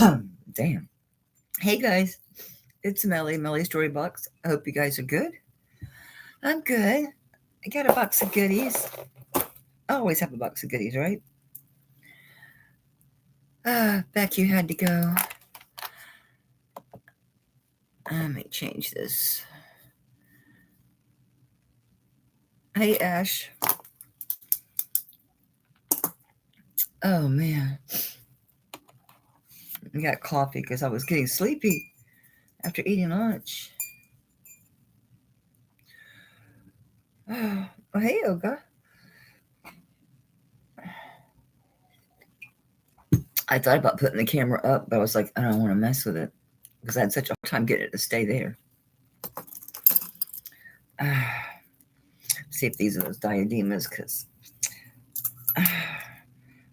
Damn. Hey guys, it's Melly Storybox. I hope you guys are good. I'm good. I got a box of goodies. I always have a box of goodies, right? Back you had to go. Let me change this. Hey Ash. Oh man. I got coffee because I was getting sleepy after eating lunch. Oh, hey Yoga. I thought about putting the camera up, but I was like, I don't want to mess with it because I had such a hard time getting it to stay there. See if these are those diademas, because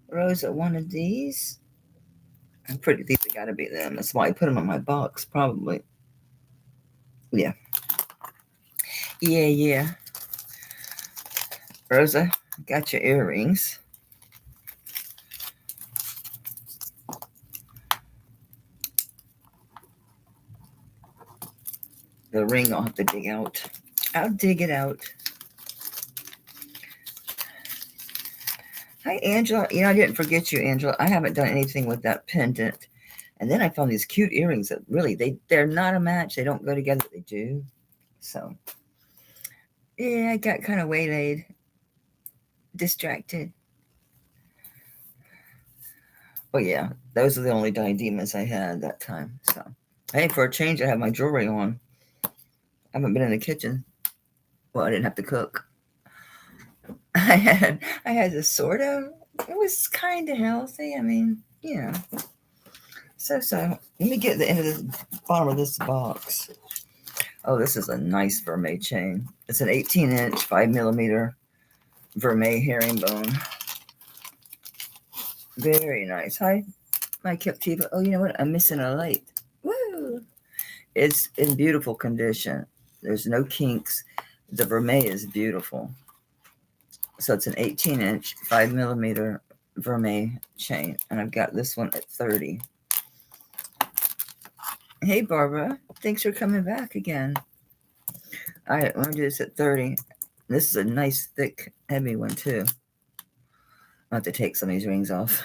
Rosa wanted these. I'm pretty these have got to be them. That's why I put them in my box, probably. Yeah. Yeah. Rosa, got your earrings. The ring I'll have to dig out. I'll dig it out. Hi, Angela. I didn't forget you, Angela. I haven't done anything with that pendant. And then I found these cute earrings that really, they're not a match. They don't go together. They do. So, yeah, I got kind of waylaid. Distracted. Oh, yeah. Those are the only diademas I had that time. So, hey, for a change, I have my jewelry on. I haven't been in the kitchen. Well, I didn't have to cook. I had this sort of, it was kind of healthy. I mean, yeah. So, let me get the end of the bottom of this box. Oh, this is a nice vermeil chain. It's an 18-inch, 5mm vermeil herringbone. Very nice. Hi, my Captiva. Oh, you know what? I'm missing a light. Woo! It's in beautiful condition. There's no kinks. The vermeil is beautiful. So it's an 18-inch, 5mm vermeil chain. And I've got this one at 30. Hey, Barbara. Thanks for coming back again. All right, I'm going to do this at 30. This is a nice, thick, heavy one, too. I'll have to take some of these rings off.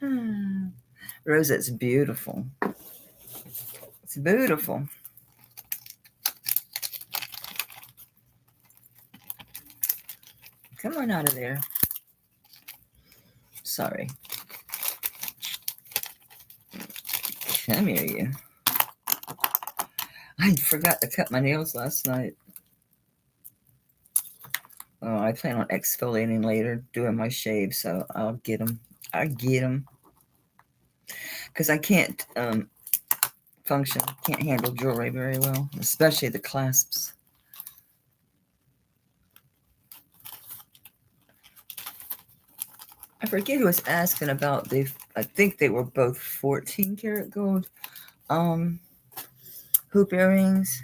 Rosa, it's beautiful. It's beautiful. Come on out of there. Sorry. Come here, you. I forgot to cut my nails last night. Oh, I plan on exfoliating later, doing my shave, so I'll get them. Because I can't can't handle jewelry very well, especially the clasps. I forget who was asking about I think they were both 14 karat gold hoop earrings,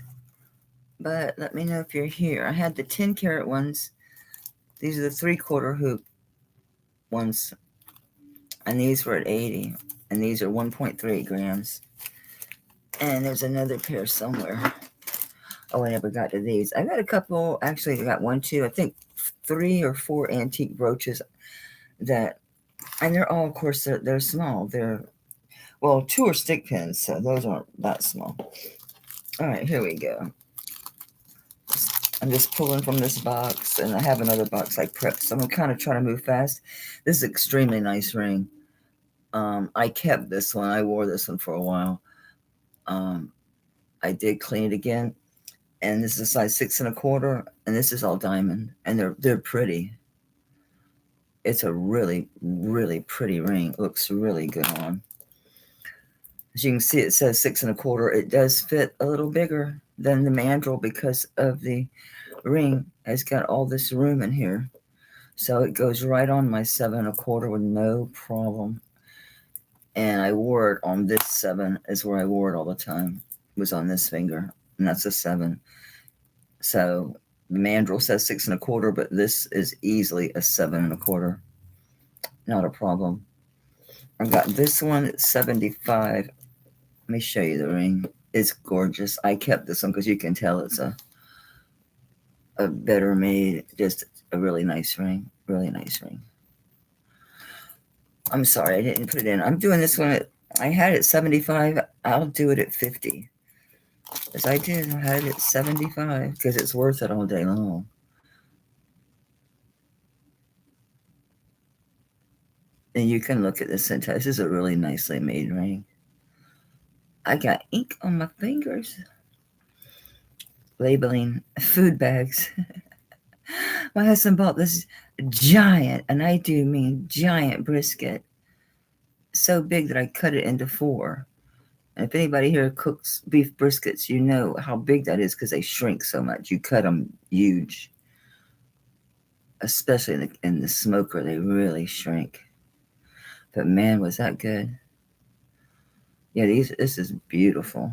but let me know if you're here. I had the 10 karat ones. These are the 3/4 hoop ones, and these were at 80, and these are 1.3 grams. And there's another pair somewhere. Oh, I never got to these. I got a couple. Actually, I got 1, 2, I think 3 or 4 antique brooches that, and they're all, of course, they're small. They're, well, 2 are stick pins, so those aren't that small. All right, here we go. I'm just pulling from this box, and I have another box I prepped, so I'm kind of trying to move fast. This is an extremely nice ring. I kept this one. I wore this one for a while. I did clean it again, and this is a size 6 1/4, and this is all diamond, and they're pretty. It's a really, really pretty ring. It looks really good on. As you can see, it says 6 1/4. It does fit a little bigger than the mandrel because of the ring has got all this room in here. So it goes right on my 7 1/4 with no problem. And I wore it on this 7 is where I wore it all the time. It was on this finger, and that's a 7. So the mandrel says 6 1/4, but this is easily a 7 1/4. Not a problem. I got this one at 75. Let me show you the ring. It's gorgeous. I kept this one because you can tell it's a better made, just a really nice ring. Really nice ring. I'm sorry, I didn't put it in. I'm doing this one I had it 75. I'll do it at 50. As I did, I had it at 75 because it's worth it all day long. And you can look at this and tell this is a really nicely made ring. I got ink on my fingers. Labeling food bags. My husband bought this giant, and I do mean giant brisket. So big that I cut it into 4. And if anybody here cooks beef briskets, you know how big that is because they shrink so much. You cut them huge. Especially in the smoker, they really shrink. But man, was that good. Yeah, this is beautiful.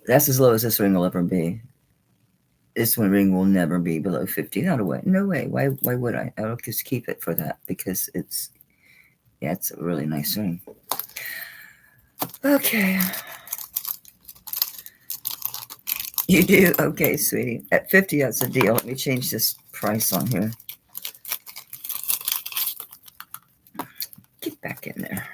That's as low as this ring will ever be. This one ring will never be below 50. Not a way. No way. Why would I? I'll just keep it for that because it's a really nice ring. Okay. You do? Okay, sweetie. At 50, that's a deal. Let me change this price on here. Get back in there.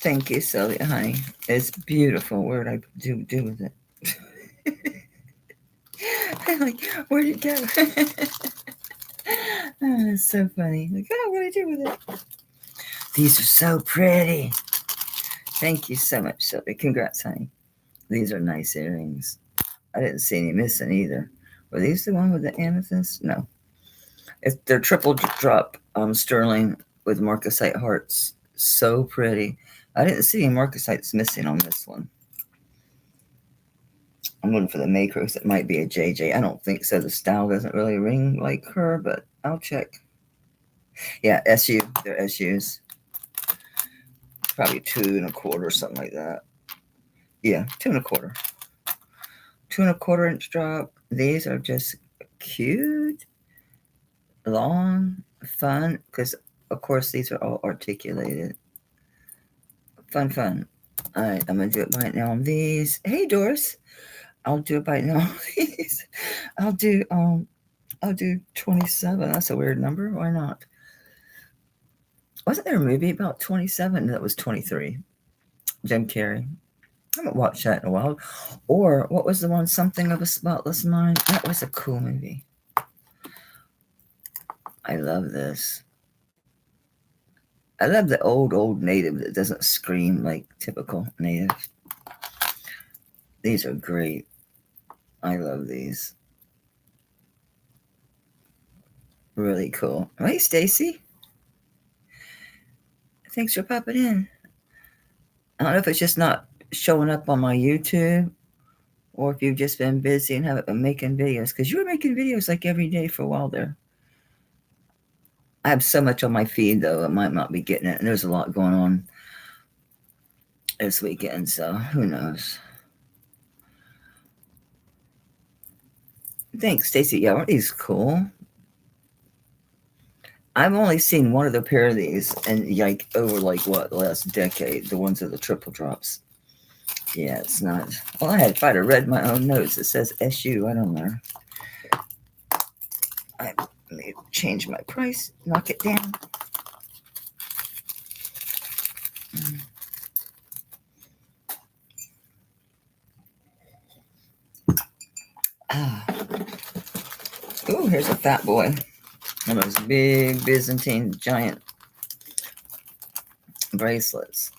Thank you, Celia, honey. It's beautiful. What did I do with it? I'm like, where'd it go? Oh, it's so funny. Like, oh, what did I do with it? These are so pretty. Thank you so much, Sylvia. Congrats, honey. These are nice earrings. I didn't see any missing either. Were these the one with the amethyst? No. They're triple drop sterling with marcasite hearts. So pretty. I didn't see any marcasites missing on this one. I'm looking for the maker because it might be a JJ. I don't think so. The style doesn't really ring like her, but I'll check. Yeah, SU. They're SUs. Probably 2 1/4 or something like that. Yeah, 2 1/4. 2 1/4 inch drop. These are just cute, long, fun, because of course these are all articulated. Fun. All right, I'm gonna do it right now on these. Hey, Doris. I'll do it right now on these. I'll do 27. That's a weird number. Why not? Wasn't there a movie about 27 that was 23? Jim Carrey. I haven't watched that in a while. Or what was the one, Something of a Spotless Mind? That was a cool movie. I love this. I love the old native that doesn't scream like typical native. These are great. I love these. Really cool. Hey, Stacy. Thanks for popping in. I don't know if it's just not showing up on my YouTube or if you've just been busy and haven't been making videos, because you were making videos like every day for a while there. I have so much on my feed, though, I might not be getting it. And there's a lot going on this weekend, so who knows. Thanks, Stacy. Yeah, aren't these cool? I've only seen one other pair of these, and over the last decade, the ones of the triple drops. Yeah, it's not. Well, if I'd have read my own notes, it says SU. I don't know. Let me change my price, knock it down. Oh, here's a fat boy. One of those big Byzantine giant bracelets.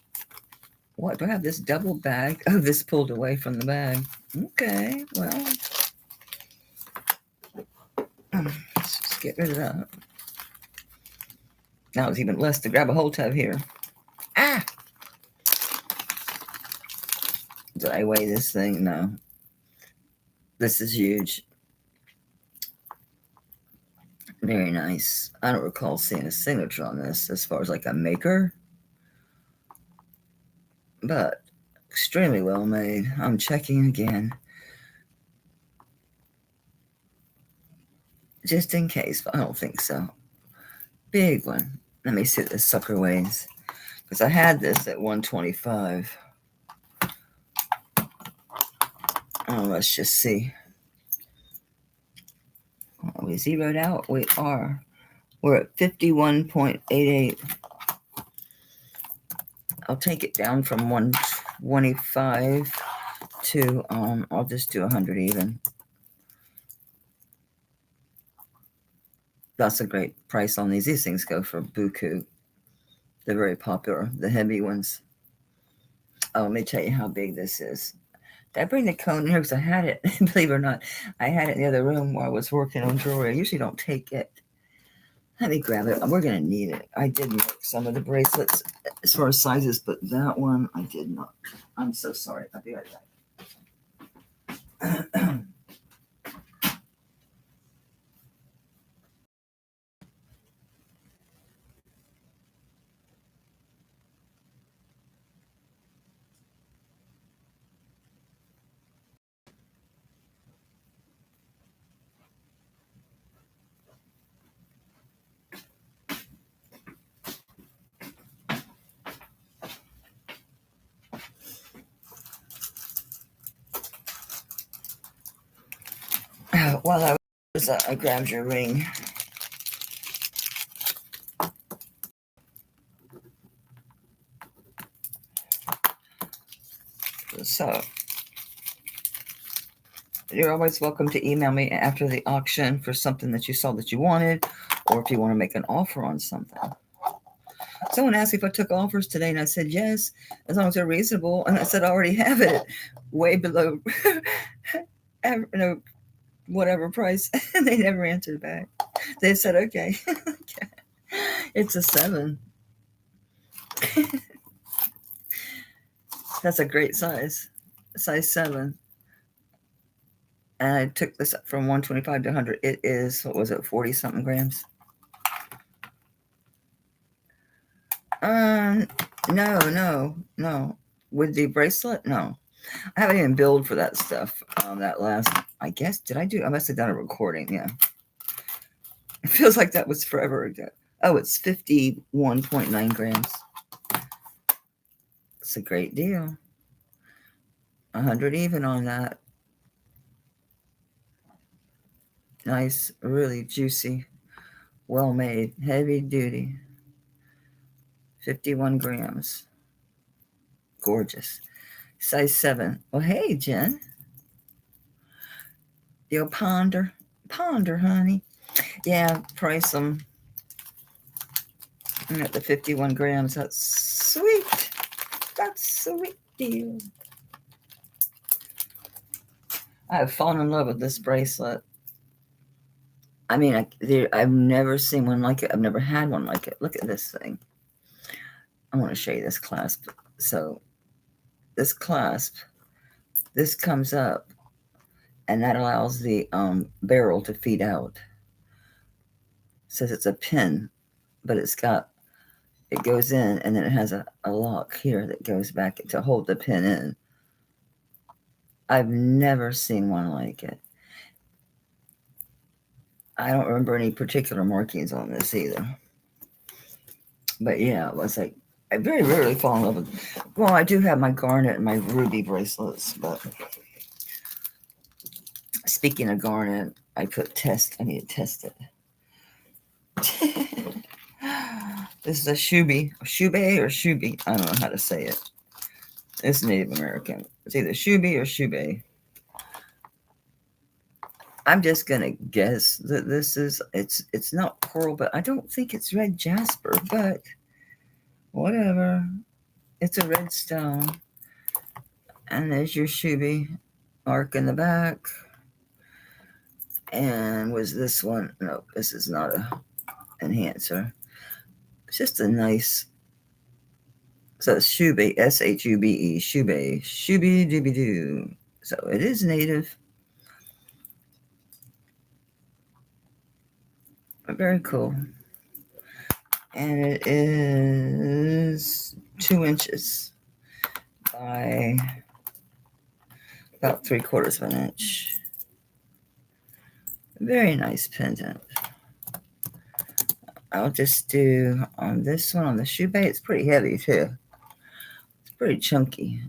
What, do I have this double bag? Oh, this pulled away from the bag. Okay, well, let's just get rid of that. Now it's even less to grab a hold of here. Ah! Did I weigh this thing? No. This is huge. Very nice. I don't recall seeing a signature on this as far as like a maker, but extremely well made. I'm checking again. just in case, but I don't think so. Big one. Let me see what this sucker weighs. Because I had this at 125. Oh, let's just see. Are we zeroed out? We are. We're at 51.88. I'll take it down from 125 to, I'll just do 100 even. That's a great price on these. These things go for buku. They're very popular, the heavy ones. Oh, let me tell you how big this is. Did I bring the cone here? Because I had it, believe it or not, I had it in the other room while I was working on jewelry. I usually don't take it. Let me grab it. We're going to need it. I did make some of the bracelets as far as sizes, but that one I did not. I'm so sorry. I'll be right back. While I was, I grabbed your ring. So, you're always welcome to email me after the auction for something that you saw that you wanted, or if you want to make an offer on something. Someone asked me if I took offers today, and I said yes, as long as they're reasonable. And I said I already have it way below whatever price. And they never answered back. They said, okay. It's a 7. That's a great size. Size 7. And I took this up from 125 to 100. It is, what was it, 40 something grams? No. With the bracelet, no. I haven't even billed for that stuff. That last, I guess, I must have done a recording, yeah. It feels like that was forever ago. Oh, it's 51.9 grams. It's a great deal. 100 even on that. Nice, really juicy, well made, heavy duty. 51 grams. Gorgeous. Size 7. Well, hey, Jen. You'll ponder, honey. Yeah, price them at the 51 grams. That's sweet. That's a sweet deal. I have fallen in love with this bracelet. I mean, I've never seen one like it. I've never had one like it. Look at this thing. I want to show you this clasp. So this clasp, this comes up, and that allows the barrel to feed out. It says it's a pin, but it goes in, and then it has a lock here that goes back to hold the pin in. I've never seen one like it. I don't remember any particular markings on this either. But yeah, it was like, I very rarely fall in love with, well, I do have my garnet and my ruby bracelets, but speaking of garnet, I need to test it. This is a shubi, or shubi. I don't know how to say it. It's Native American. It's either shubi or shube. I'm just gonna guess that this is, it's not pearl, but I don't think it's red jasper, but whatever. It's a red stone. And there's your shubi mark in the back. And was this one? No, this is not a enhancer. It's just a nice, so it's shubi, S-H-U-B-E, shubi dooby doo. So it is native. Very cool. And it is 2 inches by about 3/4 of an inch. Very nice pendant. I'll just do on this one, on the shoe bait. It's pretty heavy too. It's pretty chunky,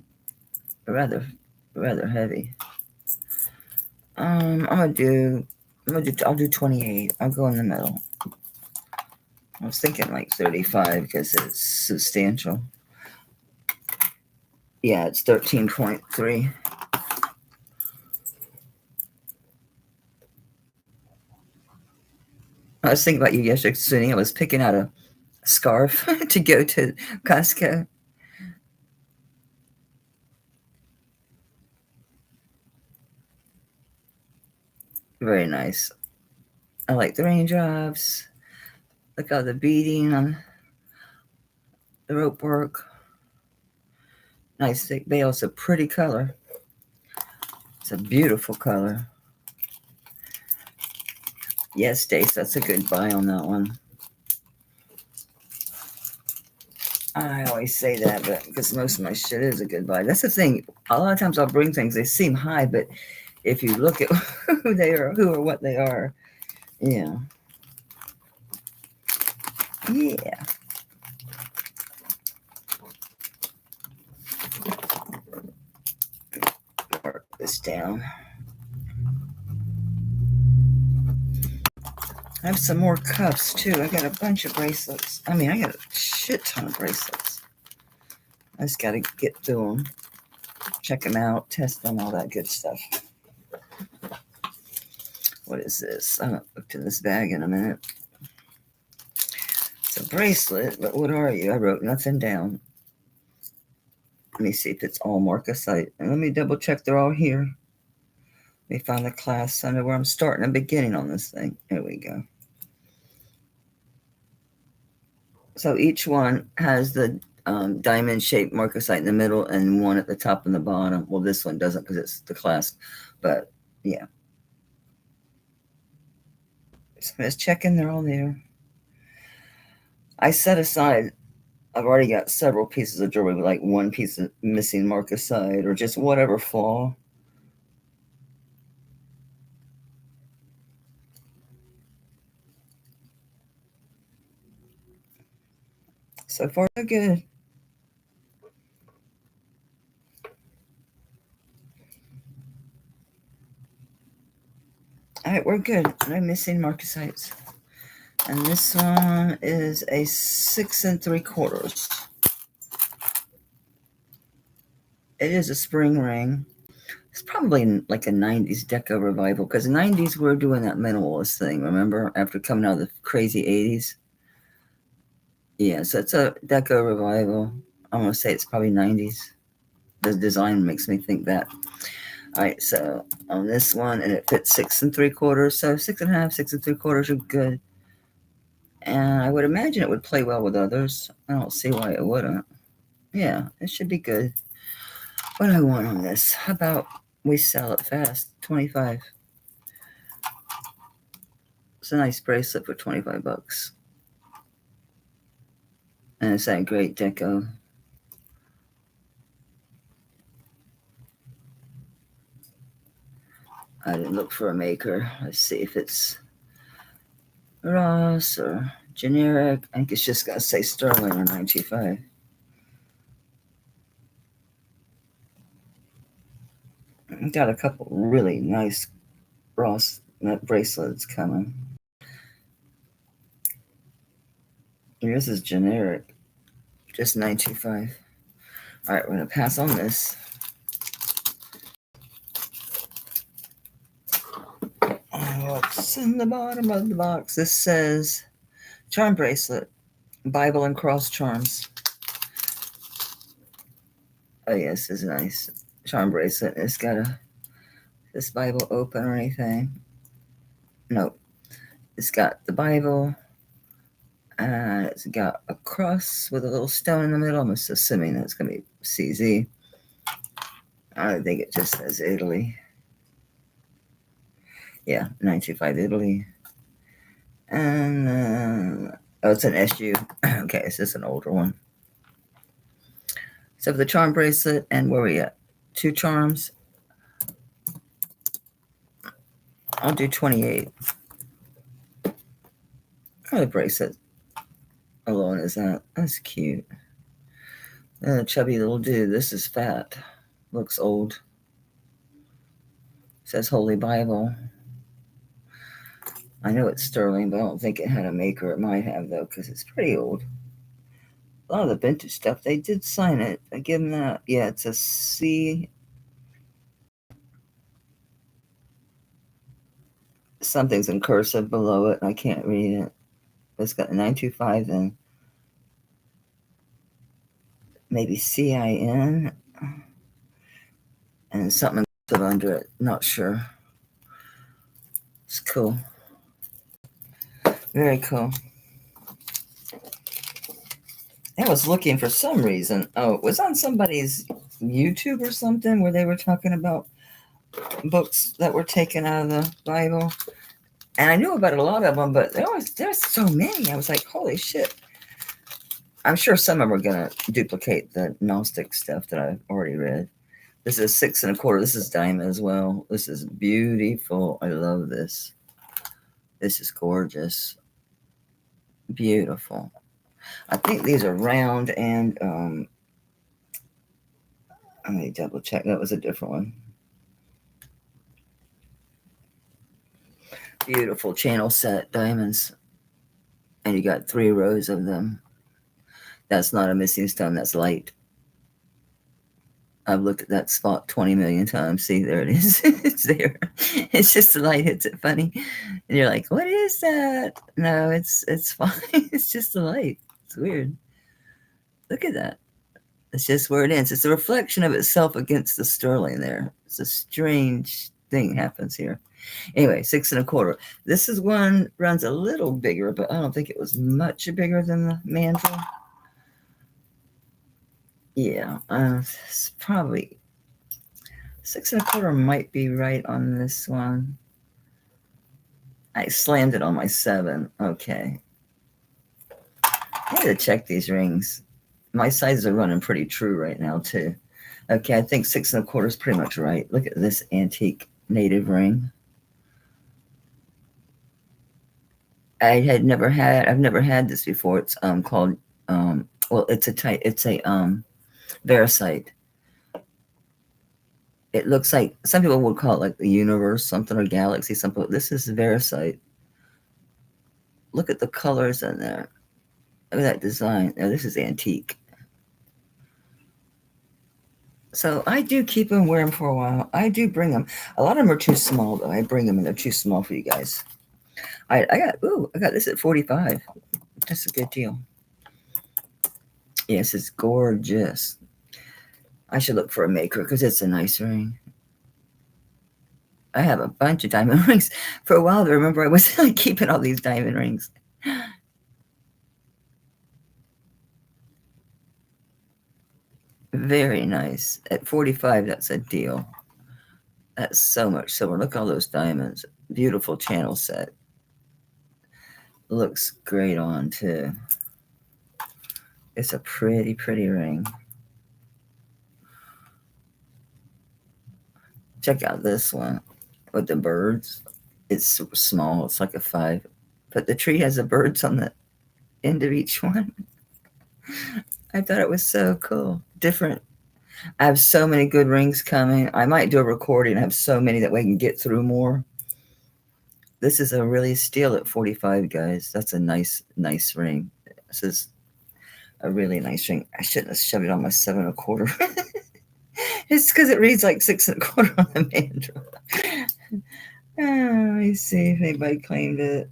rather heavy. I'll do 28. I'll go in the middle. I was thinking like 35 because it's substantial. Yeah, it's 13.3. I was thinking about you yesterday, Sunny. I was picking out a scarf to go to Costco. Very nice. I like the raindrops. Look at the beading on the rope work. Nice thick veil. It's a pretty color. It's a beautiful color. Yes, Stace, that's a good buy on that one. I always say that, but because most of my shit is a good buy. That's the thing. A lot of times I'll bring things, they seem high, but if you look at who they are, who or what they are, yeah. Yeah. Mark this down. I have some more cuffs too. I got a bunch of bracelets. I mean, I got a shit ton of bracelets. I just got to get through them, check them out, test them, all that good stuff. What is this? I'll look to this bag in a minute. It's a bracelet, but what are you? I wrote nothing down. Let me see if it's all marcasite. And let me double check they're all here. Let me find the class under where I'm starting and beginning on this thing. There we go. So each one has the diamond-shaped marcasite in the middle and one at the top and the bottom. Well, this one doesn't because it's the clasp, but yeah. So I'm just checking they're all there. I set aside, I've already got several pieces of jewelry with like one piece of missing marcasite or just whatever flaw. So far, so good. All right, we're good. No missing marcasites. And this one is a 6 3/4. It is a spring ring. It's probably like a 90s deco revival because the 90s we were doing that minimalist thing, remember? After coming out of the crazy 80s. Yeah, so it's a deco revival. I'm going to say it's probably 90s. The design makes me think that. All right, so on this one, and it fits 6 3/4, so 6.5, 6 3/4 are good. And I would imagine it would play well with others. I don't see why it wouldn't. Yeah, it should be good. What do I want on this? How about we sell it fast? 25. It's a nice bracelet for 25 bucks. And it's that great deco. I didn't look for a maker. Let's see if it's Ross or generic. I think it's just going to say Sterling or 925. Got a couple really nice Ross bracelets coming. This is generic, just 925. All right, we're going to pass on this. What's in the bottom of the box? This says charm bracelet, Bible and cross charms. Oh yes, this is nice charm bracelet. It's got this Bible open or anything. Nope. It's got the Bible and it's got a cross with a little stone in the middle. I'm just assuming that's going to be CZ. I think it just says Italy. Yeah, 925 Italy. And oh, it's an SU. Okay, it's just an older one. So for the charm bracelet, and where are we at? 2 charms. I'll do 28. Oh, the bracelet alone is that. That's cute. And a chubby little dude. This is fat. Looks old. Says Holy Bible. I know it's sterling, but I don't think it had a maker. It might have, though, because it's pretty old. A lot of the vintage stuff, they did sign it. I give them that. Yeah, it's a C. Something's in cursive below it. I can't read it. It's got a 925 and maybe CIN and something under it. Not sure. It's cool. Very cool. I was looking for some reason. Oh, it was on somebody's YouTube or something where they were talking about books that were taken out of the Bible. And I knew about a lot of them, but there's so many. I was like, holy shit. I'm sure some of them are going to duplicate the Gnostic stuff that I've already read. This is 6 1/4. This is diamond as well. This is beautiful. I love this. This is gorgeous. Beautiful. I think these are round and let me double check. That was a different one. Beautiful channel set diamonds. And you got 3 rows of them. That's not a missing stone. That's light. I've looked at that spot 20 million times. See, there it is. It's there. It's just the light hits it funny. And you're like, what is that? No, it's fine. It's just the light. It's weird. Look at that. It's just where it ends. It's a reflection of itself against the sterling there. It's a strange thing happens here. Anyway, 6 1/4. This is one runs a little bigger, but I don't think it was much bigger than the mantle. Yeah, it's probably 6 1/4 might be right on this one. I slammed it on my 7. Okay. I need to check these rings. My sizes are running pretty true right now, too. Okay, I think 6 1/4 is pretty much right. Look at this antique native ring. I've never had this before. It's called well, it's a Veracite. It looks like some people would call it like the universe, something, or galaxy, something. This is Veracite. Look at the colors in there. Look at that design. Now, this is antique. So I do keep them, wear them for a while. I do bring them. A lot of them are too small, though. I bring them, and they're too small for you guys. I got this at 45. That's a good deal. Yes, it's gorgeous. I should look for a maker because it's a nice ring. I have a bunch of diamond rings. For a while, I remember I was like keeping all these diamond rings. Very nice. At 45, that's a deal. That's so much silver. Look at all those diamonds. Beautiful channel set. Looks great on, too. It's a pretty, pretty ring. Check out this one with the birds. It's super small. It's like a 5. But the tree has the birds on the end of each one. I thought it was so cool. Different. I have so many good rings coming. I might do a recording. I have so many that we can get through more. This is a really steal at 45, guys. That's a nice, nice ring. This is a really nice ring. I shouldn't have shoved it on my 7 1/4. It's because it reads like 6 1/4 on the mandrel. Let me see if anybody claimed it.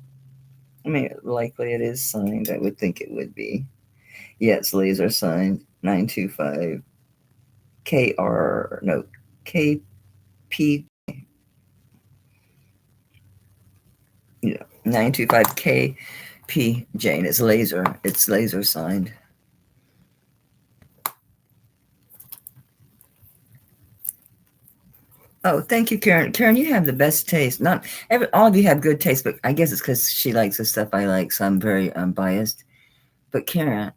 I mean, likely it is signed. I would think it would be. Yeah, it's laser signed. 925 KP. Yeah, 925 KP Jane. It's laser. It's laser signed. Oh, thank you, Karen. Karen, you have the best taste. Not all of you have good taste, but I guess it's because she likes the stuff I like, so I'm very biased. But Karen,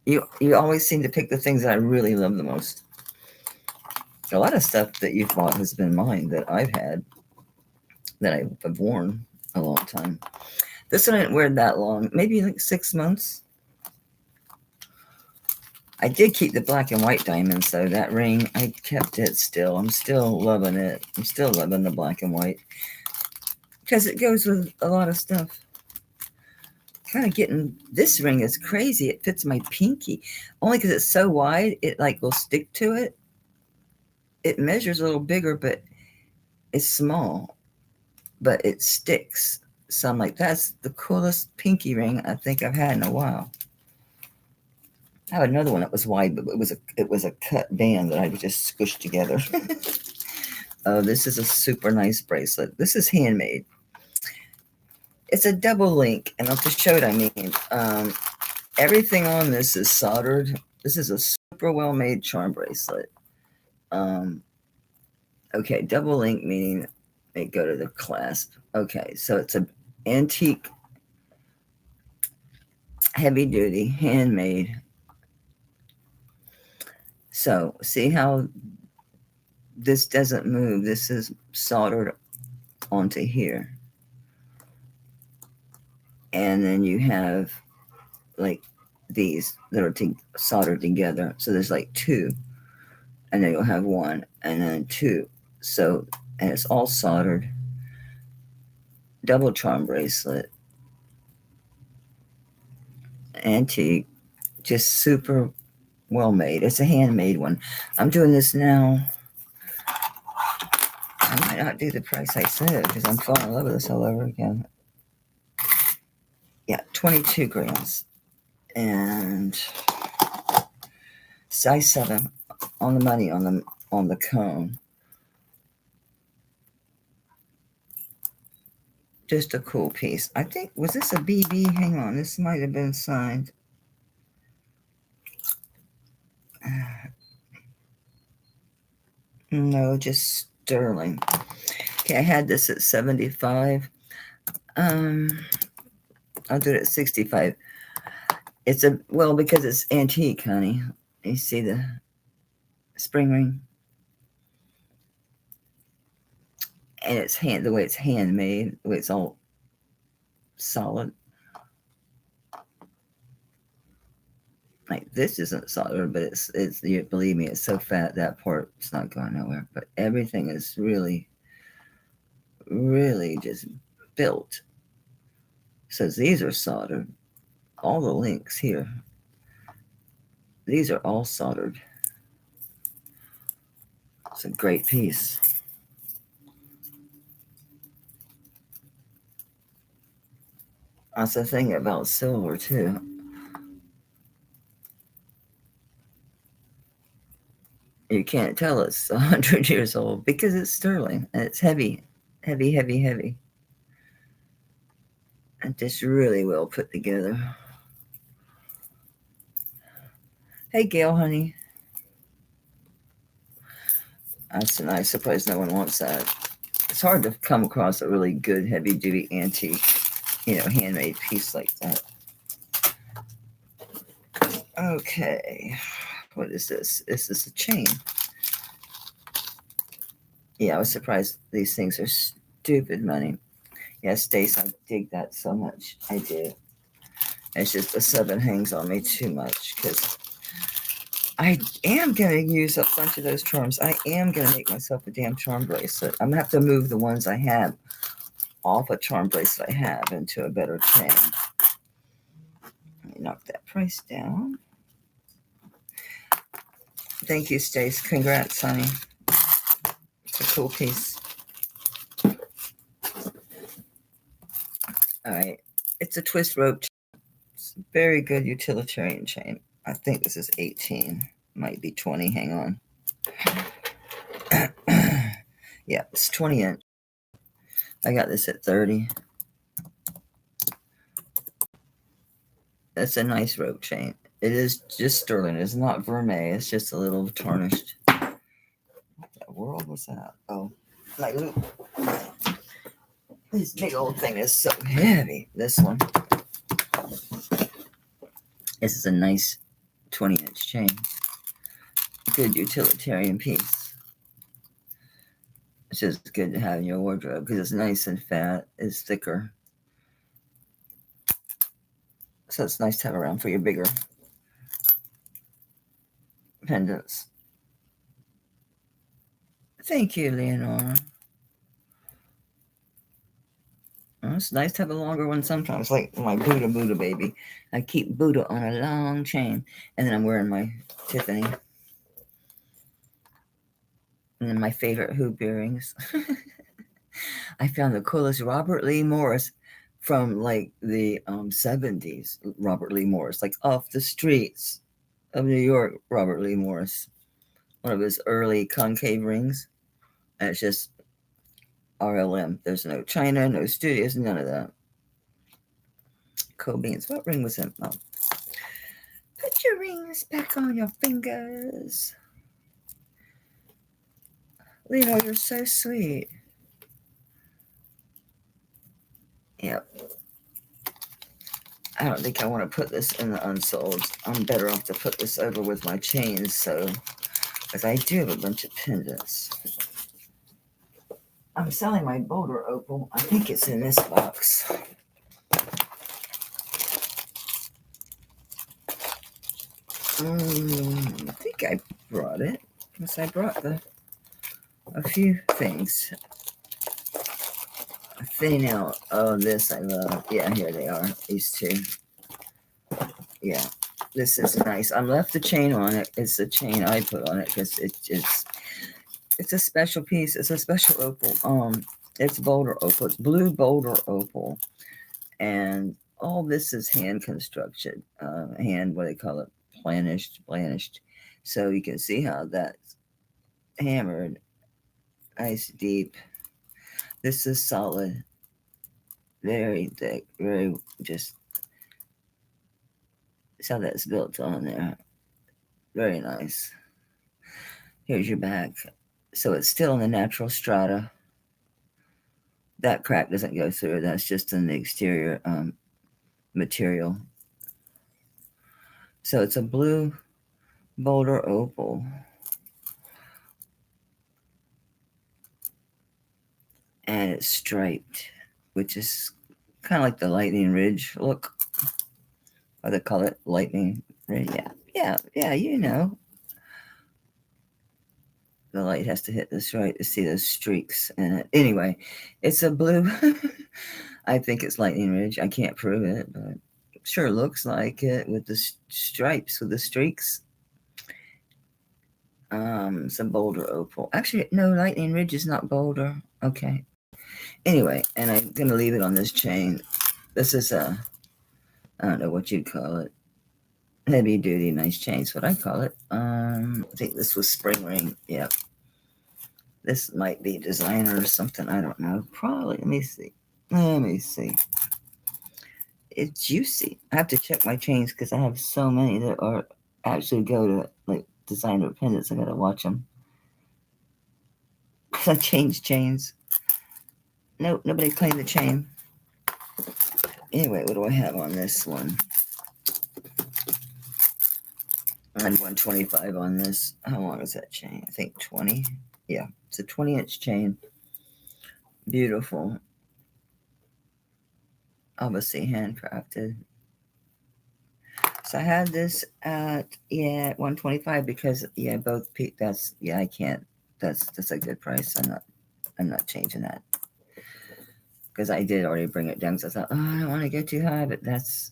you always seem to pick the things that I really love the most. A lot of stuff that you've bought has been mine that I've had. that I've worn a long time. This one I didn't wear that long, maybe like 6 months. I did keep the black and white diamonds though. That ring, I kept it still. I'm still loving it. I'm still loving the black and white because it goes with a lot of stuff. Kind of getting, this ring is crazy. It fits my pinky only because it's so wide. It like will stick to it. It measures a little bigger, but it's small, but it sticks. So I'm like, that's the coolest pinky ring I think I've had in a while. I have another one that was wide, but it was a cut band that I just squished together. Oh, this is a super nice bracelet. This is handmade. It's a double link, and I'll just show it. I mean, everything on this is soldered. This is a super well made charm bracelet. Okay, double link meaning they go to the clasp. Okay, so it's an antique, heavy duty, handmade. So see how this doesn't move. This is soldered onto here. And then you have like these that are soldered together. So there's like two. And then you'll have one and then two. So, and it's all soldered. Double charm bracelet. Antique. Just super well made. It's a handmade one. I'm doing this now. I might not do the price I said because I'm falling in love with this all over again. Yeah, 22 grams. And size 7 on the money on the cone. Just a cool piece. I think, was this a BB? Hang on, this might have been signed. No, just sterling. Okay, I had this at 75. I'll do it at 65. It's a, well, because it's antique, honey. You see the spring ring? And it's the way it's handmade, the way it's all solid. Like this isn't solid, but it's you believe me, it's so fat that part it's not going nowhere. But everything is really, really just built. So these are soldered. All the links here. These are all soldered. It's a great piece. That's the thing about silver too. You can't tell it's 100 years old because it's sterling and it's heavy, heavy, heavy, heavy. And just really well put together. Hey, Gail, honey. That's a nice surprise. No one wants that. It's hard to come across a really good heavy-duty antique, handmade piece like that. Okay. What is this? Is this a chain? Yeah, I was surprised these things are stupid money. Yeah, Stace, I dig that so much. I do. It's just the 7 hangs on me too much because I am going to use a bunch of those charms. I am going to make myself a damn charm bracelet. I'm going to have to move the ones I have off a charm bracelet I have into a better chain. Let me knock that price down. Thank you, Stace. Congrats, honey. It's a cool piece. All right. It's a twist rope chain. It's a very good utilitarian chain. I think this is 18. Might be 20. Hang on. Yeah, it's 20 inch. I got this at 30. That's a nice rope chain. It is just sterling. It's not vermeil. It's just a little tarnished. What the world was that? Oh, my loop. This big old thing is so heavy. This one. This is a nice 20-inch chain. Good utilitarian piece. It's just good to have in your wardrobe because it's nice and fat. It's thicker. So it's nice to have around for your bigger pendants. Thank you, Leonora. Well, it's nice to have a longer one sometimes, like my Buddha baby. I keep Buddha on a long chain, and then I'm wearing my Tiffany. And then my favorite hoop earrings. I found the coolest Robert Lee Morris from like the 70s. Robert Lee Morris, like off the streets of New York. Robert Lee Morris, one of his early concave rings. And it's just RLM. There's no China, no studios, none of that. Cool beans. What ring was it? Oh. Put your rings back on your fingers. Leno, you're so sweet. Yep. I don't think I want to put this in the unsold. I'm better off to put this over with my chains, so because I do have a bunch of pendants. I'm selling my Boulder Opal. I think it's in this box. I think I brought it. Because I brought a few things. Thin out. Oh, this I love. Yeah, here they are. These two. Yeah, this is nice. I left the chain on it. It's the chain I put on it because it's a special piece. It's a special opal. It's Boulder Opal. It's blue Boulder Opal, and all this is hand construction. Hand, what do they call it? Blanished. So you can see how that's hammered. Nice deep. This is solid. Very thick. Very just. That's how that's built on there. Very nice. Here's your back. So it's still in the natural strata. That crack doesn't go through. That's just in the exterior material. So it's a blue Boulder Opal. And it's striped, which is kind of like the lightning ridge look. Or they call it lightning ridge. Yeah, you know. The light has to hit this right to see those streaks in it. Anyway, it's a blue. I think it's lightning ridge. I can't prove it, but it sure looks like it with the stripes, with the streaks. Some Boulder Opal. Actually, no, lightning ridge is not Boulder. Okay. Anyway, and I'm gonna leave it on this chain. This is I don't know what you'd call it. Heavy duty, nice chain's what I call it. I think this was spring ring. Yeah. This might be designer or something. I don't know. Probably. Let me see. It's juicy. I have to check my chains because I have so many that are actually go to like designer pendants. I gotta watch them. I changed chains. Nope, nobody claimed the chain. Anyway, what do I have on this one? I had 125 on this. How long is that chain? I think 20. Yeah, it's a 20-inch chain. Beautiful. Obviously handcrafted. So I had this at 125 because both that's I can't. That's a good price. I'm not changing that because I did already bring it down. So I thought, I don't want to go too high, but that's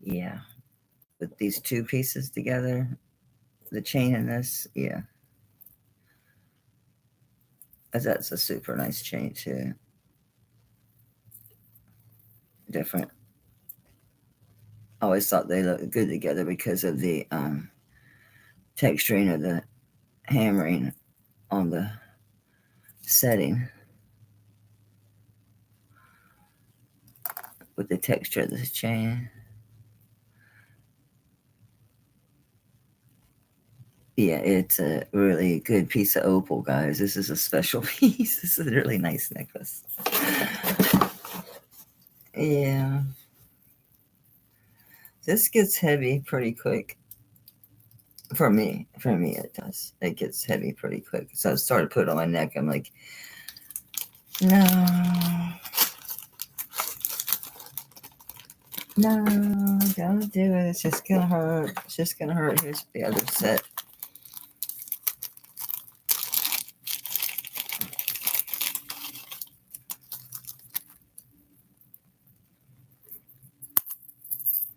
with these two pieces together, the chain and this, that's a super nice chain too. Different. I always thought they looked good together because of the texturing of the hammering on the setting with the texture of this chain. Yeah, it's a really good piece of opal, guys. This is a special piece. This is a really nice necklace. Yeah. This gets heavy pretty quick. For me, it does. It gets heavy pretty quick. So I started putting it on my neck. I'm like, No. No, don't do it. It's just gonna hurt. It's just gonna hurt. Here's the other set.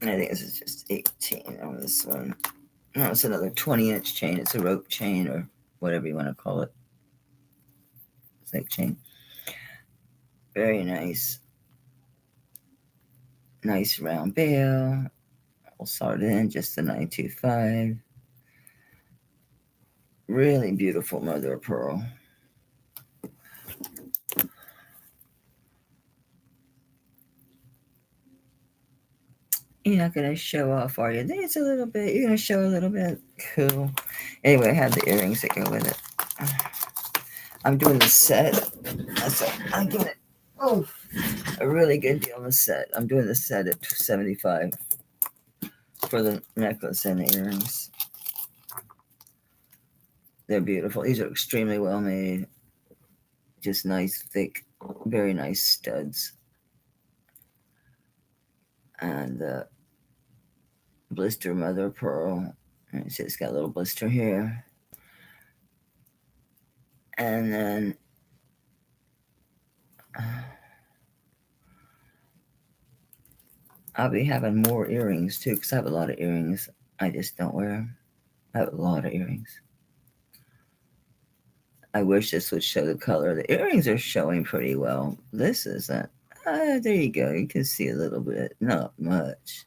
I think this is just 18 on this one. No, it's another 20-inch chain. It's a rope chain or whatever you want to call it. Snake chain. Very nice. Nice round bale. All soldered in, just the 925. Really beautiful mother of pearl. You're not going to show off, are you? It's a little bit. You're going to show a little bit. Cool. Anyway, I have the earrings that go with it. I'm doing the set. I'm doing it. Oh, a really good deal of a set. I'm doing the set at $275 for the necklace and the earrings. They're beautiful. These are extremely well made. Just nice, thick, very nice studs. And the blister mother of pearl. See, it's got a little blister here. And then I'll be having more earrings too, because I have a lot of earrings. I just don't wear them. I have a lot of earrings. I wish this would show the color. The earrings are showing pretty well. This isn't. There you go. You can see a little bit. Not much.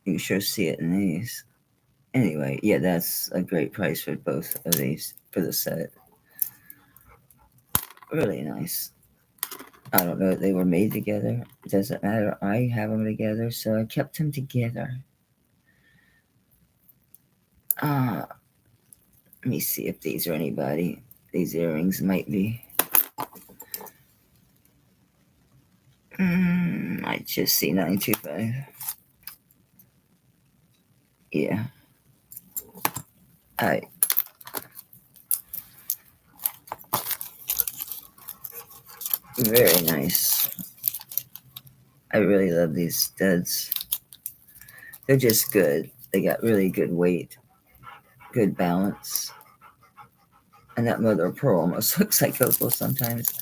You sure see it in these. Anyway, yeah, that's a great price for both of these for the set. Really nice. I don't know if they were made together. It doesn't matter. I have them together, so I kept them together. Let me see if these are anybody. These earrings might be. I just see 925. Yeah. Very nice. I really love these studs. They're just good. They got really good weight, good balance. And that mother of pearl almost looks like opal sometimes.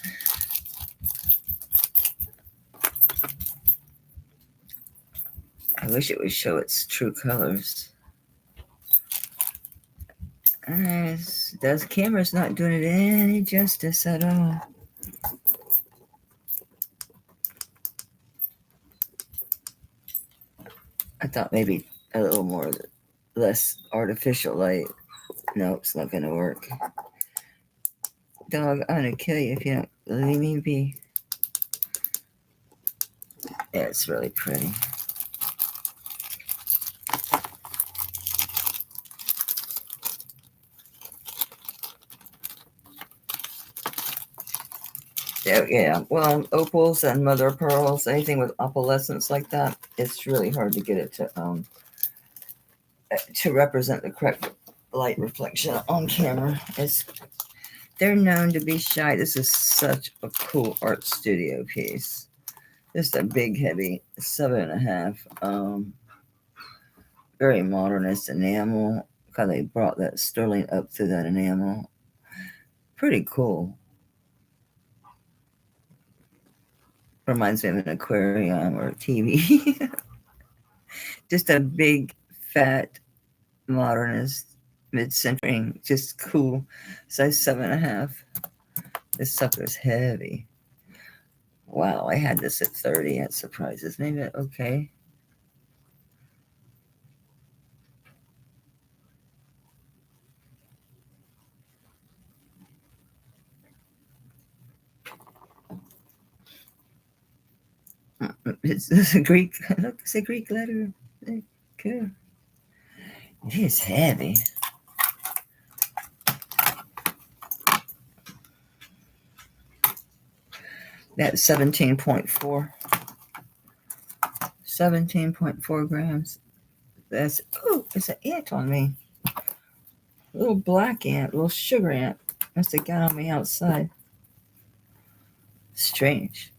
I wish it would show its true colors. The camera's not doing it any justice at all. I thought maybe a little more, less artificial light. No, it's not going to work. Dog, I'm going to kill you if you don't leave me be. Yeah, it's really pretty. Yeah, well, opals and mother of pearls, anything with opalescence like that, it's really hard to get it to represent the correct light reflection on camera. They're known to be shy. This is such a cool art studio piece. Just a big, heavy 7.5. Very modernist enamel. How they brought that sterling up through that enamel. Pretty cool. Reminds me of an aquarium or a TV. Just a big, fat, modernist, mid-century, just cool. Size 7.5. This sucker's heavy. Wow, I had this at 30. That surprises me, but okay. It's a Greek. Look, it's a Greek letter. Cool. It is heavy. That's 17.4. 17.4 grams. That's, oh, it's an ant on me. A little black ant, a little sugar ant. Must have got on me outside. strange.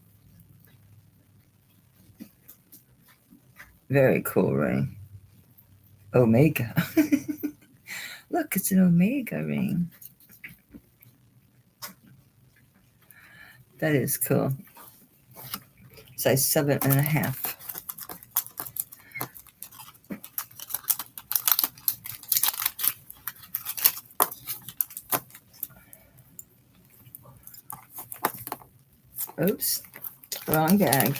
Very cool ring. Omega. Look, it's an Omega ring. That is cool. Size 7.5. Oops, wrong bag.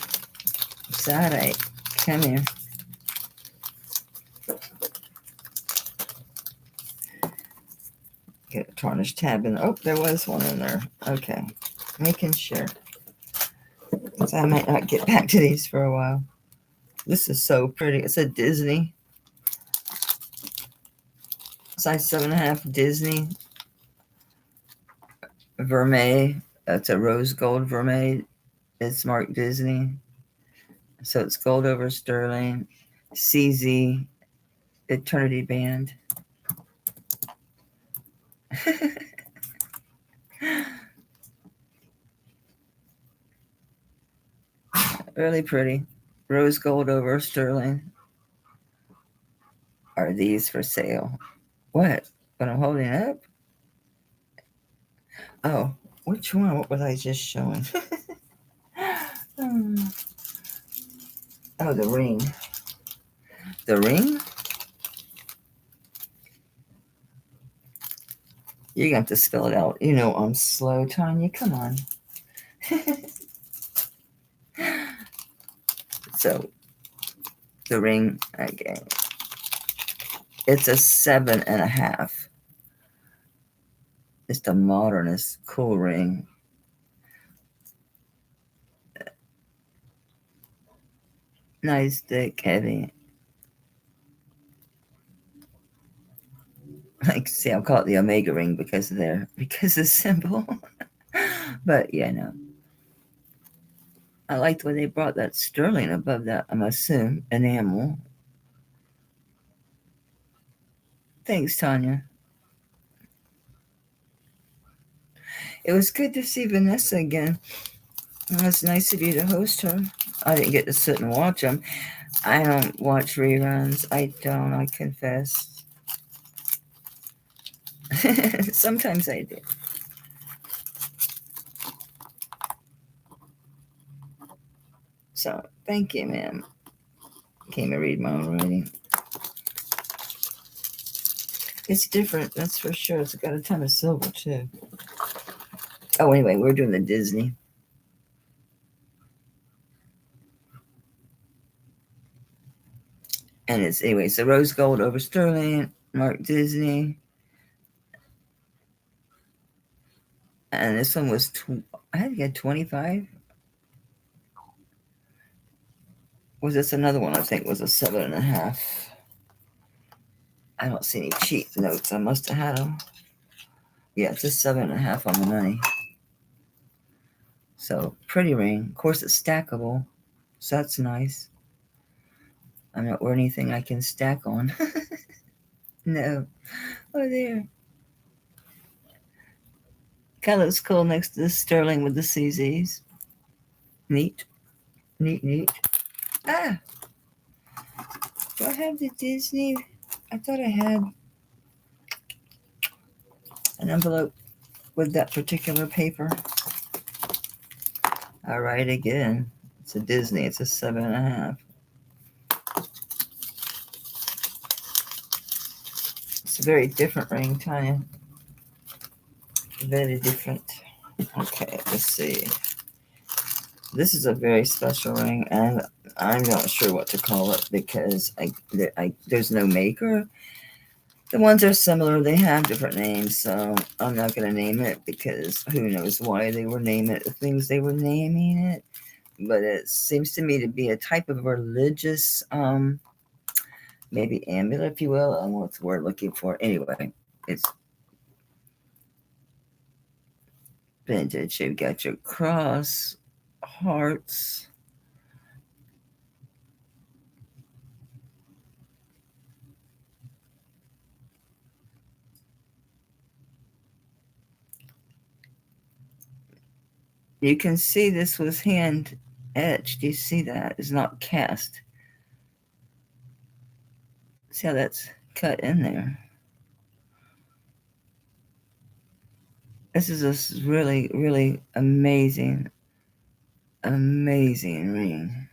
It's all right. Come here. Get a tarnished tab in. Oh, there was one in there. Okay, making sure. So I might not get back to these for a while. This is so pretty. It's a Disney. Size 7.5 Disney. Vermeil. It's a rose gold vermeil. It's marked Disney. So it's gold over sterling. CZ. Eternity band. Really pretty. Rose gold over sterling. Are these for sale? What? What I'm holding up? Oh, which one? What was I just showing? Oh, the ring. The ring? You're going to have to spell it out. You know I'm slow, Tanya. Come on. So, the ring, again. It's a 7.5. It's the modernist cool ring. Nice, thick, heavy. Like, see, I'll call it the Omega ring because of the symbol. But yeah, no. I liked when they brought that sterling above that, I'm assuming, enamel. Thanks, Tanya. It was good to see Vanessa again. It was nice of you to host her. I didn't get to sit and watch them. I don't watch reruns. I don't, I confess. Sometimes I do. So, thank you, ma'am. Came to read my own writing. It's different, that's for sure. It's got a ton of silver, too. Oh, anyway, we're doing the Disney. And it's, anyway, so rose gold over sterling, marked Disney. And this one was, I had to get 25. Was this another one? I think was a 7.5. I don't see any cheap notes. I must have had them. Yeah, it's a 7.5 on the money. So, pretty ring. Of course, it's stackable. So that's nice. I'm not wearing anything I can stack on. No. Oh, there. Kind of looks cool next to the sterling with the CZs. Neat. Neat, neat. Ah! Do I have the Disney? I thought I had an envelope with that particular paper. All right, again. It's a Disney. It's a 7.5. It's a very different ring, Tanya. Very different. Okay, let's see. This is a very special ring, and I'm not sure what to call it because there's no maker. The ones are similar. They have different names, so I'm not going to name it because who knows why they were naming it the things they were naming it. But it seems to me to be a type of religious, maybe amulet, if you will. I don't know what the word looking for. Anyway, it's vintage. You've got your cross, hearts. You can see this was hand etched. Do you see that? It's not cast. See how that's cut in there? This is a really, really amazing, amazing ring.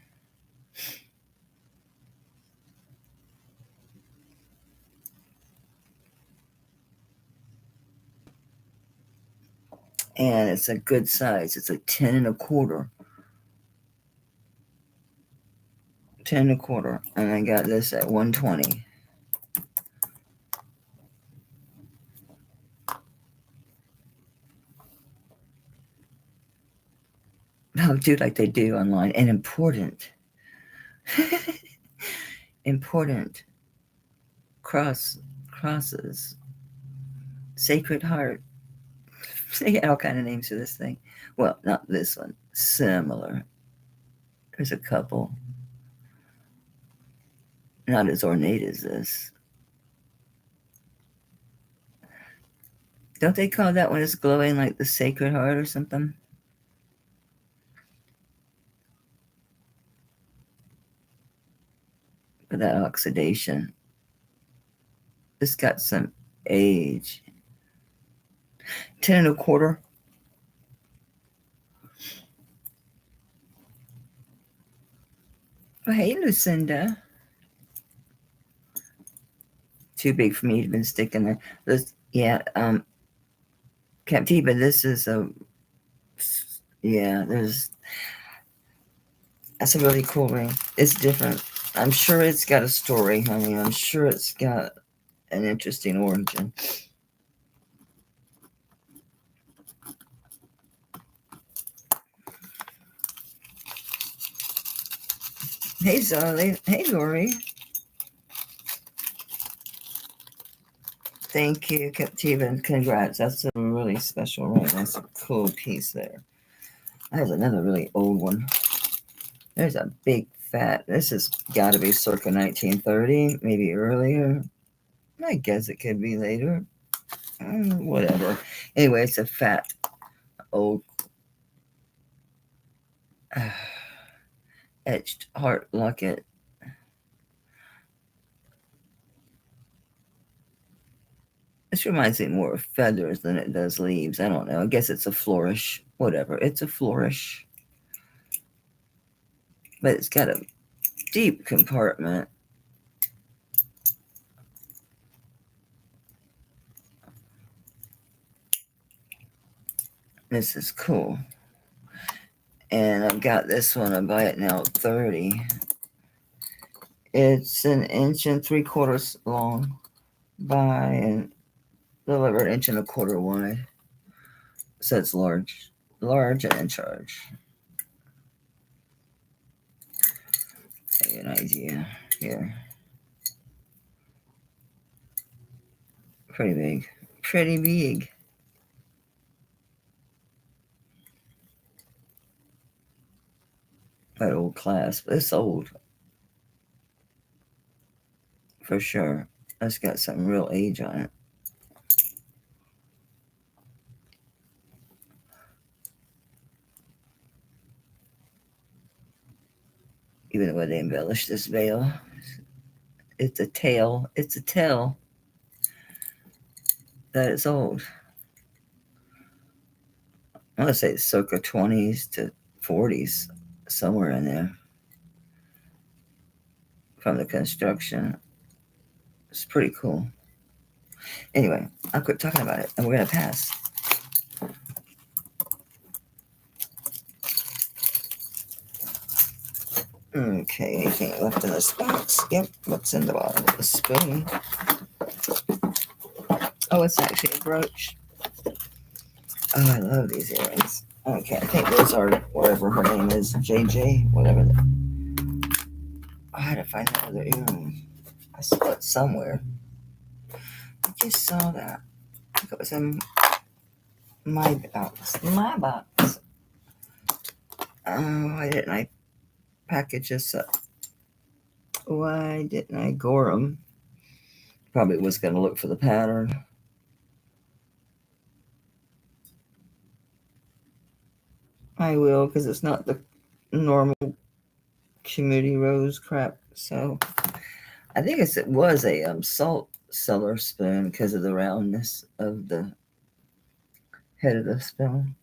And it's a good size. It's a 10 and a quarter. 10 and a quarter. And I got this at 120. Oh, do like they do online. And important. Important crosses. Sacred Heart. They got all kind of names for this thing. Well, not this one. Similar. There's a couple. Not as ornate as this. Don't they call that when it's glowing like the Sacred Heart or something? For that oxidation. This got some age. 10 and a quarter. Oh, hey, Lucinda. Too big for me to have been sticking there. This, yeah, Captiva, this is a, yeah, that's a really cool ring. It's different. I'm sure it's got a story, honey. I'm sure it's got an interesting origin. Hey, Zolly. Hey, Lori. Thank you, Captiva, and congrats. That's a really special ring. That's a cool piece there. There's another really old one. There's a big fat. This has got to be circa 1930, maybe earlier. I guess it could be later. Whatever. Anyway, it's a fat old etched heart locket. This reminds me more of feathers than it does leaves. I don't know. I guess it's a flourish. Whatever. It's a flourish. But it's got a deep compartment. This is cool. And I've got this one. I buy it now 30. It's 1 3/4 inches long by a little over 1 1/4 inches wide. So it's large and in charge. Give you an idea here. Pretty big. Pretty big. That old clasp. It's old. For sure. That's got some real age on it. Even the way they embellish this veil. It's a tale. It's a tell that it's old. I want to say it's circa 20s to 40s, somewhere in there. From the construction. It's pretty cool. Anyway, I'll quit talking about it and we're going to pass. Okay, anything left in this box? Yep, what's in the bottom of the spoon? Oh, it's actually a brooch. Oh, I love these earrings. Okay, I think those are whatever her name is, JJ, whatever. I had to find that other earring. I saw it somewhere. I just saw that. I think it was in my box. My box. Oh, why didn't I package this up? Why didn't I gore them? Probably was going to look for the pattern. I I will, because it's not the normal community rose crap. So I think it was a salt cellar spoon because of the roundness of the head of the spoon.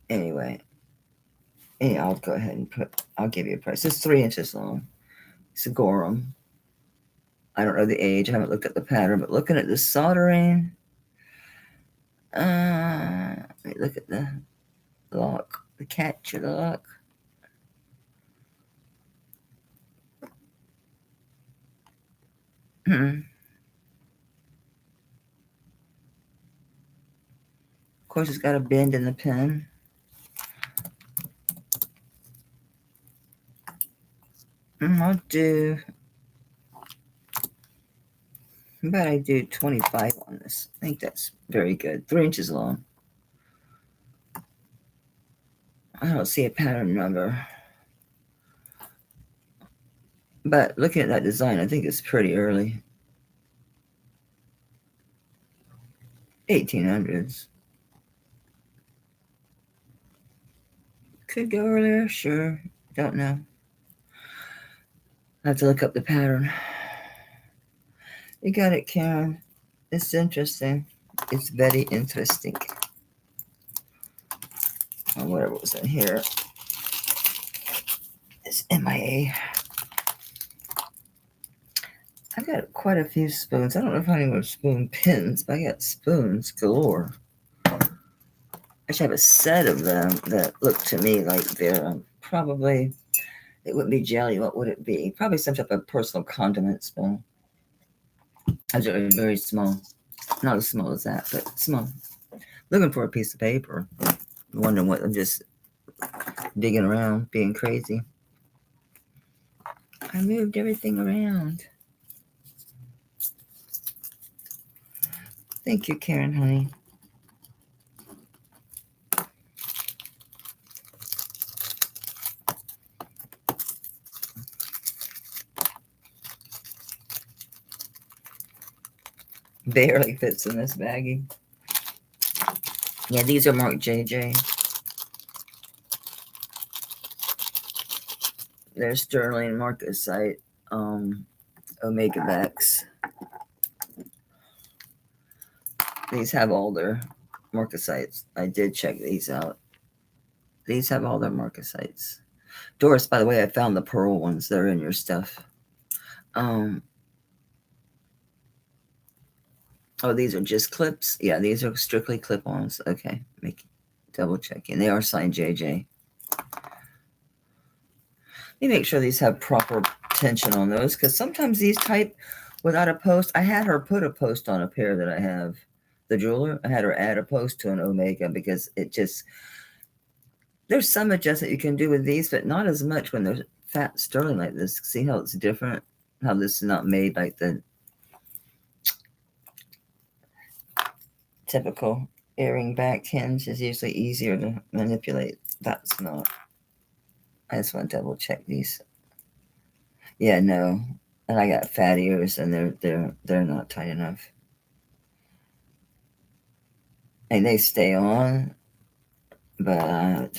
Anyway, yeah, I'll go ahead and I'll give you a price. It's 3 inches long. It's a Gorham. I don't know the age. I haven't looked at the pattern, but looking at the soldering, let me look at the lock, the catch of the lock. Of course, it's got a bend in the pin. I'll do, but I do 25 on this. I think that's very good. 3 inches long. I don't see a pattern number. But looking at that design, I think it's pretty early. 1800s. Could go earlier, sure. Don't know. I have to look up the pattern. You got it, Karen. It's interesting. It's very interesting. Or whatever was in here. It's MIA. I've got quite a few spoons. I don't know if I have any more spoon pins, but I got spoons galore. I should have a set of them that look to me like they're probably, it wouldn't be jelly. What would it be? Probably some type of personal condiment spoon. Those are very small. Not as small as that, but small. Looking for a piece of paper. Wondering what I'm just digging around, being crazy. I moved everything around. Thank you, Karen, honey. Barely fits in this baggie. Yeah, these are marked JJ. They're sterling marcasite, Omega Vex. These have all their marcasites. I did check these out. These have all their marcasites. Doris, by the way, I found the pearl ones. They're in your stuff. Oh, these are just clips? Yeah, these are strictly clip-ons. Okay, double checking. They are signed JJ. Let me make sure these have proper tension on those, because sometimes these type without a post. I had her put a post on a pair that I have. The jeweler, I had her add a post to an Omega because it just, there's some adjustment you can do with these, but not as much when they're fat sterling like this. See how it's different? How this is not made like the typical earring back hinge is usually easier to manipulate. That's not. I just want to double check these. Yeah, no. And I got fat ears and they're not tight enough. And they stay on, but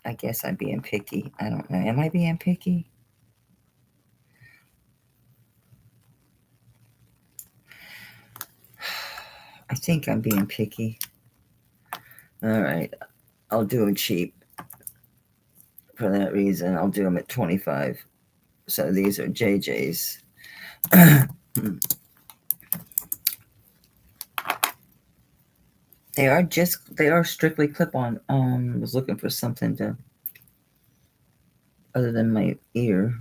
I guess I'm being picky. I don't know. Am I being picky? I think I'm being picky. All right. I'll do them cheap. For that reason, I'll do them at 25. So these are JJ's. They are strictly clip-on. I was looking for something to, other than my ear.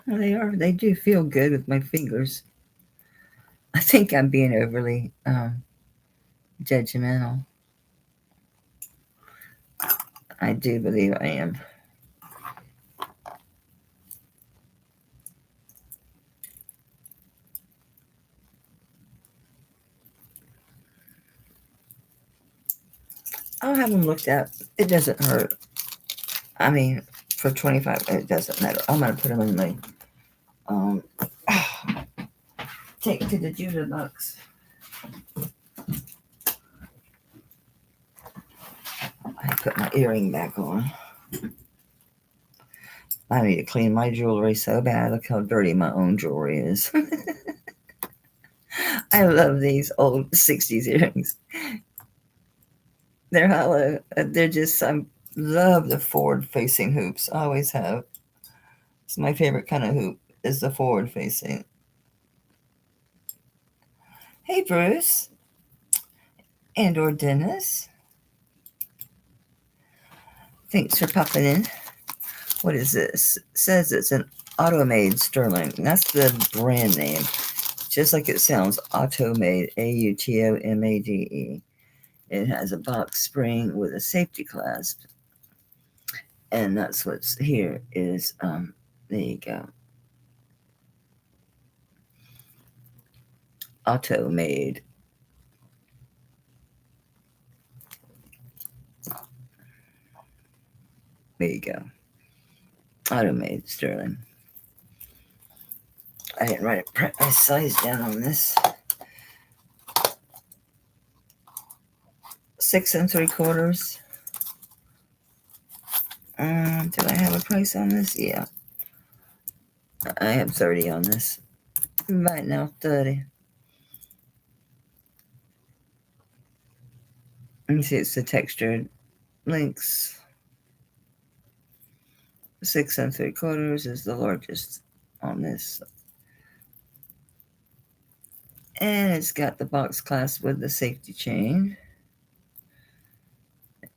Well, they do feel good with my fingers. I think I'm being overly judgmental. I do believe I am. I'll have them looked at. It doesn't hurt. I mean, for 25, it doesn't matter. I'm going to put them in my, take it to the Judah box. I put my earring back on. I need to clean my jewelry so bad. Look how dirty my own jewelry is. I love these old 60s earrings. They're hollow. They're just, I love the forward-facing hoops. I always have. It's my favorite kind of hoop, is the forward-facing. Hey, Bruce. And/or Dennis. Thanks for popping in. What is this? It says it's an Automade Sterling. That's the brand name. Just like it sounds, Automade, Automade. It has a box spring with a safety clasp. And that's what's here is, there you go. Automade. There you go. Automade Sterling. I didn't write my size down on this. 6 3/4. Do I have a price on this? Yeah. I have 30 on this. Right now, 30. Let me see, it's the textured links. 6 3/4 is the largest on this. And it's got the box clasp with the safety chain.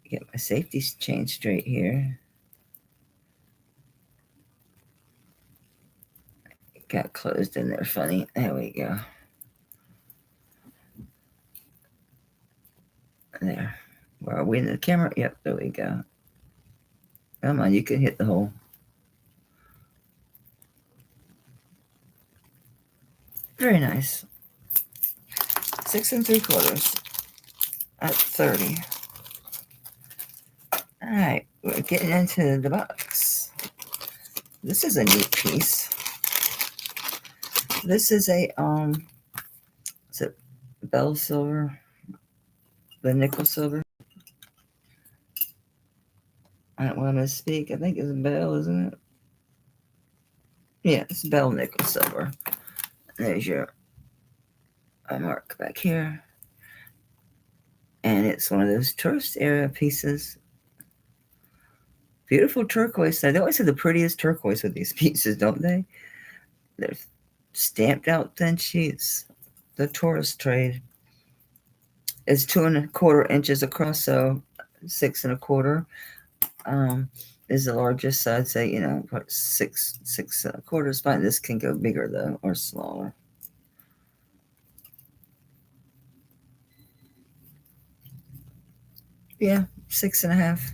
Get my safety chain straight here. It got closed in there funny. There we go. There. Where are we in the camera? Yep, there we go. Come on, you can hit the hole. Very nice. 6 3/4 at 30. All right, we're getting into the box. This is a neat piece. This is a is it bell silver? The nickel silver? I don't want to speak. I think it's bell, isn't it? Yeah, it's bell nickel silver. There's your mark back here. And it's one of those tourist area pieces. Beautiful turquoise. They always have the prettiest turquoise with these pieces, don't they? They're stamped out thin sheets. The tourist trade is 2 1/4 inches across, so 6 1/4 is the largest. So I'd say, 6 1/4 is fine. This can go bigger though, or smaller. Yeah, 6 1/2.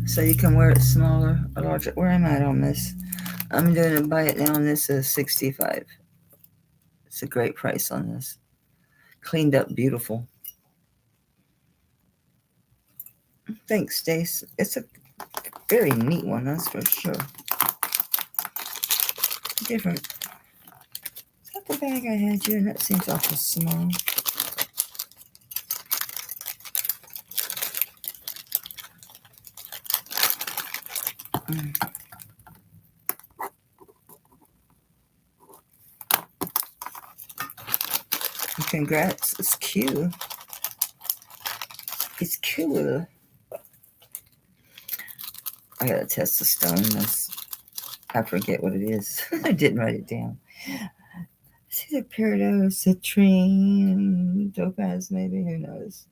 So you can wear it smaller or larger. Where am I on this? I'm doing a buy it now, and this is 65. It's a great price on this. Cleaned up, beautiful. Thanks, Stace. It's a very neat one, that's for sure. Different. Is that the bag I had here? That seems awful small. Congrats. It's cute. It's cool. I gotta test the stone. I forget what it is. I didn't write it down. It's either peridot, citrine, topaz, maybe. Who knows?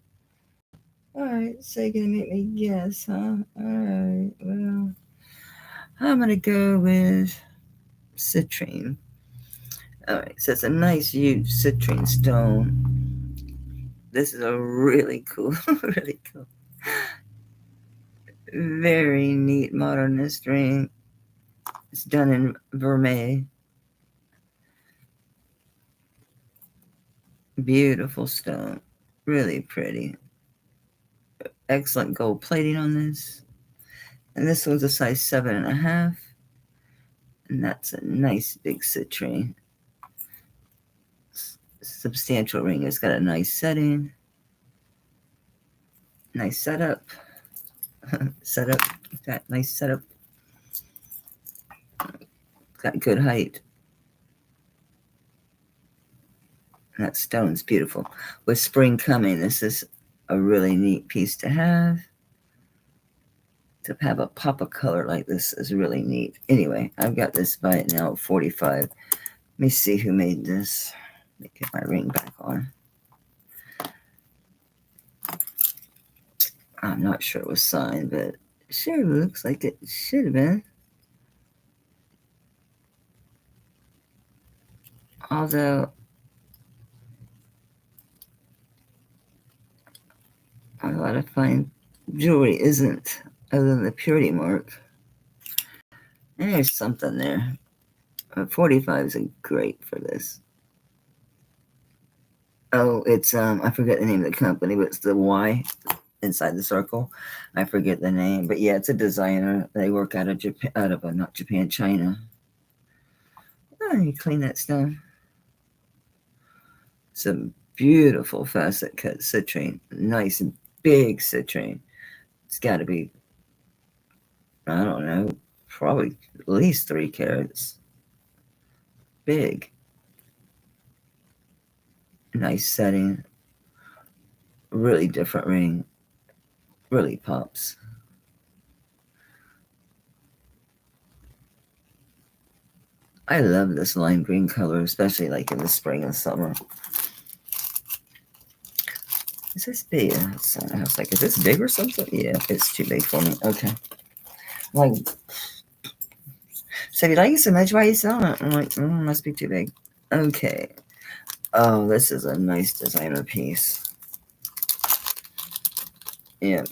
Alright, so you're gonna make me guess, huh? Alright, well, I'm gonna go with citrine. Alright, so it's a nice used citrine stone. This is a really cool, really cool. Very neat modernist ring. It's done in vermeil. Beautiful stone. Really pretty. Excellent gold plating on this. And this one's a size 7 1/2. And that's a nice big citrine. substantial ring. It's got a nice setting, nice setup, setup, that nice setup. Got good height. That stone's beautiful. With spring coming, this is a really neat piece to have. To have a pop of color like this is really neat. Anyway, I've got this by it now at 45. Let me see who made this. Let me get my ring back on. I'm not sure it was signed, but it sure looks like it should have been. Although, a lot of fine jewelry isn't, other than the purity mark. And there's something there. 45 is great for this. Oh, it's, I forget the name of the company, but it's the Y inside the circle. I forget the name, but yeah, it's a designer. They work out of Japan, not Japan, China. Oh, you clean that stone. Some beautiful facet cut citrine, nice and big citrine. It's got to be, I don't know, probably at least 3 carats. Big. Nice setting. Really different ring. Really pops. I love this lime green color, especially like in the spring and summer. Is this big? I was like, is this big or something? Yeah, it's too big for me. Okay. Like, so if you like it so much, why are you selling it? I'm like, must be too big. Okay. Oh, this is a nice designer piece. Yeah.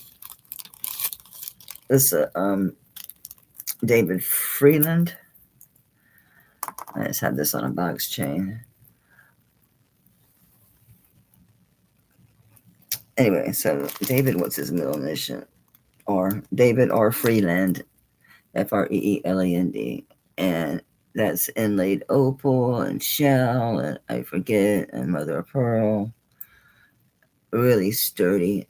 This is David Freeland. I just had this on a box chain. Anyway, so David, what's his middle initial? Or David R. Freeland, Freeland, and that's inlaid opal and shell and I forget and mother of pearl. Really sturdy,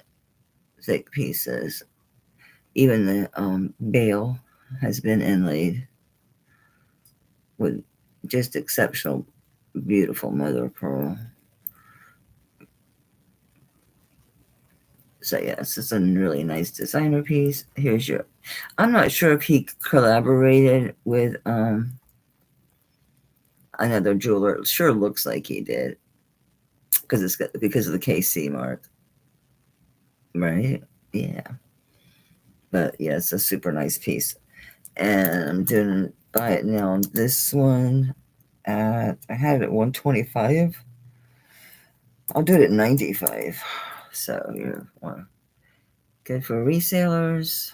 thick pieces. Even the bail has been inlaid with just exceptional, beautiful mother of pearl. So yes, it's a really nice designer piece. Here's your, I'm not sure if he collaborated with another jeweler. It sure looks like he did. Because it's got, because of the KC mark. Right? Yeah. But yeah, it's a super nice piece. And I'm doing buy it now on this one at, I had it at 125. I'll do it at 95. So you're good for resellers.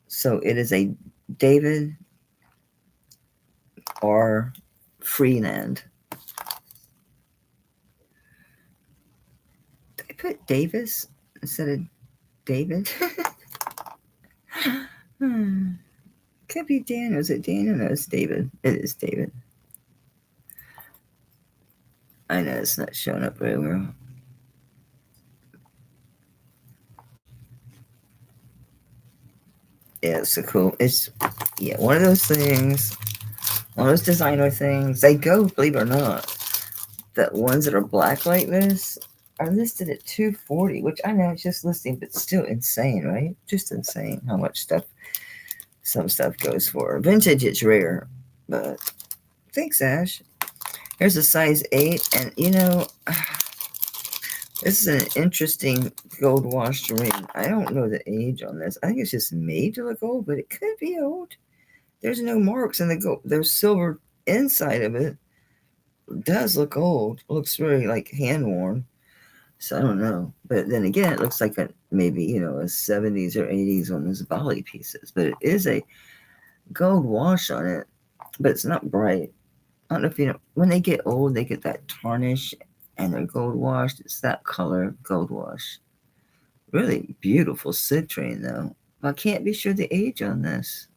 So it is a David R. Freeland. Did I put Davis instead of David? Could be Dan. Is it Daniel? No, it's David. It is David. I know it's not showing up very well. Yeah, it's so cool. It's, yeah, one of those things, one of those designer things. They go, believe it or not, the ones that are black like this are listed at $240, which I know it's just listing, but still insane, right? Just insane how much stuff, some stuff goes for. Vintage, it's rare, but thanks, Ash. Here's a size 8, and you know, this is an interesting gold washed ring. I don't know the age on this. I think it's just made to look old, but it could be old. There's no marks in the gold. There's silver inside of it. It does look old. It looks really like hand worn. So I don't know. But then again, it looks like a maybe, you know, a 70s or 80s on those Bali pieces. But it is a gold wash on it. But it's not bright. I don't know if you know, when they get old, they get that tarnish and they're gold washed. It's that color gold wash. Really beautiful citrine though. I can't be sure the age on this.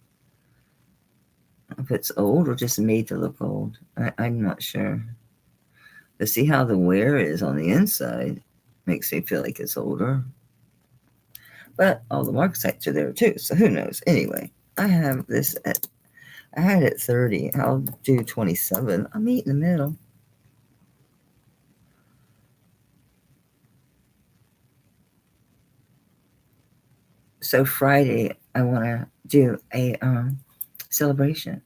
If it's old or just made to look old. I'm not sure. To see how the wear is on the inside makes me feel like it's older. But all the mark sites are there too, so who knows? Anyway, I have this at, I had it 30. I'll do 27. I'll meet in the middle. So Friday, I want to do a celebration.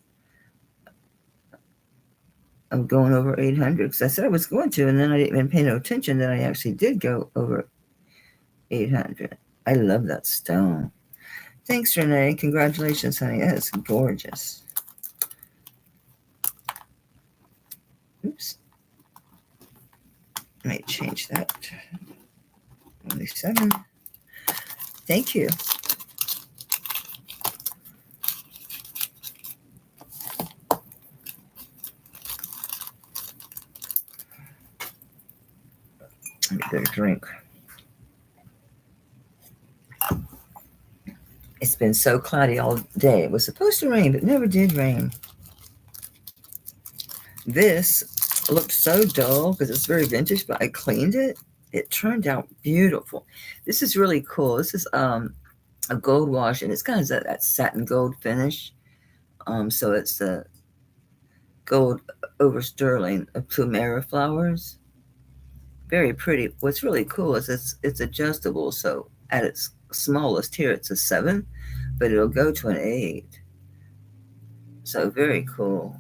I'm going over 800 because I said I was going to, and then I didn't even pay no attention that I actually did go over 800. I love that stone. Thanks, Renee. Congratulations, honey. That is gorgeous. Oops. Let me change that. 27. Thank you. Let me get a drink. It's been so cloudy all day. It was supposed to rain, but never did rain. This looked so dull because it's very vintage, but I cleaned it. It turned out beautiful. This is really cool. This is a gold wash, and it's kind of that satin gold finish. So it's the gold over sterling of plumera flowers. Very pretty. What's really cool is it's adjustable. So at its smallest here, it's a 7, but it'll go to an 8. So very cool.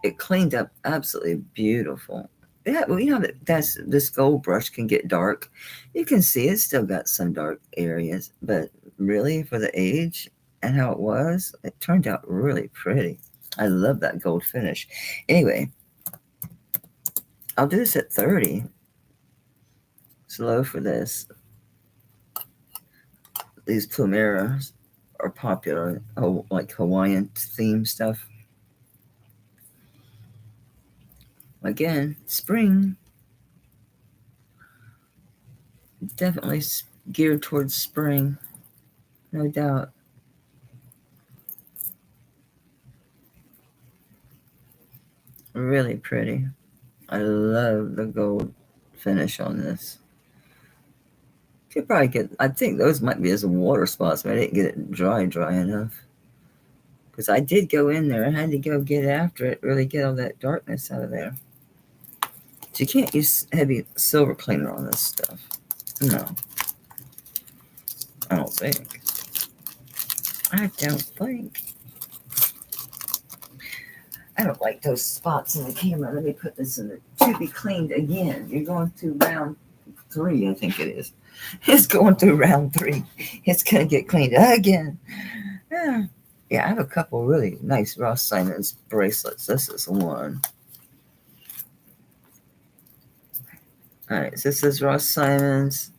It cleaned up absolutely beautiful. Yeah, well, you know that's this gold brush can get dark. You can see it's still got some dark areas, but really for the age and how it was, it turned out really pretty. I love that gold finish. Anyway, I'll do this at 30. It's low for this. These plumeras are popular, like Hawaiian theme stuff. Again, spring. Definitely geared towards spring, no doubt. Really pretty. I love the gold finish on this. Could probably get, I think those might be as water spots, but I didn't get it dry enough. Because I did go in there. I had to go get after it, really get all that darkness out of there. So you can't use heavy silver cleaner on this stuff. No. I don't think. I don't think. I don't like those spots in the camera. Let me put this in the to be cleaned again. You're going through round 3, I think it is. It's going through round 3. It's going to get cleaned again. Yeah, I have a couple really nice Ross Simons bracelets. This is one. All right, so this is Ross Simons,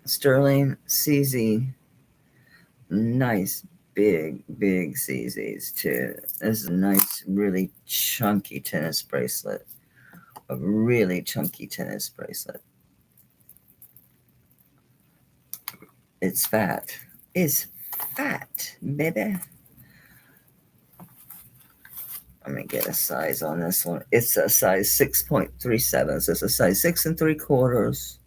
Sterling, CZ. Nice, big CZs too. This is a nice, really chunky tennis bracelet. A really chunky tennis bracelet. It's fat. It's fat, baby. Let me get a size on this one. It's a size 6.37. So it's a size 6 3/4.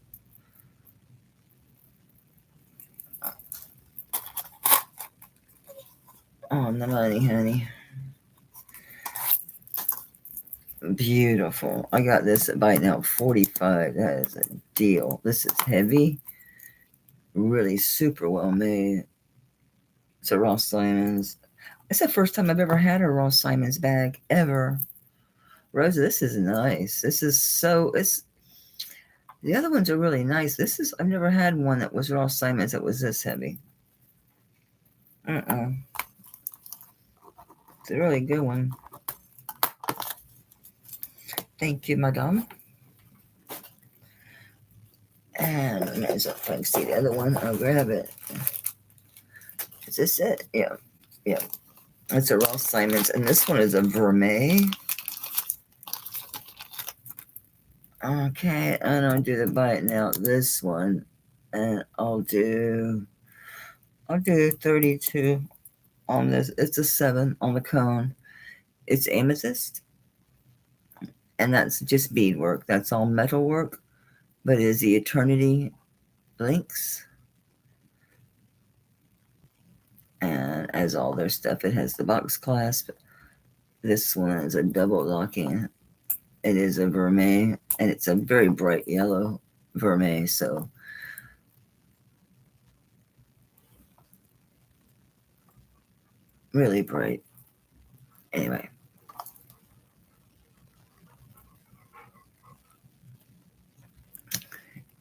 On the money, honey. Beautiful. I got this at Buy Now 45. That is a deal. This is heavy. Really super well made. It's a Ross Simons. It's the first time I've ever had a Ross Simons bag ever. Rosa, this is nice. This is so, it's, the other ones are really nice. This is, I've never had one that was Ross Simons that was this heavy. It's a really good one. Thank you, madame. And I might if I can see the other one. I'll grab it. Is this it? Yeah. Yeah. It's a Ross Simons. And this one is a vermeil. Okay. I don't do the Buy It Now. This one. And I'll do 32 on this. It's a 7 on the cone. It's amethyst. And that's just beadwork. That's all metal work, but it is the Eternity links. And as all their stuff, it has the box clasp. This one is a double locking. It is a vermeil, and it's a very bright yellow vermeil, so really bright. Anyway.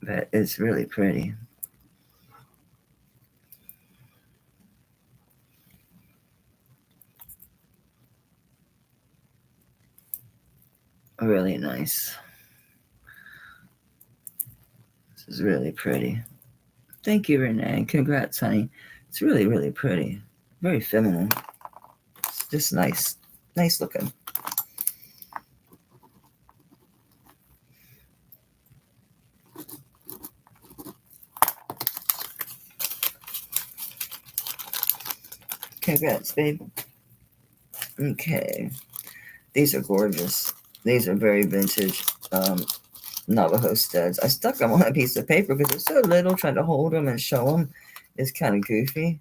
But it's really pretty. Really nice. This is really pretty. Thank you, Renee. Congrats, honey. It's really, really pretty. Very feminine. It's just nice. Nice looking. Congrats, babe. Okay. These are gorgeous. These are very vintage Navajo studs. I stuck them on a piece of paper because they're so little. Trying to hold them and show them is kind of goofy.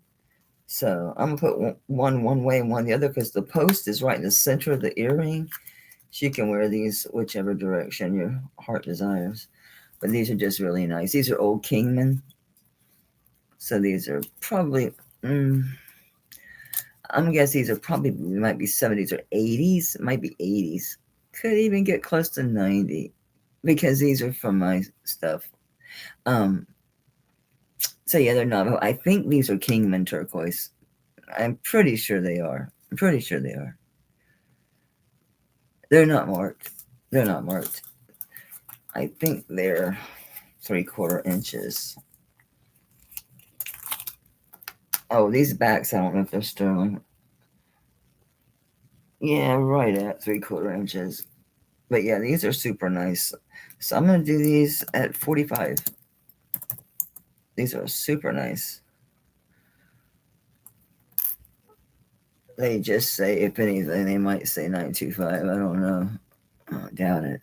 So I'm going to put one way and one the other because the post is right in the center of the earring. So you can wear these whichever direction your heart desires. But these are just really nice. These are old Kingman. So these are probably, I'm guessing these are probably, might be 70s or 80s. It might be 80s. Could even get close to 90 because these are from my stuff. So yeah, they're Navajo. I think these are Kingman turquoise. I'm pretty sure they are. I'm pretty sure they are. They're not marked. They're not marked. I think they're 3/4 inches. Oh, these backs, I don't know if they're sterling. Yeah, right at 3/4 inches. But yeah, these are super nice. So I'm going to do these at 45. These are super nice. They just say, if anything, they might say 925. I don't know. I doubt it.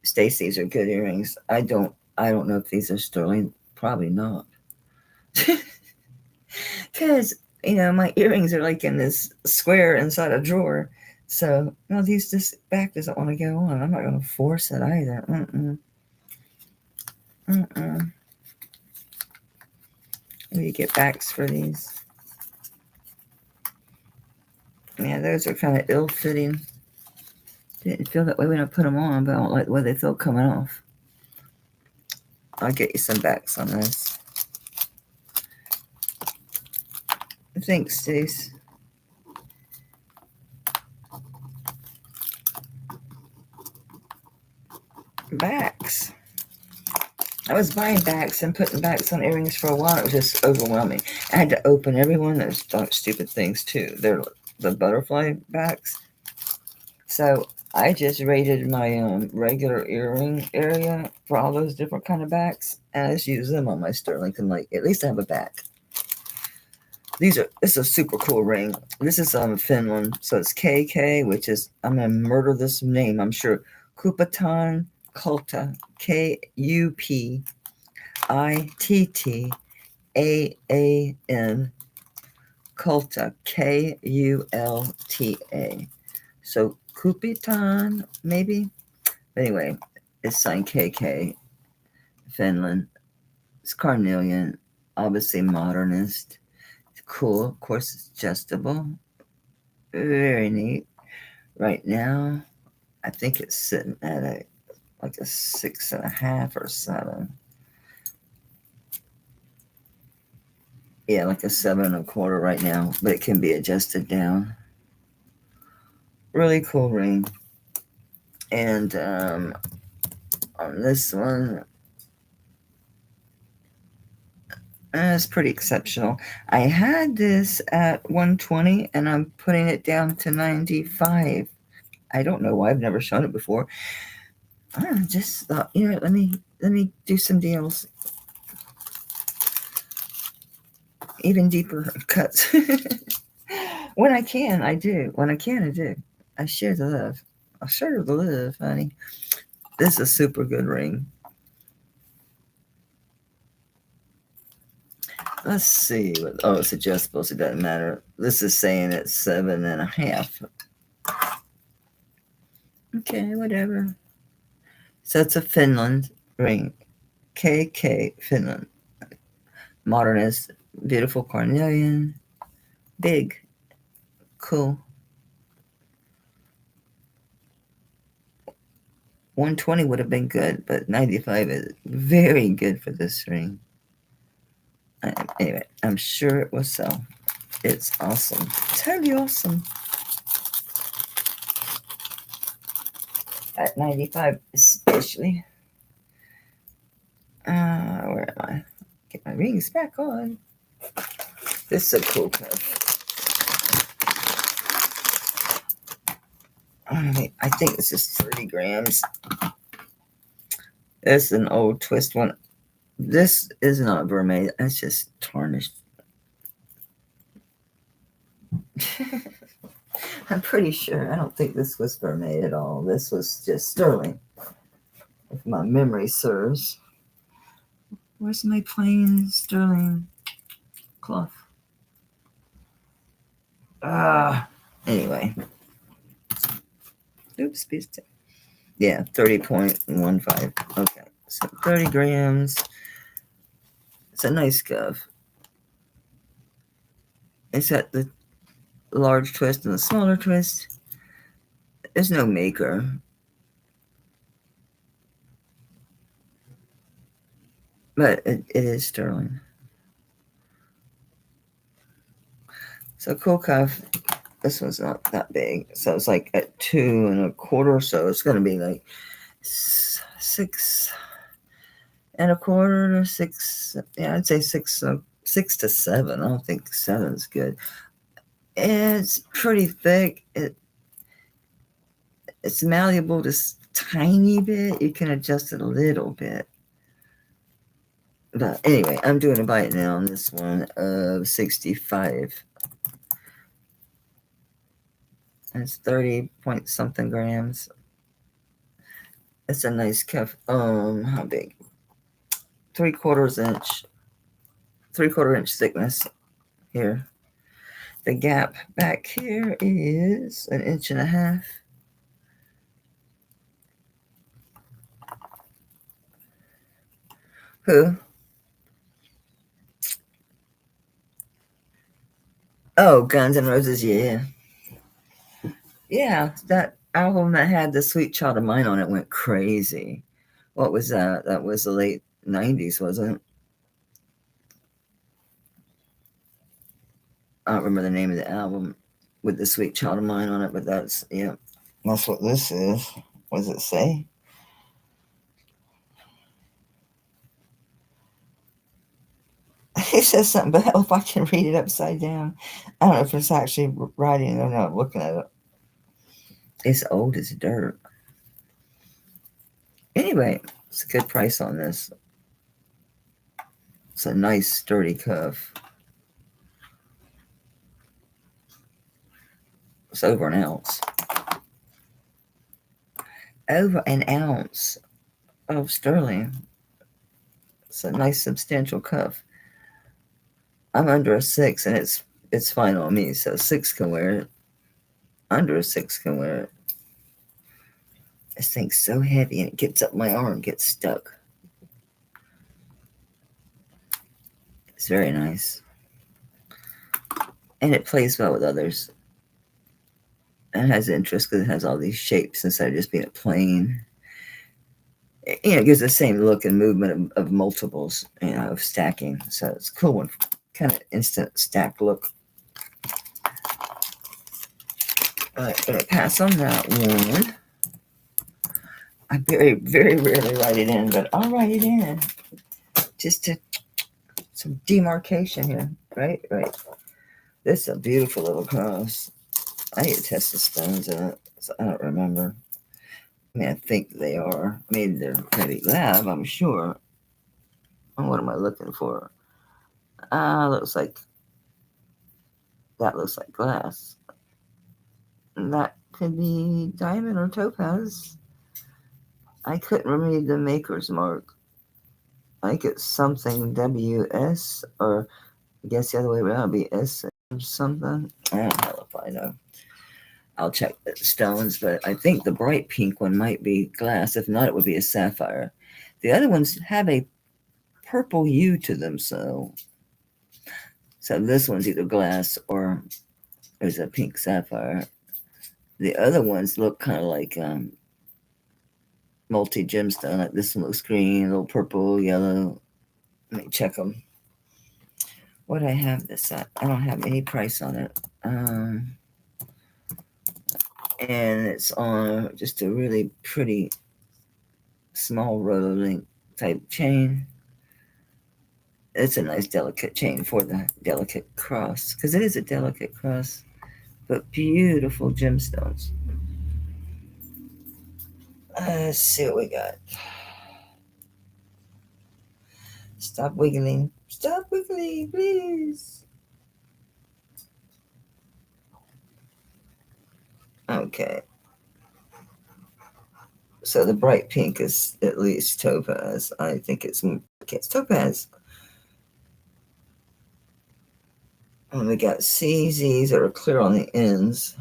Stacy's are good earrings. I don't know if these are sterling. Probably not. Because, my earrings are like in this square inside a drawer. So, no, this back doesn't want to go on. I'm not going to force it either. Maybe get backs for these. Yeah, those are kind of ill-fitting. Didn't feel that way when I put them on, but I don't like the way they feel coming off. I'll get you some backs on this. Thanks, Stace. Backs. I was buying backs and putting backs on earrings for a while. It was just overwhelming. I had to open every one of those stupid things too. They're the butterfly backs. So I just rated my regular earring area for all those different kind of backs, and I just use them on my sterling. And like, at least I have a back. This is a super cool ring. This is Finland, so it's KK, which is, I'm gonna murder this name, I'm sure. Kupataan Kulta, KUPITTAAN Kulta, KULTA. So Kupitan, maybe. Anyway, it's signed KK, Finland. It's carnelian, obviously modernist. It's cool. Of course, it's adjustable. Very neat. Right now, I think it's sitting at like a 6.5 or 7. Yeah, like a 7.25 right now, but it can be adjusted down. Really cool ring. And on this one, it's pretty exceptional. I had this at 120 and I'm putting it down to 95. I don't know why. I've never shown it before. I just thought, let me do some deals. Even deeper cuts. When I can, I do. When I can, I do. I share the love. I'll sure live, honey. This is a super good ring. Let's see. Oh, it's adjustable, so it doesn't matter. This is saying it's 7.5. Okay, whatever. So it's a Finland ring. KK Finland. Modernist, beautiful carnelian. Big. Cool. 120 would have been good, but 95 is very good for this ring. Anyway, I'm sure it will sell. It's awesome. Totally awesome. At 95 especially. Where am I? Get my rings back on. This is a cool cuff. I think this is 30 grams. This is an old twist one. This is not vermeil. That's just tarnished. I'm pretty sure. I don't think this was vermeil at all. This was just sterling, if my memory serves. Where's my plain sterling cloth? Anyway. Oops, yeah, 30.15. Okay, so 30 grams. It's a nice cuff. It's got the large twist and the smaller twist. There's no maker. But it is sterling. So cool cuff. This one's not that big. So it's like at 2.25. So it's going to be like 6.25 to 6. Yeah, I'd say 6 to 7. I don't think 7's good. It's pretty thick. It's malleable just tiny bit. You can adjust it a little bit. But anyway, I'm doing a bite now on this one of 65. It's 30 point something grams. It's a nice cuff. How big? 3/4 inch. 3/4 inch thickness here. The gap back here is 1.5 inches. Who? Oh, Guns N' Roses, yeah. Yeah, that album that had the Sweet Child of Mine on it went crazy. What was that? That was the late 90s, wasn't it? I don't remember the name of the album with the Sweet Child of Mine on it, but that's, yeah. That's what this is. What does it say? It says something, but hell, if I can read it upside down, I don't know if it's actually writing or not. I'm looking at it. It's old as dirt. Anyway, it's a good price on this. It's a nice sturdy cuff. It's over an ounce. Over an ounce of sterling. It's a nice substantial cuff. I'm under a 6, and it's fine on me. So 6 can wear it. Under a 6 can wear it. This thing's so heavy, and it gets up my arm, gets stuck. It's very nice. And it plays well with others. And has interest because it has all these shapes instead of just being a plain. You know, it gives the same look and movement of multiples, you know, of stacking. So it's a cool one. Kind of instant stack look. All right, gonna pass on that one. I very, very rarely write it in, but I'll write it in. Just to some demarcation here. Right. This is a beautiful little cross. I need to test the stones in it. So I don't remember. I mean, I think they are. I mean, they're pretty lab, I'm sure. And what am I looking for? Looks like that looks like glass. And that Could be diamond or topaz. I couldn't read the maker's mark. I think it's something WS, or I guess the other way around would be S or something. I don't know if I know. I'll check the stones, but I think the bright pink one might be glass. If not, it would be a sapphire. The other ones have a purple hue to them, so this one's either glass or there's a pink sapphire. The other ones look kind of like multi-gemstone. Like this one looks green, a little purple, yellow. Let me check them. What do I have this at? I don't have any price on it. And it's on just a really pretty small roller link type chain. It's a nice delicate chain for the delicate cross, because it is a delicate cross, but beautiful gemstones. Let's see what we got. Stop wiggling. Stop wiggling, please. Okay. So the bright pink is at least topaz. I think it's topaz. And we got CZs that are clear on the ends.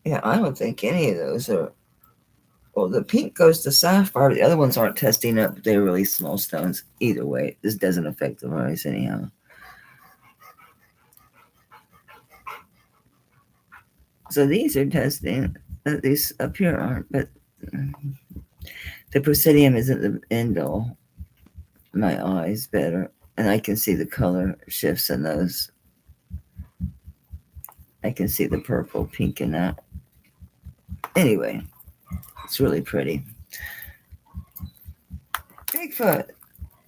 Yeah, I don't think any of those are. Well, the pink goes to sapphire. The other ones aren't testing up. They're really small stones. Either way, this doesn't affect the price anyhow. So these are testing. These up here aren't, but the Presidium isn't the end all. My eyes better, and I can see the color shifts in those. I can see the purple, pink in that. Anyway, it's really pretty. Bigfoot,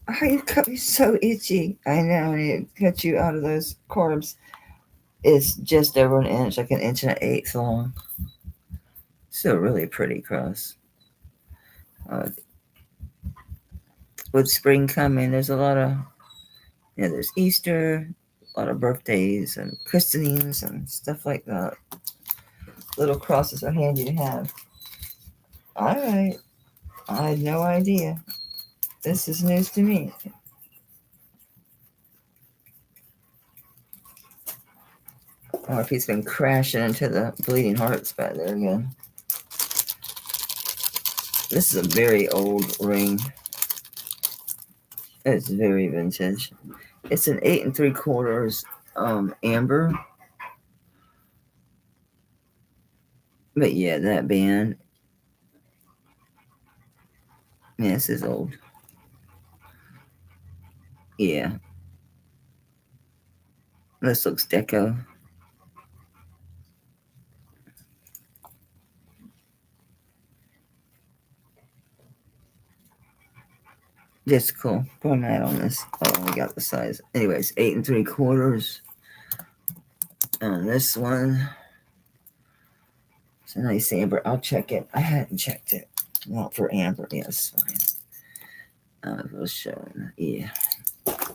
oh, you cut me so itchy. I know, I need to cut you out of those cords. It's just over an inch, like an inch and an eighth long. Still really pretty cross. With spring coming, there's a lot of, there's Easter, a lot of birthdays and christenings and stuff like that. Little crosses are handy to have. All right. I had no idea. This is news to me. Or if he's been crashing into the bleeding hearts back there again. This is a very old ring. It's very vintage. It's an 8 3/4 amber. But yeah, that band. Yeah, this is old. Yeah. This looks deco. Just cool. Put a mat on this. Oh, we got the size. Anyways, 8 3/4. On this one, it's a nice amber. I'll check it. I hadn't checked it. Not for amber. Yes, fine. I will show. Yeah.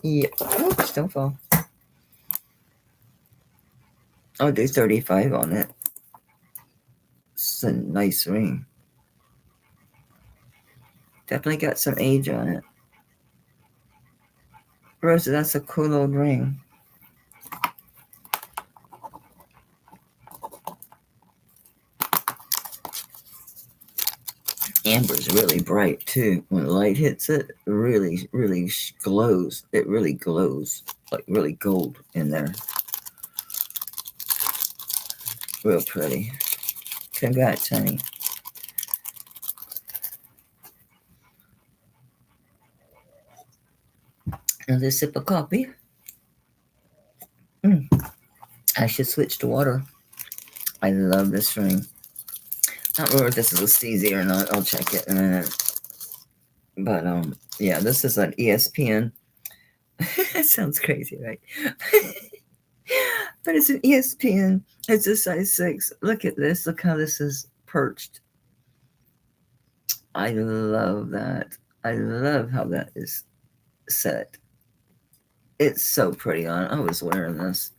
Yeah. Oops, don't fall. I'll do 35 on it. It's a nice ring. Definitely got some age on it. Rosa, that's a cool old ring. Amber's really bright too. When the light hits it, it really, really glows. It really glows, like really gold in there. Real pretty. Congrats, honey. Another sip of coffee. I should switch to water. I love this ring. I don't remember if this is a CZ or not. I'll check it in a minute. But yeah, this is an ESPN. That sounds crazy, right? But it's an ESPN. It's a size 6. Look at this. Look how this is perched. I love that. I love how that is set. It's so pretty on. I was wearing this.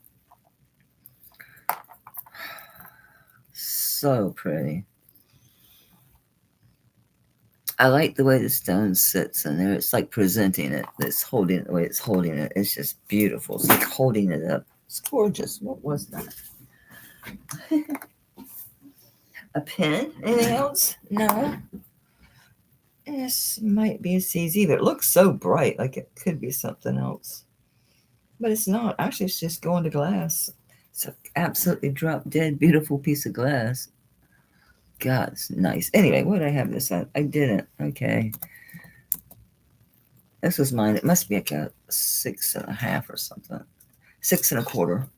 So pretty. I like the way the stone sits in there. It's like presenting it. It's holding it the way it's holding it. It's just beautiful. It's like holding it up. It's gorgeous. What was that? A pen? Anything else? No. This might be a CZ, but it looks so bright, like it could be something else. But it's not. Actually, it's just going to glass. It's an absolutely drop dead beautiful piece of glass. God, it's nice. Anyway, what did I have this at? I didn't. Okay. This was mine. It must be like a 6.5 or something. 6.25.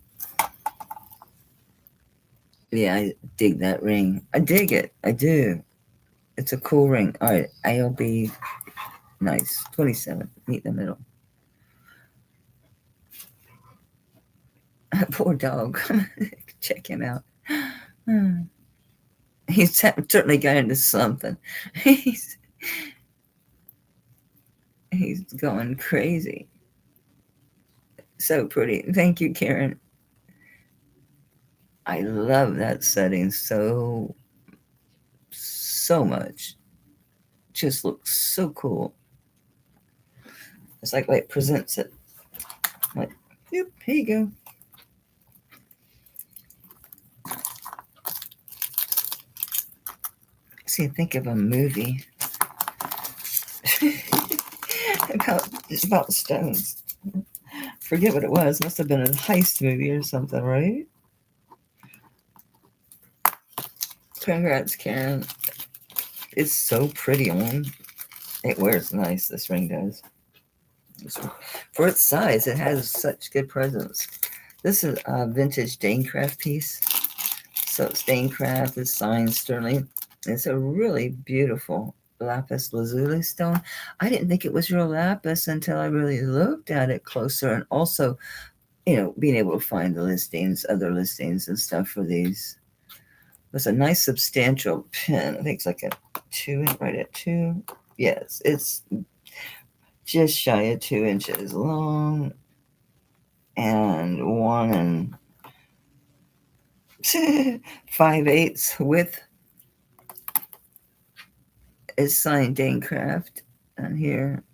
Yeah, I dig that ring. I dig it. I do. It's a cool ring. All right, ALB, nice. 27. Meet in the middle. Poor dog. Check him out. He's certainly got into something. He's going crazy. So pretty. Thank you, Karen. I love that setting so much. Just looks so cool. It's like the way it presents it. Like, yep, here you go. See, think of a movie about stones. Forget what it was. Must have been a heist movie or something, right? Congrats, Karen. It's so pretty on. It wears nice. This ring does. For its size, it has such good presence. This is a vintage Danecraft piece. So it's Danecraft, it's signed sterling. It's a really beautiful lapis lazuli stone. I didn't think it was real lapis until I really looked at it closer, and also, being able to find the listings, other listings and stuff for these. It's a nice substantial pin. I think it's like a 2, right at 2. Yes, it's just shy of 2 inches long and 1 5/8 width. Is signed Danecraft on here.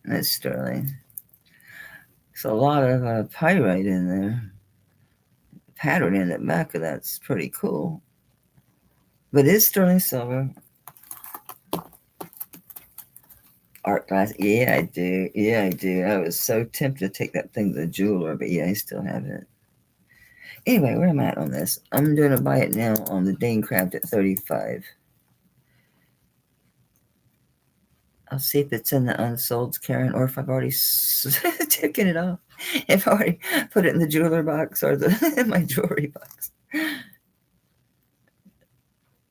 And it's sterling. So a lot of pyrite in there. Pattern in the back of that's pretty cool. But it's sterling silver. Art glass. Yeah, I do. Yeah, I do. I was so tempted to take that thing to the jeweler, but yeah, I still have it. Anyway, where am I at on this? I'm going to buy it now on the Danecraft at 35. I'll see if it's in the unsolds, Karen, or if I've already taken it off. If I already put it in the jeweler box or my jewelry box.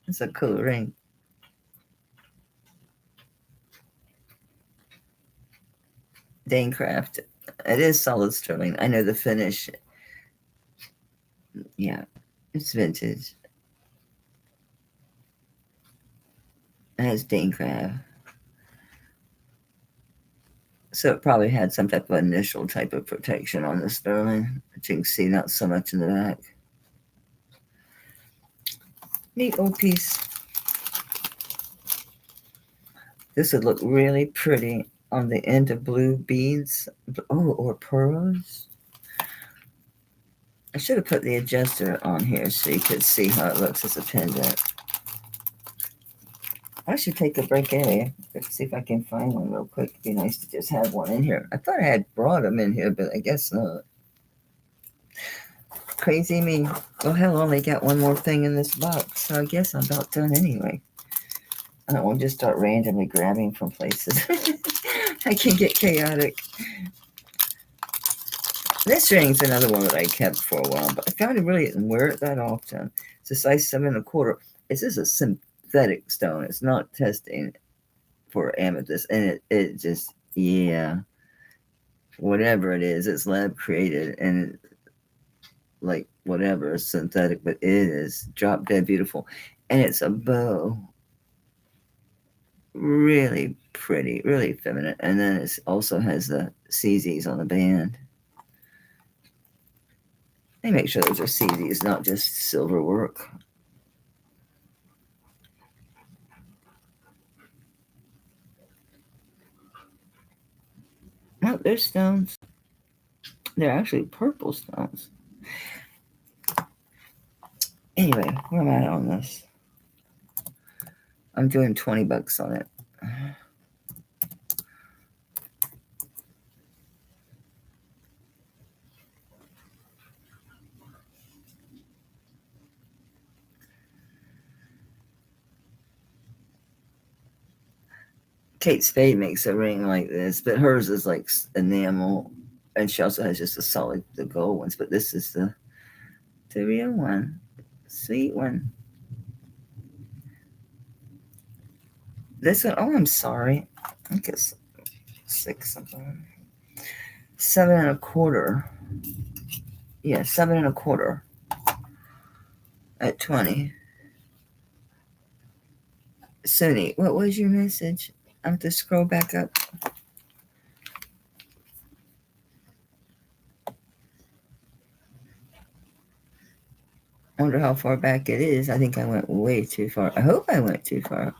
It's a cool ring. Danecraft. It is solid sterling. I know the finish. Yeah, it's vintage. It has Danecraft. So it probably had some type of initial type of protection on the sterling, but you can see not so much in the back. Neat old piece. This would look really pretty on the end of blue beads. Oh, or pearls. I should have put the adjuster on here so you could see how it looks as a pendant. I should take a break anyway. Let's see if I can find one real quick. It'd be nice to just have one in here. I thought I had brought them in here, but I guess not. Crazy me. Oh, hell, I only got one more thing in this box, so I guess I'm about done anyway. I don't want to just start randomly grabbing from places. I can get chaotic. This ring's another one that I kept for a while, but I found I really didn't wear it that often. It's a size 7.25. This is a synthetic stone. It's not testing for amethyst, and it just, yeah, whatever it is, it's lab created, and like whatever, synthetic, but it is drop dead beautiful, and it's a bow. really pretty, really feminine. And then it also has the CZs on the band. They make sure those are CZs, not just silver work. Oh, they're stones. They're actually purple stones. Anyway, where am I at on this? I'm doing $20 on it. Kate Spade makes a ring like this, but hers is like enamel, and she also has just the gold ones. But this is the real one, sweet one. This one, oh, I'm sorry. I think it's 6 something. 7 1/4. Yeah, 7 1/4 at 20. Suni, what was your message? I have to scroll back up. I wonder how far back it is. I think I went way too far. I hope I went too far.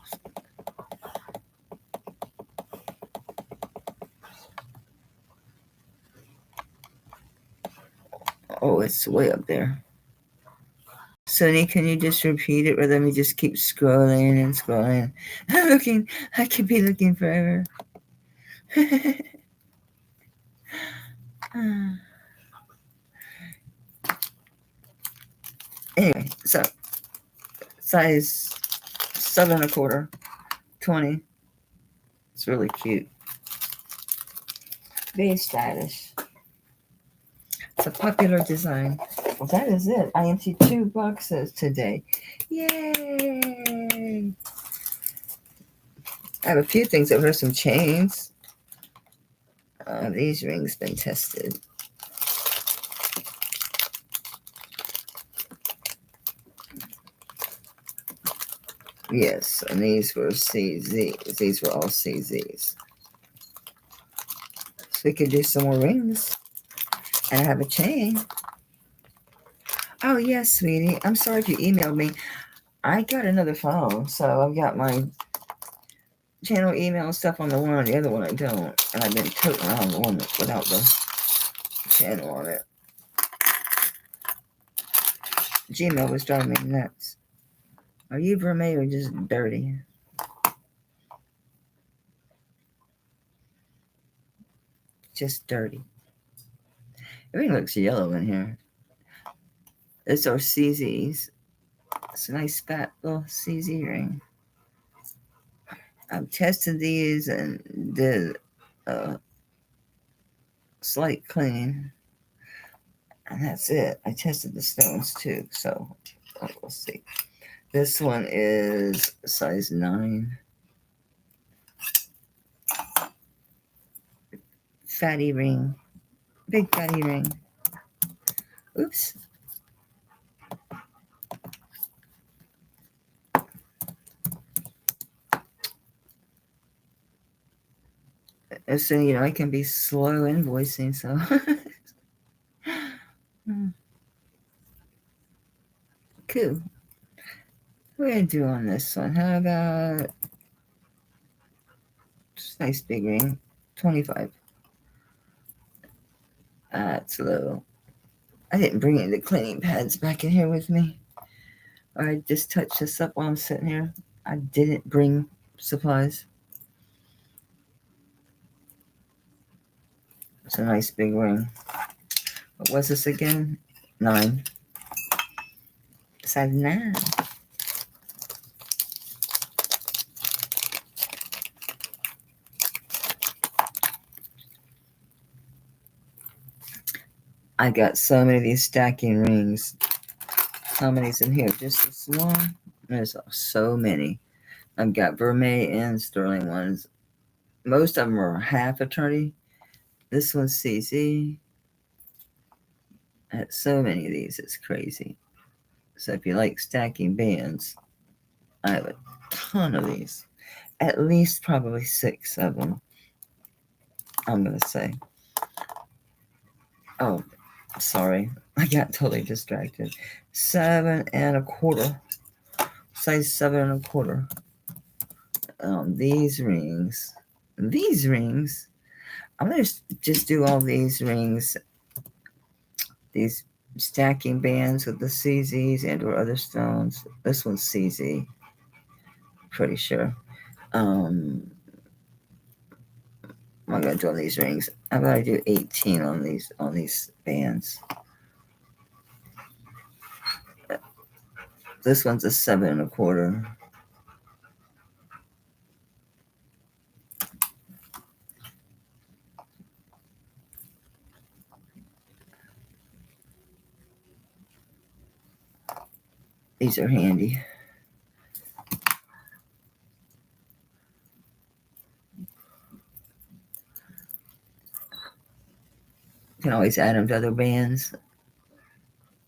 Oh, it's way up there. Sonny, can you just repeat it, or let me just keep scrolling and scrolling? I'm looking. I could be looking forever. Anyway, so size 7 1/4, 20. It's really cute. Very stylish. It's a popular design. Well, that is it. I emptied 2 boxes today. Yay! I have a few things over here, some chains. These rings been tested. Yes, and these were CZs. These were all CZs. So we could do some more rings. And I have a chain. Oh, yes, sweetie. I'm sorry if you emailed me. I got another phone, so I've got my channel email stuff on the one, the other one I don't. And I've been toting around the one without the channel on it. Gmail was driving me nuts. Are you vermeil or just dirty? Just dirty. Everything looks yellow in here. Those are CZs. It's a nice fat little CZ ring. I've tested these and did a slight clean. And that's it. I tested the stones too, so we'll see. This one is size 9. Fatty ring. Big fatty ring. Oops. So, I can be slow invoicing, so. Cool. What are I do on this one? How about just nice big ring? 25. That's low. I didn't bring any of the cleaning pads back in here with me. I just touched this up while I'm sitting here. I didn't bring supplies. It's a nice big ring. What was this again? 9. Size 9. I got so many of these stacking rings. How many's in here? Just this one? There's so many. I've got vermeil and sterling ones. Most of them are half eternity. This one's CZ. I had so many of these, it's crazy. So if you like stacking bands, I have a ton of these. at least probably 6 of them, I'm going to say. Oh, sorry. I got totally distracted. 7 1/4. Size 7 1/4. These rings. These rings. I'm going to just do all these rings. These stacking bands with the CZs and or other stones. This one's CZ. Pretty sure. I'm going to do on these rings. How about I do 18 on these bands? This one's a 7 1/4. These are handy. You can always add them to other bands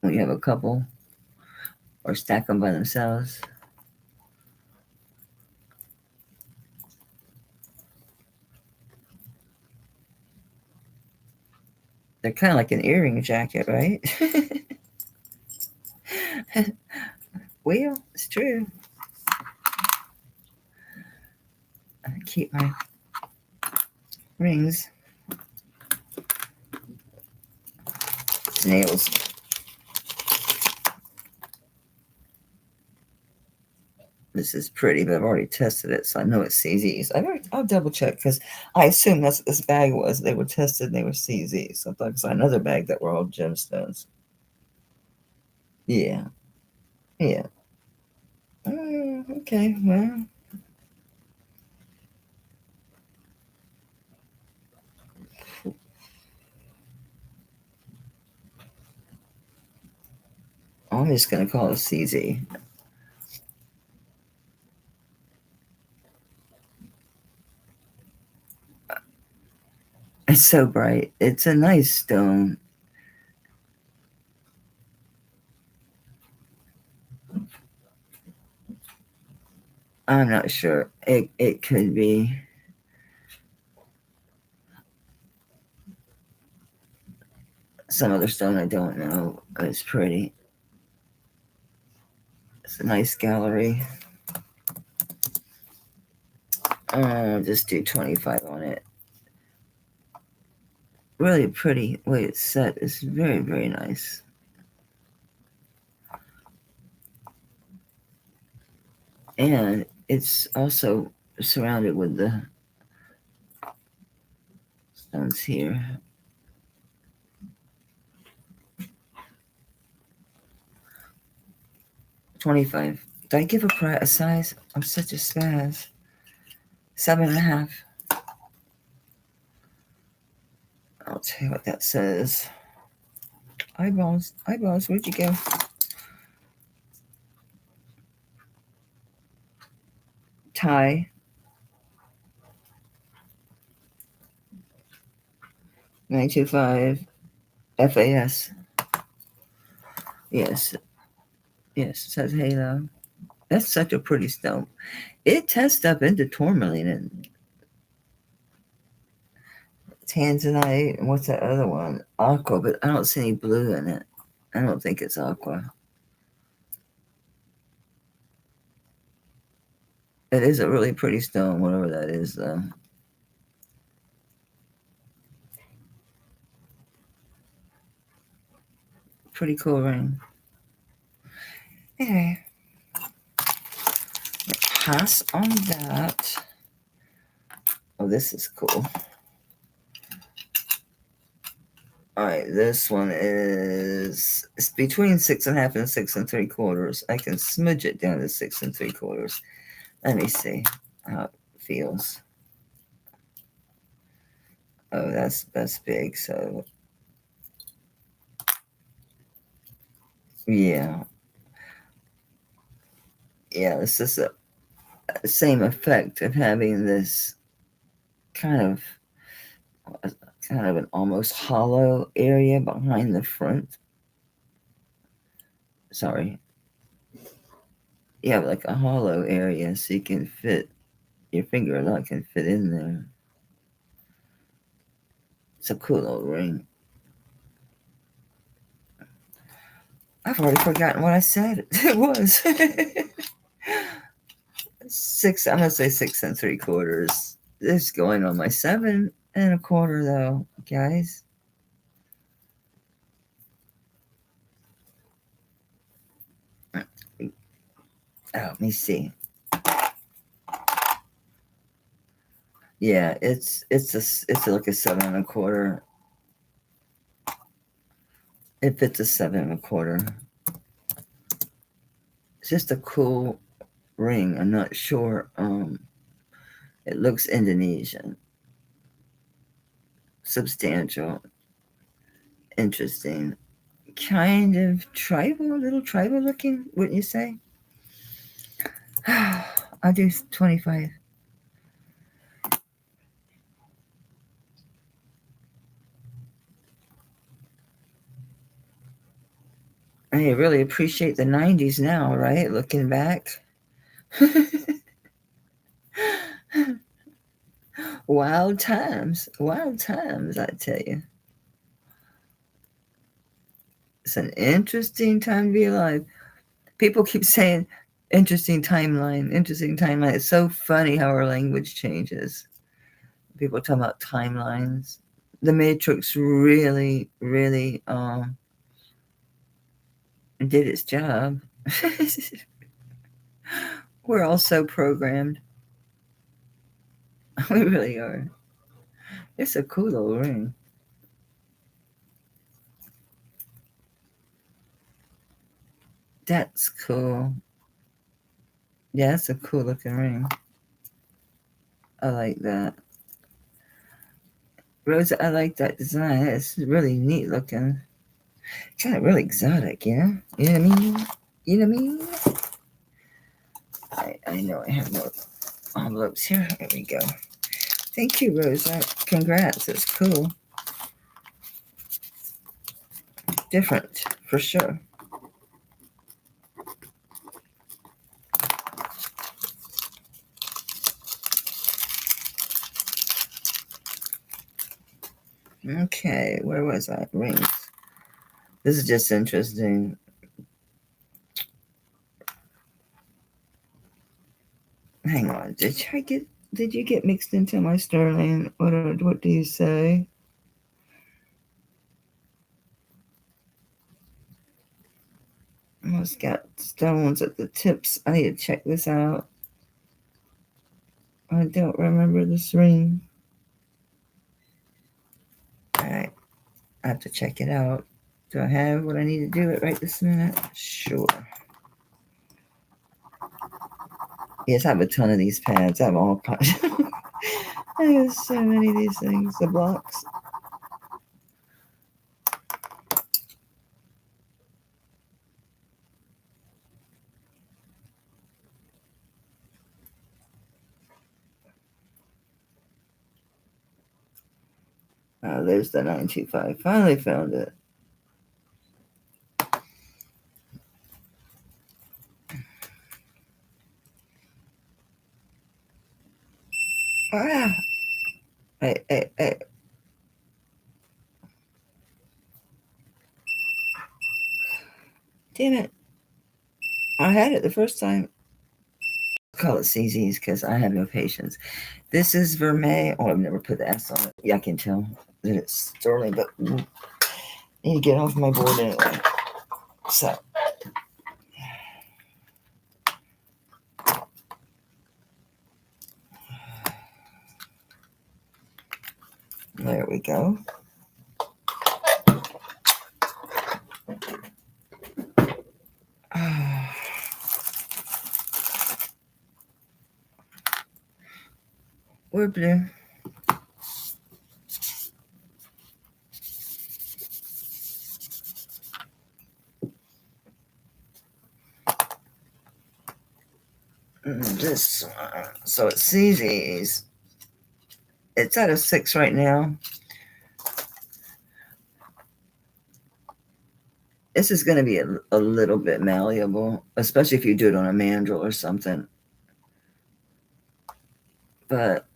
when you have a couple, or stack them by themselves. They're kind of like an earring jacket, right? Well, it's true. I keep my rings. Nails. This is pretty, but I've already tested it, so I know it's CZs. I'll double check because I assume that's what this bag was. They were tested and they were CZs. So I thought it was another bag that were all gemstones. Yeah. Yeah. Okay, well. I'm just going to call it CZ. It's so bright. It's a nice stone. I'm not sure. It could be. Some other stone I don't know. It's pretty. It's a nice gallery. I'll just do 25 on it. Really pretty way it's set. It's very, very nice. And it's also surrounded with the stones here. 25. Did I give a size? I'm such a spaz. 7 1/2. I'll tell you what that says. Eyeballs, where'd you go? Tie. 925 FAS. Yes. Yes, it says halo. That's such a pretty stone. It tests up into tourmaline and tanzanite. And what's that other one? Aqua, but I don't see any blue in it. I don't think it's aqua. It is a really pretty stone, whatever that is, though. Pretty cool ring. Anyway, pass on that. Oh, this is cool. All right, this one is, it's between 6 1/2 and 6 3/4. I can smudge it down to 6 3/4. Let me see how it feels. Oh, that's big. So yeah, this is the same effect of having this kind of an almost hollow area behind the front. Sorry. Yeah, like a hollow area so you can fit your finger a lot can fit in there. It's a cool little ring. I've already forgotten what I said it was. 6, I'm gonna say 6 3/4. This is going on my 7 1/4 though, guys. Oh, let me see. Yeah, it's like a 7 1/4. It fits a 7 1/4. It's just a cool ring. I'm not sure. It looks Indonesian. Substantial. Interesting. Kind of tribal, a little tribal looking, wouldn't you say? I'll do 25. I really appreciate the 90s now, right? Looking back. Wild times, I tell you. It's an interesting time to be alive. People keep saying interesting timeline. It's so funny how our language changes. People talk about timelines. The Matrix really did its job. We're all so programmed. We really are. It's a cool little ring. That's cool. Yeah, it's a cool looking ring. I like that. Rosa, I like that design. It's really neat looking. Kind of really exotic, you know? You know what I mean? You know what I mean? I know I have more envelopes here. Here we go. Thank you, Rosa. Congrats. It's cool. Different, for sure. Okay, where was I? Rings. This is just interesting. Hang on. Did you get mixed into my sterling? What do you say? Almost got stones at the tips. I need to check this out. I don't remember this ring. Alright. I have to check it out. Do I have what I need to do it right this minute? Sure. Yes, I have a ton of these pads. I have all kinds. I have so many of these things. The blocks. There's the 925. Finally found it. Ah! Hey. Damn it. I had it the first time. I'll call it CZ's because I have no patience. This is Vermeil. Oh, I've never put the S on it. Yeah, I can tell that it's sterling, but I need to get off my board anyway. So. There we go. We're blue. This one. So it's CZ's. It's at a 6 right now. This is going to be a little bit malleable, especially if you do it on a mandrel or something. but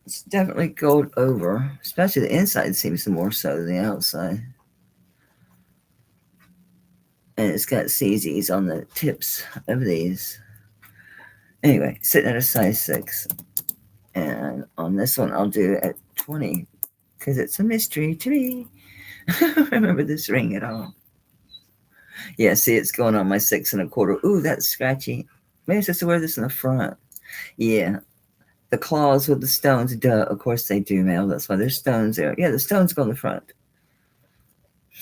it's definitely gold over, especially the inside seems more so than the outside. And it's got CZs on the tips of these. Anyway, sitting at a size 6. And on this one, I'll do it at 20 because it's a mystery to me. I don't remember this ring at all. Yeah, see, it's going on my 6 1/4. Ooh, that's scratchy. Maybe I'm supposed to wear this in the front. Yeah, the claws with the stones. Duh, of course they do, Mel. That's why there's stones there. Yeah, the stones go in the front.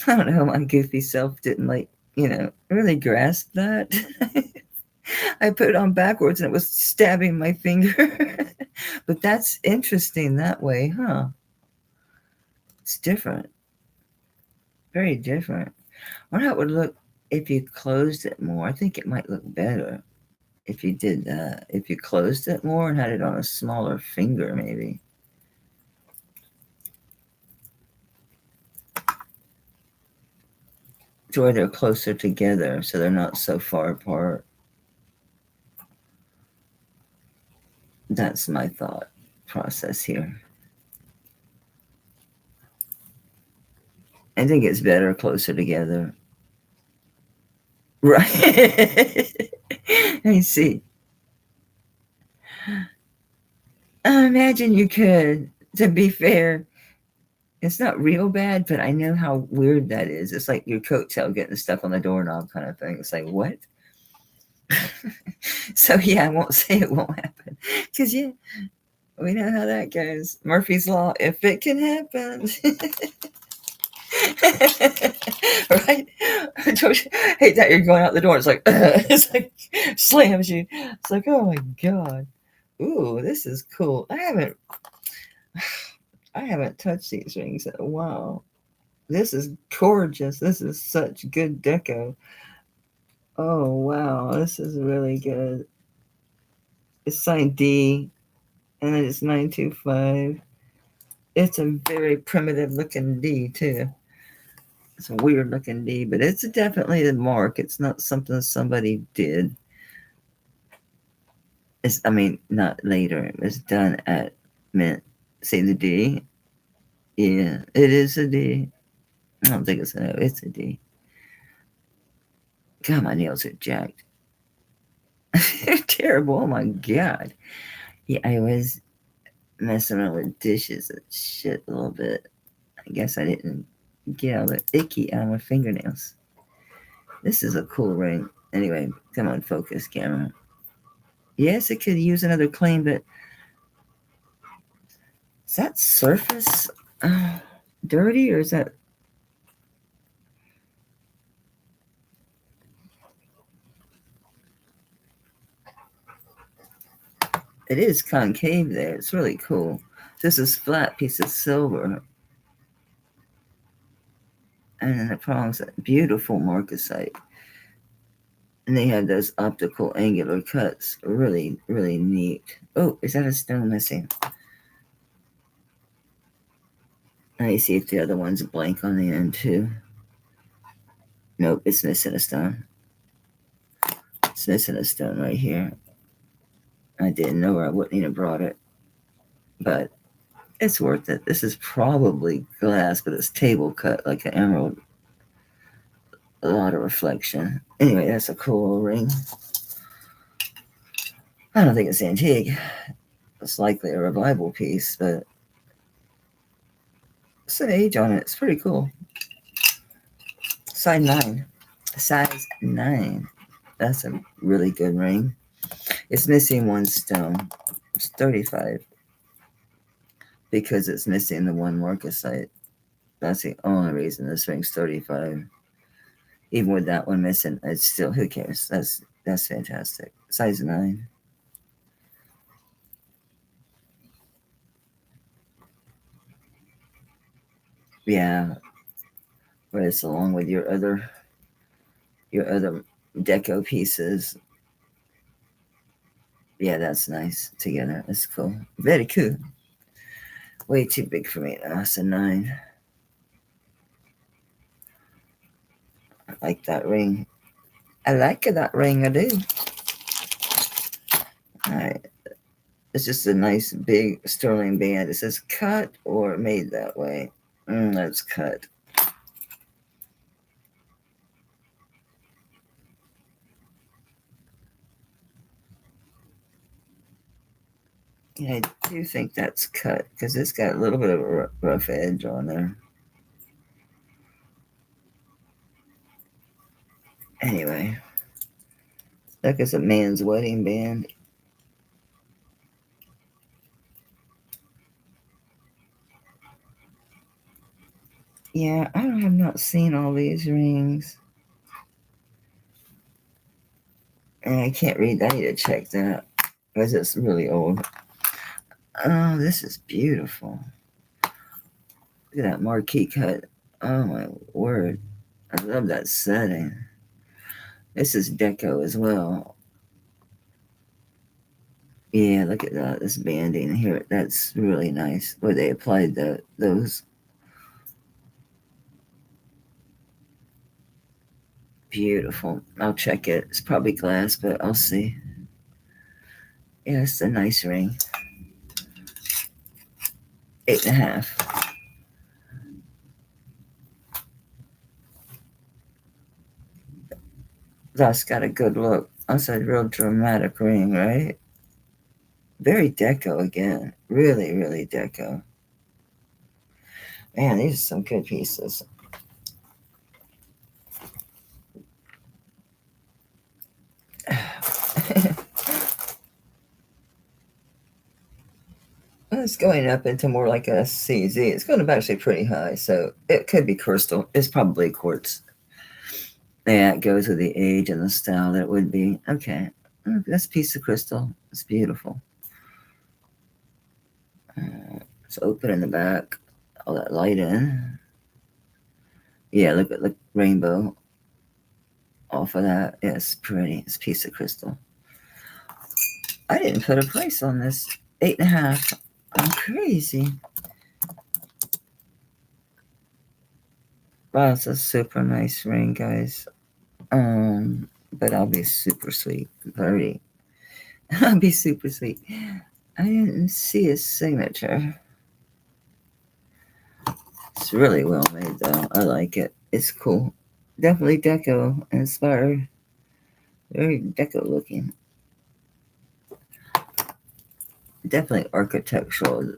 I don't know, my goofy self didn't really grasp that. I put it on backwards and it was stabbing my finger. But that's interesting that way, huh? It's different. Very different. I wonder how it would look if you closed it more. I think it might look better if you did that. If you closed it more and had it on a smaller finger, maybe. To where they're closer together so they're not so far apart. That's my thought process here. I think it's better closer together. Right. I see. I imagine you could, to be fair. It's not real bad, but I know how weird that is. It's like your coattail getting stuck on the doorknob kind of thing. It's like, what? So, yeah, I won't say it won't happen. Because, yeah, we know how that goes. Murphy's Law, if it can happen. Right? I hate that you're going out the door. It's like, it's like slams you. It's like, oh my God. Ooh, this is cool. I haven't touched these rings in a while. This is gorgeous. This is such good deco. Oh, wow. This is really good. It's signed D, and then it's 925. It's a very primitive looking D, too. It's a weird looking D, but it's definitely a mark. It's not something somebody did. Not later. It was done at Mint. See the D? Yeah, it is a D. I don't think it's a no. It's a D. God, my nails are jacked. They're terrible. Oh my God. Yeah, I was messing around with dishes and shit a little bit. I guess I didn't get all the icky out of my fingernails. This is a cool ring. Anyway, come on, focus, camera. Yes, it could use another clean, but is that surface dirty or is that? It is concave there. It's really cool. This is flat piece of silver. And then the prongs, beautiful marcasite. And they have those optical angular cuts. Really, really neat. Oh, is that a stone missing? Let me see if the other one's blank on the end too. Nope, it's missing a stone. It's missing a stone right here. I didn't know, or I wouldn't even brought it. But it's worth it. This is probably glass, but it's table cut like an emerald. A lot of reflection. Anyway, that's a cool ring. I don't think it's antique. It's likely a revival piece, but it's an age on it. It's pretty cool. Size 9. Size 9. That's a really good ring. It's missing one stone. It's 35 because it's missing the one marcasite. That's the only reason this ring's 35. Even with that one missing, it's still, who cares? That's fantastic. Size 9. Yeah, but it's along with your other deco pieces. Yeah, that's nice together. That's cool. Very cool. Way too big for me. That's a 9. I like that ring. I like that ring. I do. All right. It's just a nice big sterling band. It says cut or made that way. That's cut. Yeah, I do think that's cut because it's got a little bit of a rough edge on there. Anyway, that is a man's wedding band. Yeah, I have not seen all these rings. And I can't read. I need to check that because it's really old. Oh, this is beautiful. Look at that marquee cut. Oh my word. I love that setting. This is deco as well. Yeah, look at that. This banding here. That's really nice. Where they applied those. Beautiful. I'll check it. It's probably glass, but I'll see. Yeah, it's a nice ring. 8.5. That's got a good look. That's a real dramatic ring, right? Very deco again. Really, really deco. Man, these are some good pieces. It's going up into more like a CZ. It's going up actually pretty high, so it could be crystal. It's probably quartz. Yeah, it goes with the age and the style that it would be. Okay, this piece of crystal. It's beautiful. It's open in the back. All that light in. Yeah, look at the rainbow off of that. Yeah, it's pretty. It's a piece of crystal. I didn't put a price on this. 8.5. I'm crazy. Wow, it's a super nice ring, guys. But I'll be super sweet. 30. I'll be super sweet. I didn't see his signature. It's really well made, though. I like it. It's cool. Definitely deco inspired. Very deco looking. Definitely architectural.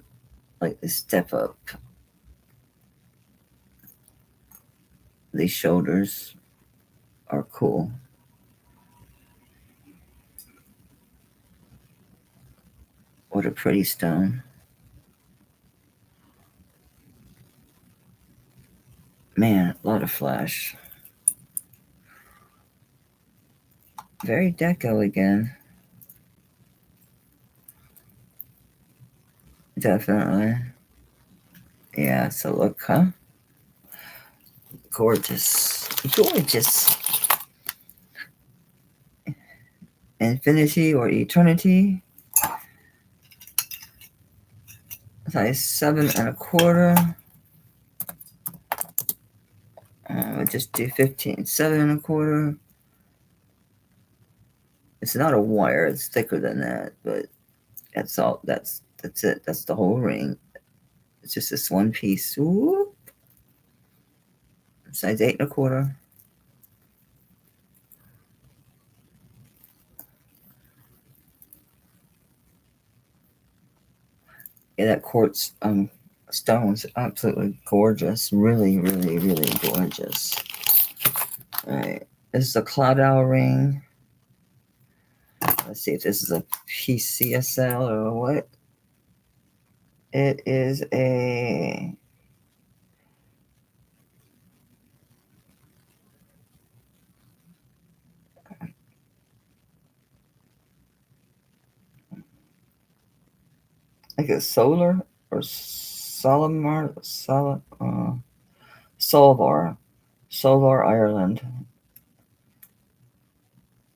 Like the step up. These shoulders are cool. What a pretty stone. Man, a lot of flash. Very deco again. Definitely. Yeah, so look, huh? Gorgeous. Gorgeous. Infinity or eternity. Size 7.25. We'll just do 15. 7.25. It's not a wire. It's thicker than that, but that's all. That's it. That's the whole ring. It's just this one piece. Whoop. Size 8.25. Yeah, that quartz stone's absolutely gorgeous. Really, really, really gorgeous. All right. This is a cloud owl ring. Let's see if this is a PCSL or what. It is a like a solar or Solomar Solvar, Ireland.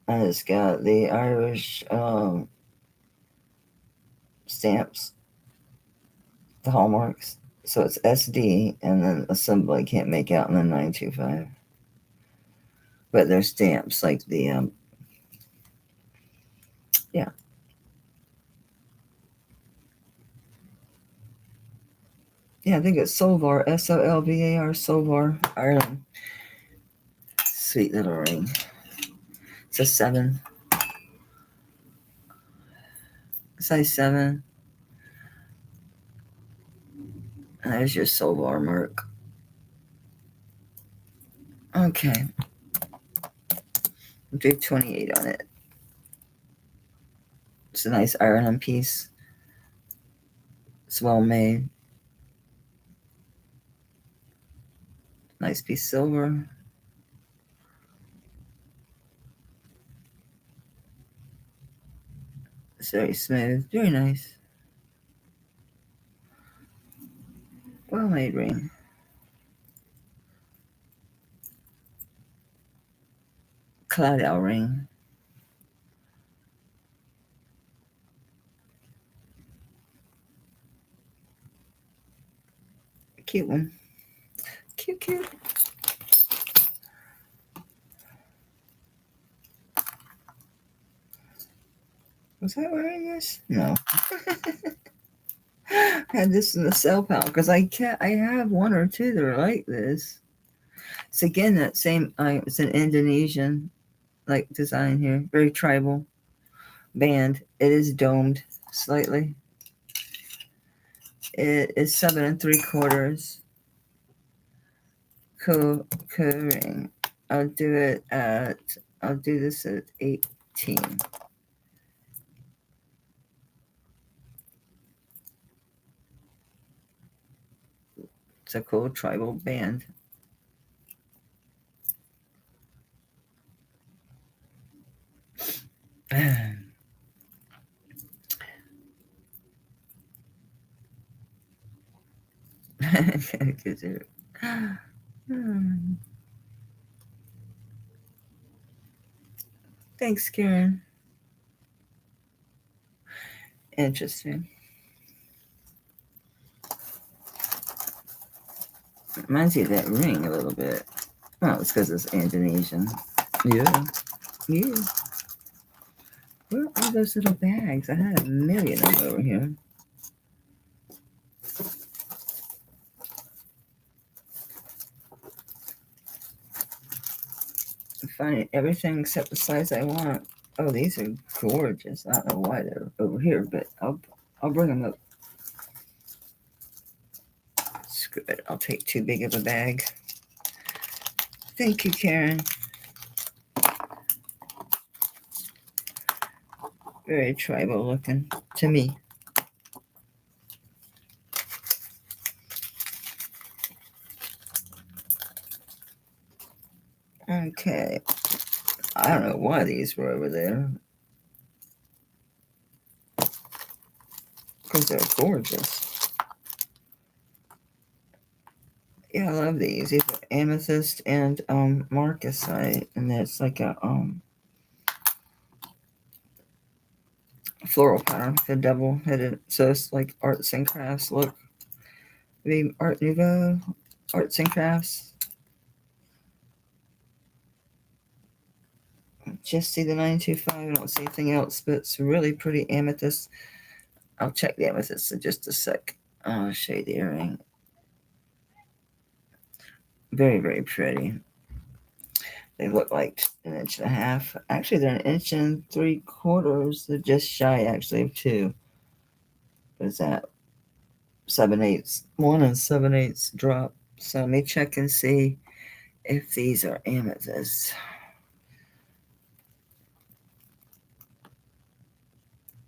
And it's got the Irish stamps, the hallmarks. So it's SD and then a symbol I can't make out and then 925. But they're stamps like the yeah. Yeah, I think it's Solvar, Solvar, Solvar, Ireland. Sweet little ring. It's a 7. Size 7. And there's your Solvar mark. Okay. Do 28 on it. It's a nice Ireland piece. It's well made. Nice piece of silver. It's very smooth. Very nice. Well made ring. Cloud ring. Cute one. Cute, cute. Was I wearing this? No. I had this in the sale pile because I have one or two that are like this. It's again that same. It's an Indonesian like design here. Very tribal band. It is domed slightly. It is 7 3/4. Cool ring. I'll do this at 18. It's a cool tribal band. Thanks, Karen. Interesting. Reminds you of that ring a little bit. Oh, it's because it's Indonesian. Yeah. Yeah. Where are those little bags? I had a million of them over here. I'm finding everything except the size I want. Oh, these are gorgeous. I don't know why they're over here, but I'll bring them up. Screw it. I'll take too big of a bag. Thank you, Karen. Very tribal looking to me. Okay. I don't know why these were over there. Because they're gorgeous. Yeah, I love these. These are amethyst and marcasite. And it's like a floral pattern, the double headed. So it's like arts and crafts look. Maybe Art Nouveau, arts and crafts. Just see the 925. I don't see anything else, but it's really pretty amethyst. I'll check the amethyst in just a sec. I'll show you the earring. Very, very pretty. They look like 1.5 inches. Actually, they're 1 3/4 inches. They're just shy, actually, of 2. What is that? 7/8. 1 7/8 drop. So let me check and see if these are amethyst.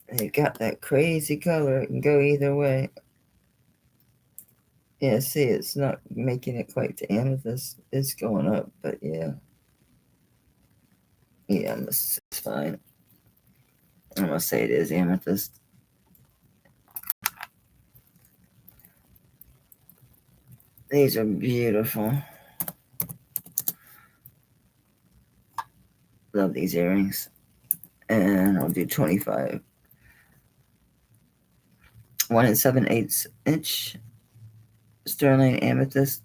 They got that crazy color. It can go either way. Yeah, see, it's not making it quite to amethyst. It's going up, but yeah. Yeah, this is fine. I'm going to say it is amethyst. These are beautiful. Love these earrings. And I'll do 25. 1 7/8 inch sterling amethyst.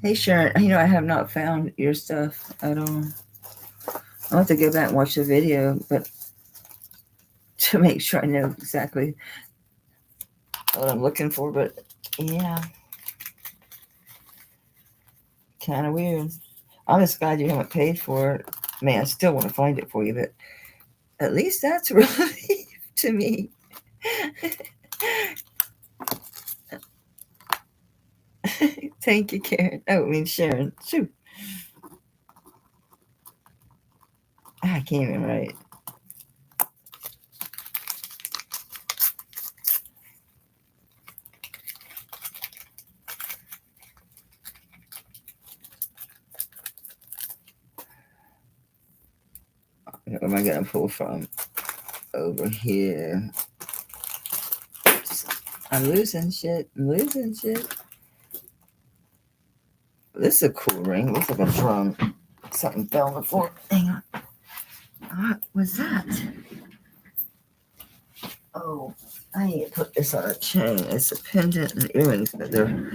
Hey Sharon, I have not found your stuff at all. I'll have to go back and watch the video, but to make sure I know exactly what I'm looking for, but Yeah, kind of weird. I'm just glad you haven't paid for it. Man, I still want to find it for you, but at least that's a relief to me. Thank you, Karen. Oh, I mean, Sharon. Shoot. I can't even write. Where am I going to pull from? Over here. I'm losing shit. This is a cool ring. Looks like a drum. Something fell on the floor. Hang on. What was that? Oh, I need to put this on a chain. It's a pendant and earrings, but they're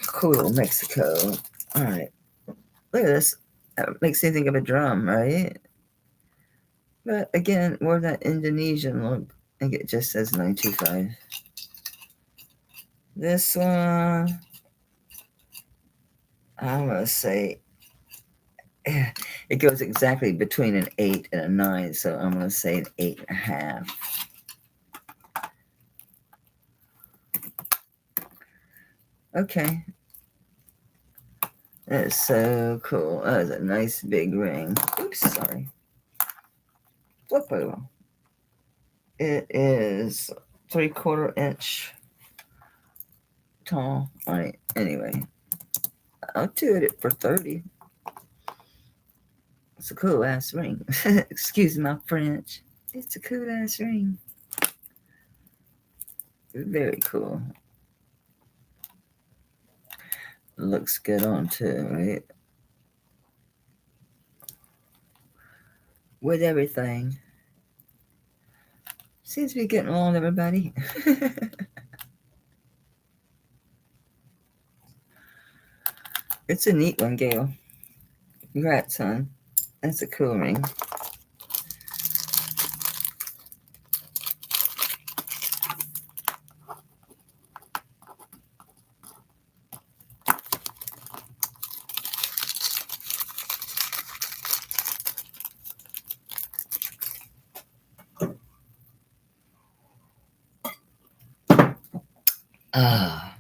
cool. Mexico. All right. Look at this. That makes me think of a drum, right? But again, more of that Indonesian look. I think it just says 925. This one, I'm going to say, it goes exactly between an 8 and a 9, so I'm going to say an 8.5. Okay. That is so cool. That is a nice big ring. Oops, sorry. Flip over. It is 3/4 inch tall. All right. Anyway, I'll do it for 30. It's a cool ass ring. Excuse my French. It's a cool ass ring. Very cool. Looks good on too, right? With everything. Seems to be getting along, everybody. It's a neat one, Gail. Congrats, son. That's a cool ring. Ah.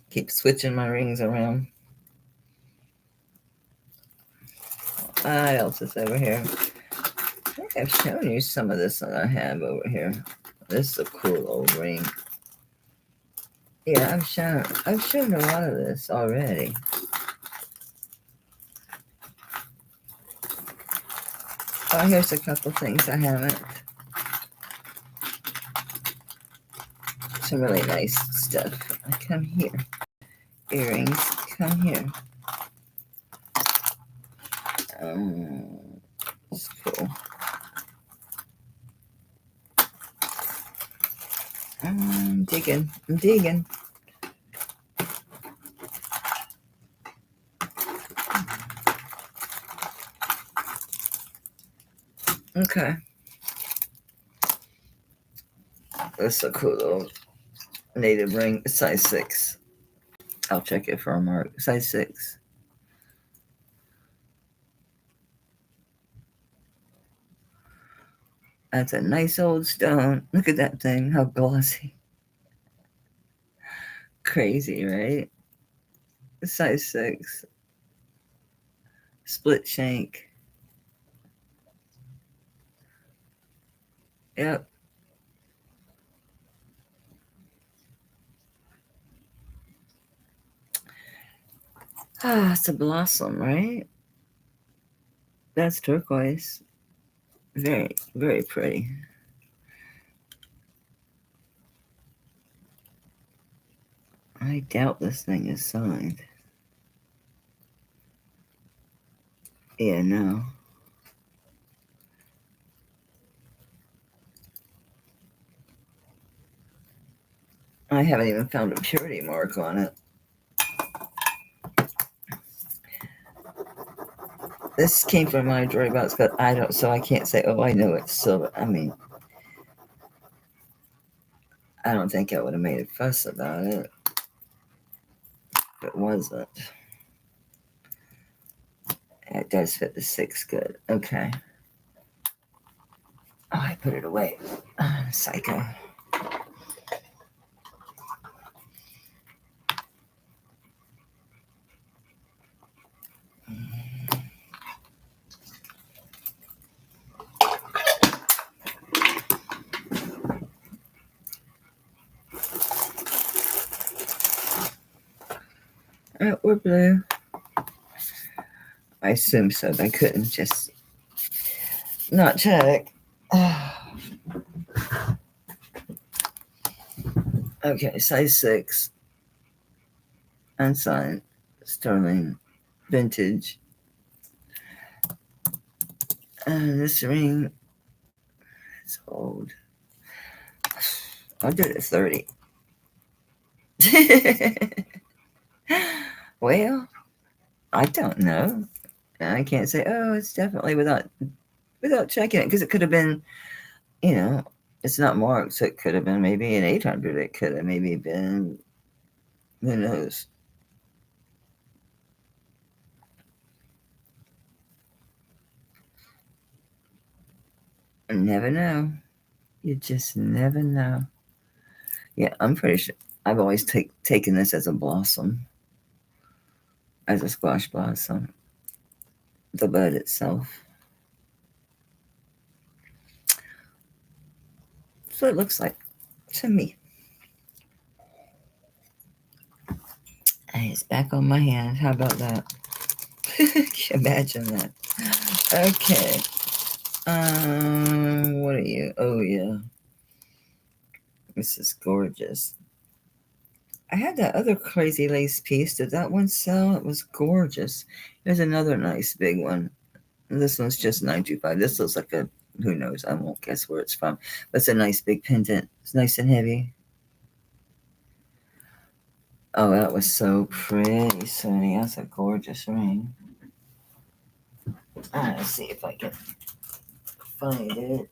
Keep switching my rings around. What else is over here? I think I've shown you some of this that I have over here. This is a cool old ring. Yeah, I've shown a lot of this already. Oh, here's a couple things I haven't. Some really nice stuff. Come here. Earrings. Come here. It's cool. I'm digging. Okay. This is a cool little native ring. Size 6. I'll check it for a mark. Size 6. That's a nice old stone. Look at that thing. How glossy. Crazy, right? Size 6. Split shank. Yep. Ah, it's a blossom, right? That's turquoise. Very, very pretty. I doubt this thing is signed. Yeah, no. I haven't even found a purity mark on it. This came from my jewelry box, but I can't say, oh, I know it's silver. I mean, I don't think I would have made a fuss about it if it wasn't. It does fit the 6 good. Okay. Oh, I put it away. Psycho. Oh, we're blue. I assume so. I couldn't just not check. Okay, size 6. Unsigned. Sterling. Vintage. And this ring is old. I'll do it at 30. Well, I don't know. I can't say, oh, it's definitely without checking it, because it could have been, it's not marked, so it could have been maybe an 800. It could have maybe been, who knows? Never know. You just never know. Yeah, I'm pretty sure. I've always taken this as a blossom, as a squash blossom, the bud itself. So it looks like to me. And it's back on my hand. How about that? Imagine that. Okay. What are you? Oh, yeah. This is gorgeous. I had that other crazy lace piece. Did that one sell? It was gorgeous. There's another nice big one. This one's just $9.25. This looks like a, who knows? I won't guess where it's from. But it's a nice big pendant. It's nice and heavy. Oh, that was so pretty, Sonny. That's a gorgeous ring. Let's see if I can find it.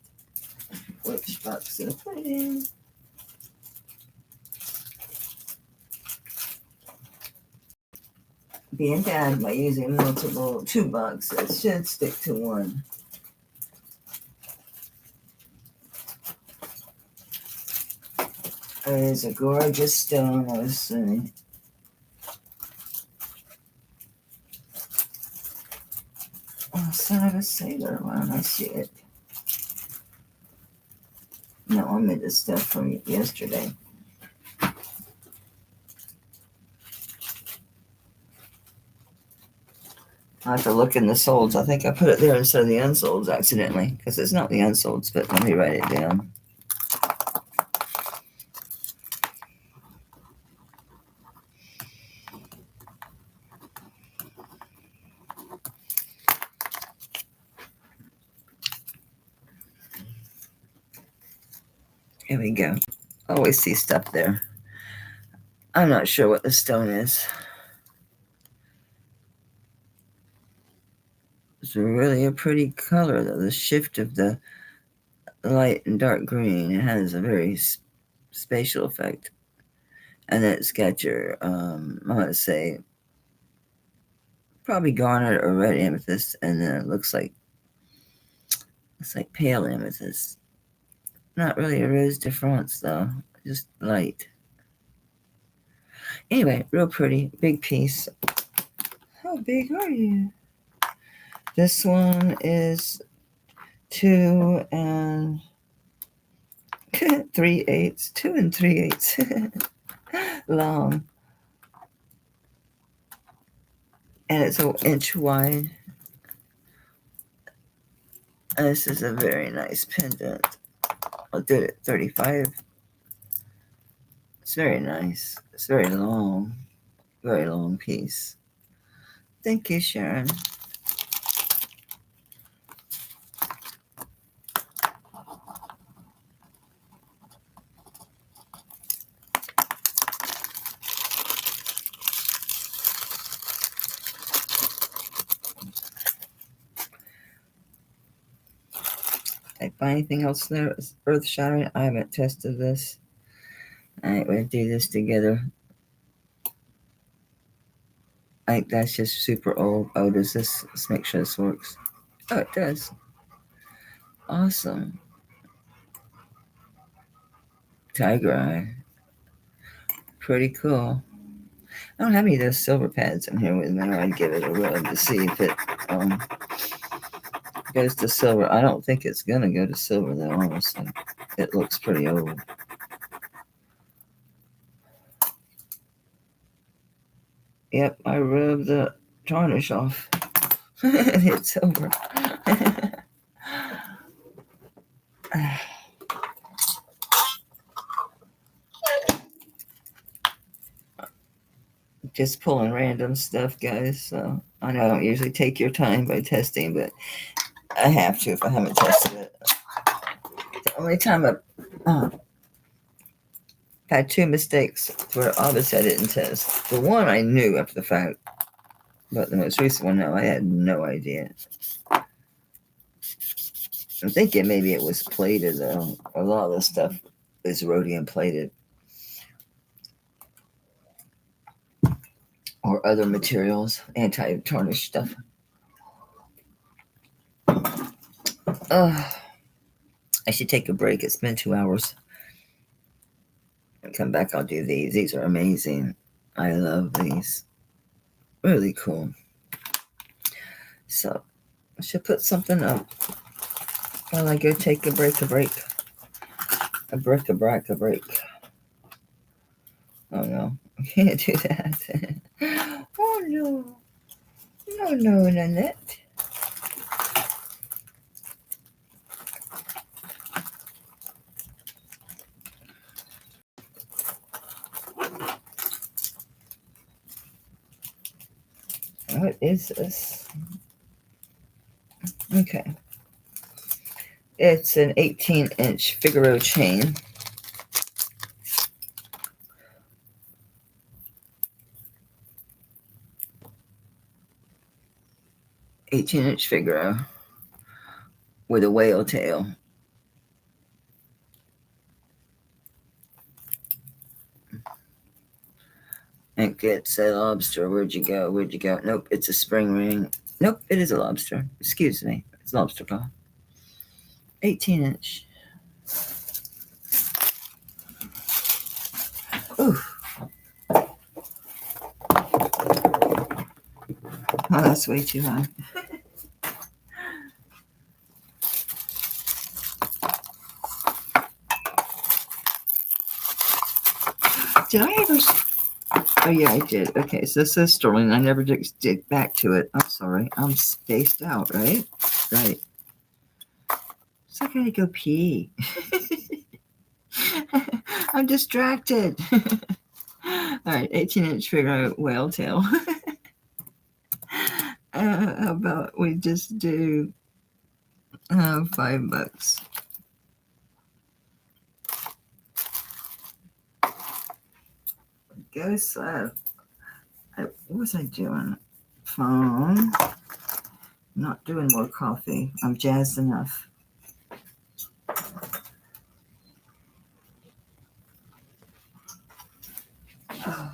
Which box did I put it in? Being bad by using multiple 2 boxes. Should stick to one. It's a gorgeous stone, I was saying. Oh, son of a sailor. Why don't I see it? No, I made this stuff from yesterday. I have to look in the solds. I think I put it there instead of the unsolds accidentally, because it's not the unsolds, but let me write it down. Here we go. I always see stuff there. I'm not sure what the stone is. It's really a pretty color, though. The shift of the light and dark green. It has a very spatial effect. And then it's got your, I'm going to say, probably garnet or red amethyst. And then it looks like pale amethyst. Not really a rose de France, though. Just light. Anyway, real pretty. Big piece. How big are you? This one is 2 and 3/8. 2 and 3/8 long. And it's an inch wide. And this is a very nice pendant. I'll do it at 35. It's very nice. It's very long piece. Thank you, Sharon. If I find anything else there earth shattering, I haven't tested this. Alright, we'll do this together. I think that's just super old. Oh, does this? Let's make sure this works. Oh, it does. Awesome. Tiger eye. Pretty cool. I don't have any of those silver pads in here with me. I'd give it a rub to see if it goes to silver. I don't think it's gonna go to silver though, honestly. It looks pretty old. Yep, I rubbed the tarnish off. It's silver. Just pulling random stuff, guys. So I know I don't usually take your time by testing, but I have to if I haven't tested it. The only time I've had two mistakes where obviously I didn't test. The one I knew after the fact, but the most recent one, no, I had no idea. I'm thinking maybe it was plated though. A lot of this stuff is rhodium plated. Or other materials, anti-tarnish stuff. I should take a break. It's been 2 hours. I'll come back, I'll do these. These are amazing. I love these. Really cool. So, I should put something up while I go take a break. A break. Oh no, I can't do that. Oh no. No, Nanette. What is this? Okay. It's an 18-inch Figaro chain. Inch Figaro with a whale tail. I think it's a lobster. Where'd you go? Nope, it's a spring ring. Nope, it is a lobster. Excuse me. It's a lobster claw. 18-inch. Ooh. Oh, that's way too high. Did I ever? Oh, yeah, I did. Okay, so this says sterling. I never did back to it. I'm sorry. I'm spaced out, right? Right. So I gotta go pee. I'm distracted. All right, 18-inch Figaro whale tail. How about we just do $5? Guess what was I doing? Phone. Not doing more coffee. I'm jazzed enough. Oh.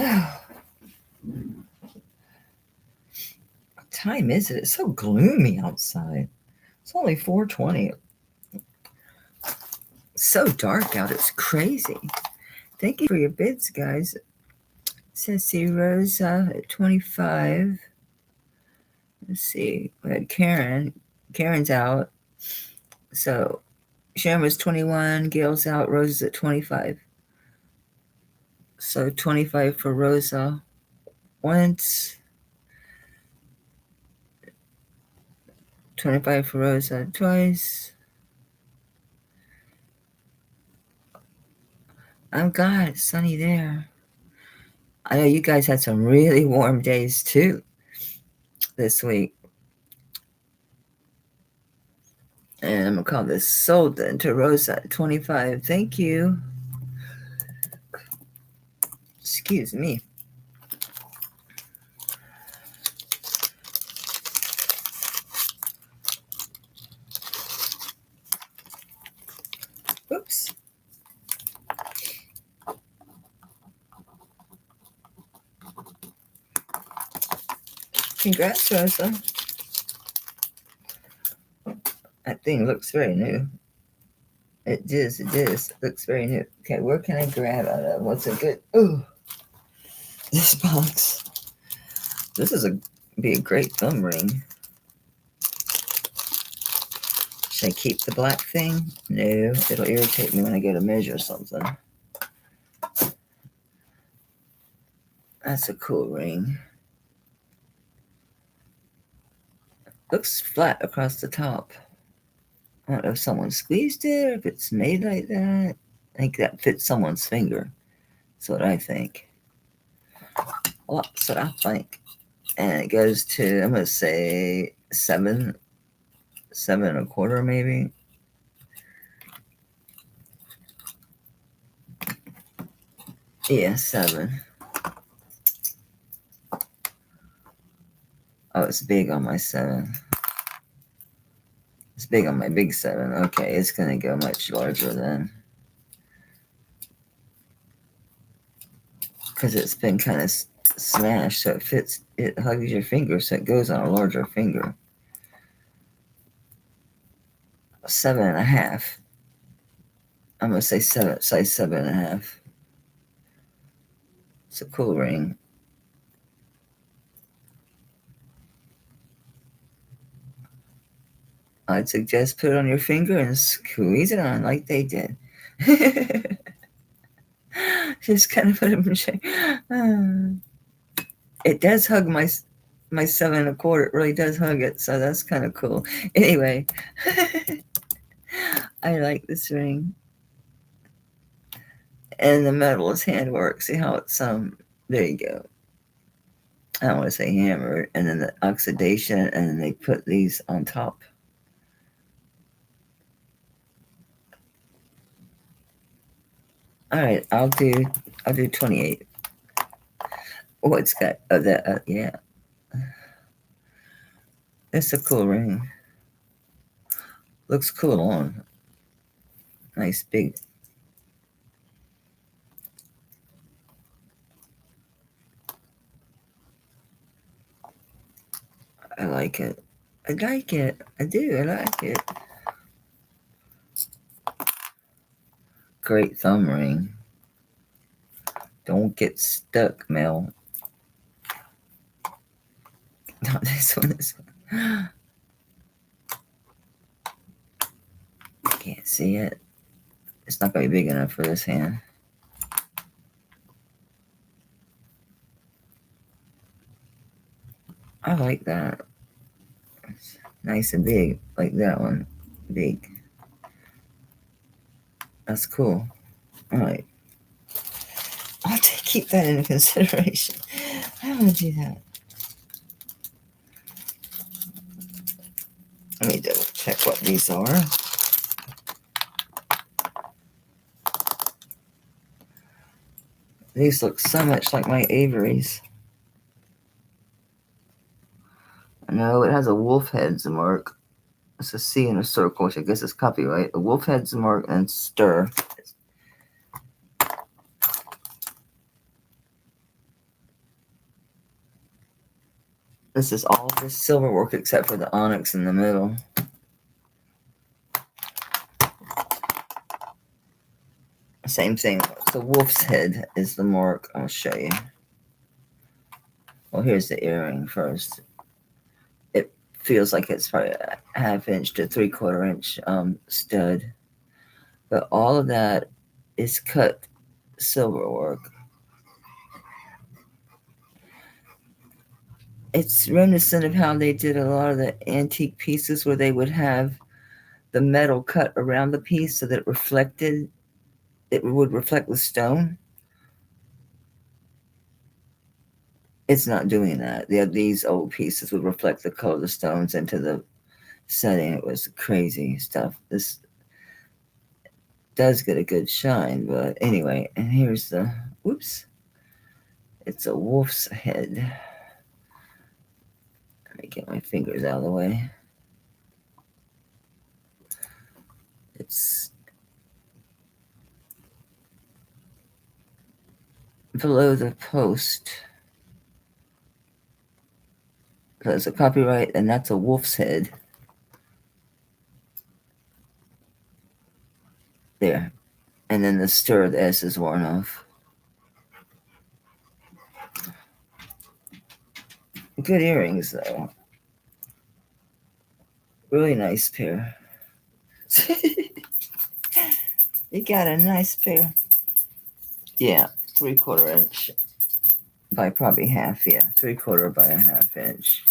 Oh, what time is it? It's so gloomy outside. It's only 4:20. It's so dark out. It's crazy. Thank you for your bids, guys. It says see Rosa at 25. Let's see. We had Karen. Karen's out. So Sharon was 21. Gail's out. Rosa's at 25. So 25 for Rosa once. 25 for Rosa twice. Oh God, it's sunny there. I know you guys had some really warm days too this week. And I'm gonna call this sold then to Rosa at 25. Thank you. Excuse me. Oops. Congrats, Rosa. That thing looks very new. It is. It looks very new. Okay, where can I grab out of? What's a good? Ooh, this box. This is be a great thumb ring. Should I keep the black thing? No, it'll irritate me when I go to measure something. That's a cool ring. Looks flat across the top. I don't know if someone squeezed it or if it's made like that. I think that fits someone's finger. That's what I think. Well, that's what I think. And it goes to, I'm going to say 7 1/4 maybe. Yeah, 7. Oh, it's big on my 7. It's big on my big 7. Okay, it's going to go much larger then. Because it's been kind of smashed, so it fits, it hugs your finger, so it goes on a larger finger. 7.5. I'm going to say 7.5. It's a cool ring. I'd suggest put it on your finger and squeeze it on like they did. Just kind of put it in shape. It does hug my 7 1/4. It really does hug it, so that's kind of cool. Anyway, I like this ring. And the metal is handwork. See how it's there you go. I don't want to say hammered. And then the oxidation, and then they put these on top. All right, I'll do 28. Oh, it's got that. Yeah, it's a cool ring. Looks cool on. Nice big. I like it. I like it. I do. I like it. Great thumb ring. Don't get stuck, Mel. Not this one. This one. I can't see it. It's not going to be big enough for this hand. I like that. It's nice and big, like that one. Big. That's cool. All right. I'll have to keep that into consideration. I'm going to do that. Let me double check what these are. These look so much like my Avery's. No, it has a wolf head's mark. It's a C in a circle, which I guess is copyright. A wolf head's mark and stir. This is all just silver work except for the onyx in the middle. Same thing. The wolf's head is the mark. I'll show you. Well, here's the earring first. It feels like it's probably a 1/2 inch to 3/4 inch stud. But all of that is cut silver work. It's reminiscent of how they did a lot of the antique pieces where they would have the metal cut around the piece so that it would reflect the stone. It's not doing that. These old pieces would reflect the color of the stones into the setting. It was crazy stuff. This does get a good shine, but anyway, and here's the, whoops, it's a wolf's head. Let me get my fingers out of the way. It's below the post. So it's a copyright, and that's a wolf's head. There. And then the stir, the S is worn off. Good earrings, though. Really nice pair. You got a nice pair. Yeah, 3/4 inch by probably half. Yeah, 3/4 by a 1/2 inch.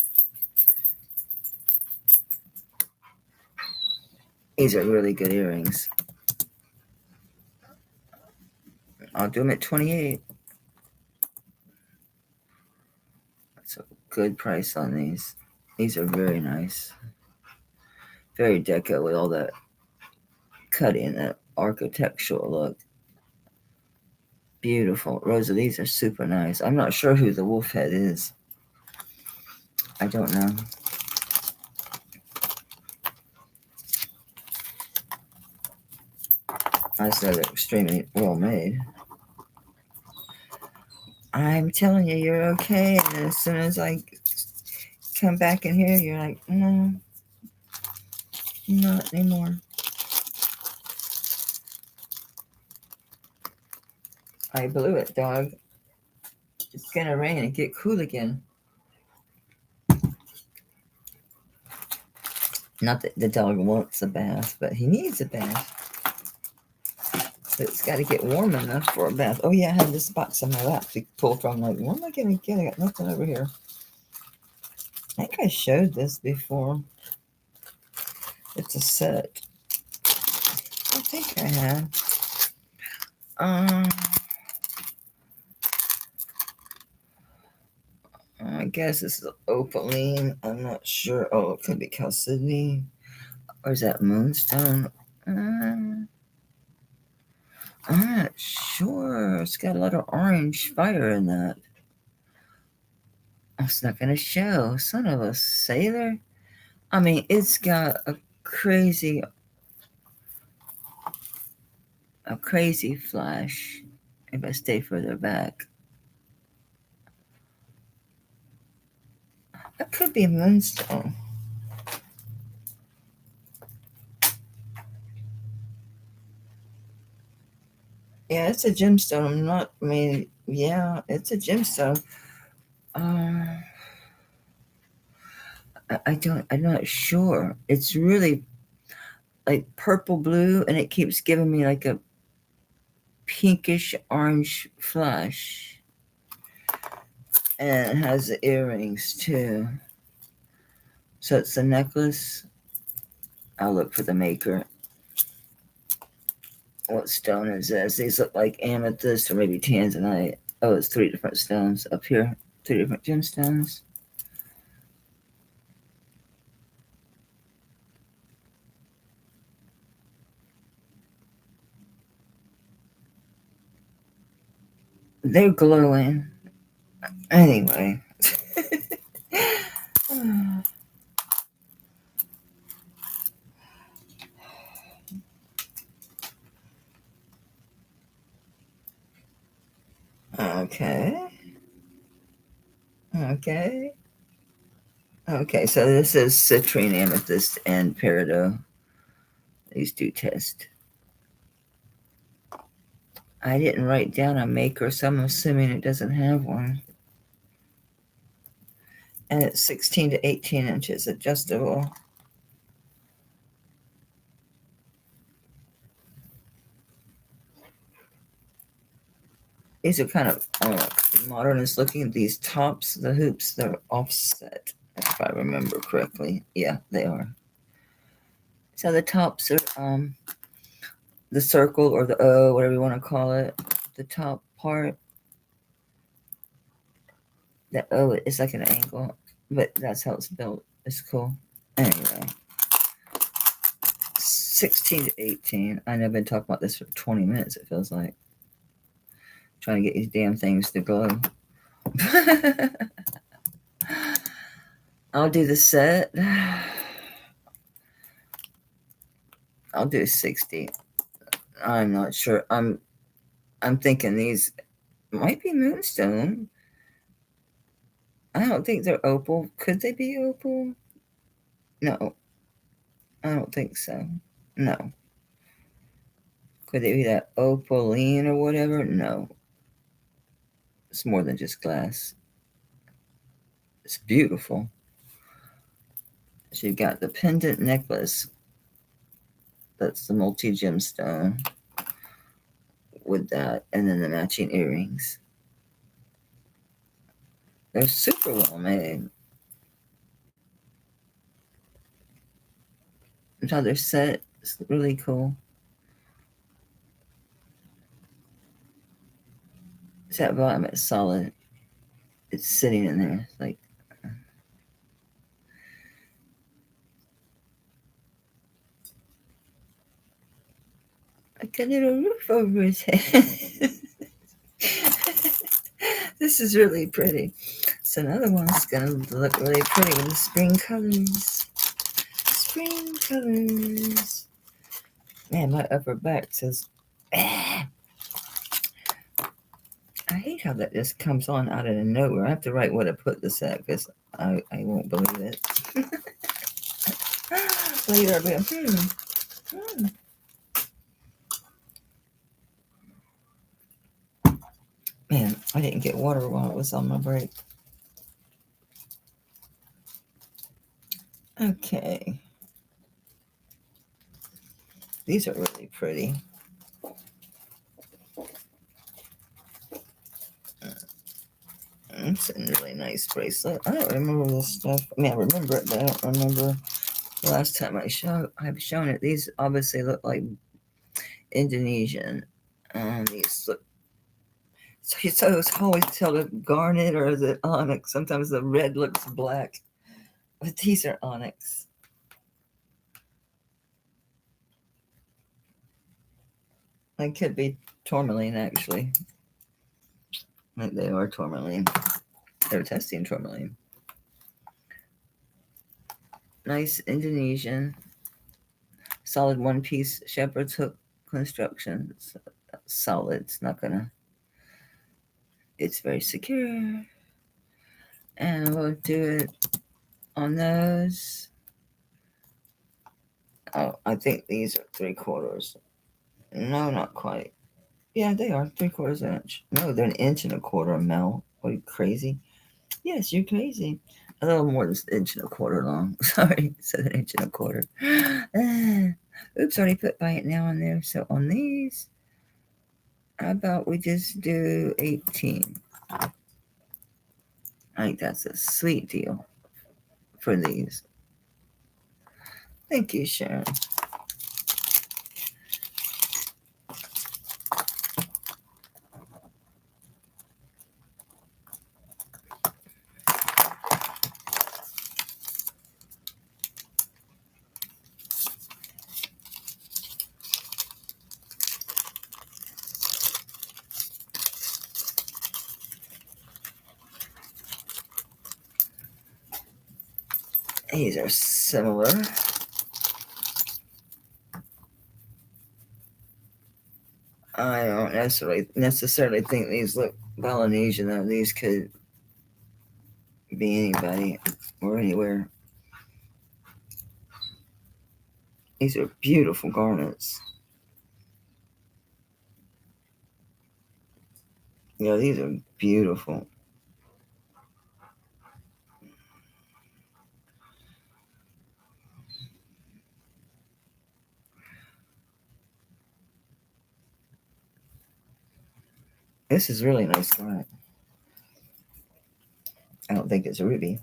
These are really good earrings. I'll do them at 28. That's a good price on these. These are very nice. Very deco with all that cutting, that architectural look. Beautiful. Rosa, these are super nice. I'm not sure who the wolf head is. I don't know. I just know they're extremely well made. I'm telling you, you're okay. And as soon as I come back in here, you're like, no, not anymore. I blew it, dog. It's gonna rain and get cool again. Not that the dog wants a bath, but he needs a bath. But it's got to get warm enough for a bath. Oh yeah, I have this box on my lap to pull from. Like, what am I gonna get? I got nothing over here. I think I showed this before. It's a set. I think I have. I guess this is opaline. I'm not sure. Oh, it could be chalcedony. Or is that moonstone? I'm not sure. It's got a lot of orange fire in that. Oh, it's not going to show. Son of a sailor. I mean, it's got a crazy flash. If I stay further back. That could be a moonstone. Yeah, it's a gemstone. Yeah, it's a gemstone. I'm not sure. It's really like purple blue, and it keeps giving me like a pinkish orange flash. And it has the earrings too. So it's a necklace. I'll look for the maker. What stone is this? These look like amethyst or maybe tanzanite. Oh, it's 3 different stones up here. 3 different gemstones. They're glowing. Anyway. Okay. Okay, so this is citrine, amethyst, and peridot. These do test. I didn't write down a maker, so I'm assuming it doesn't have one. And it's 16 to 18 inches adjustable. These are kind of modernist looking. These tops, the hoops, they're offset, if I remember correctly. Yeah, they are. So the tops are the circle or the O, whatever you want to call it. The top part, that O is like an angle, but that's how it's built. It's cool. Anyway, 16 to 18. I know I've been talking about this for 20 minutes, it feels like. Trying to get these damn things to glow. I'll do the set. I'll do 60. I'm not sure. I'm thinking these might be moonstone. I don't think they're opal. Could they be opal? No. I don't think so. No. Could it be that opaline or whatever? No. It's more than just glass. It's beautiful. She got the pendant necklace. That's the multi-gemstone with that, and then the matching earrings. They're super well made. Another set. It's really cool. It's that bottom, it's solid. It's sitting in there. It's like, a little roof over his head. This is really pretty. So another one's gonna look really pretty with the spring colors. Spring colors. Man, my upper back says, ah. I hate how that just comes on out of nowhere. I have to write what I put this at because I won't believe it. Later I'll be like, Man, I didn't get water while it was on my break. Okay. These are really pretty. It's a really nice bracelet. I don't remember this stuff. I mean, I remember it, but I don't remember the last time I've shown it. These obviously look like Indonesian. These look. So it's always tell the garnet or the onyx. Sometimes the red looks black, but these are onyx. They could be tourmaline, actually. I think they are tourmaline. They're testing tourmaline. Nice Indonesian. Solid one-piece shepherd's hook construction. It's solid. It's not gonna. It's very secure. And we'll do it on those. Oh, I think these are 3/4. No, not quite. Yeah, they are 3/4 inch. No, they're 1.25 inches, Mel. Are you crazy? Yes, you're crazy. A little more than 1.25 inches long. Sorry, said 1.25 inches. Oops, already put by it now on there. So on these, how about we just do 18? I think that's a sweet deal for these. Thank you, Sharon. These are similar. I don't necessarily think these look Polynesian, though. These could could be anybody or anywhere. These are beautiful garnets. Yeah, these are beautiful. This is really nice garnet. I don't think it's a ruby.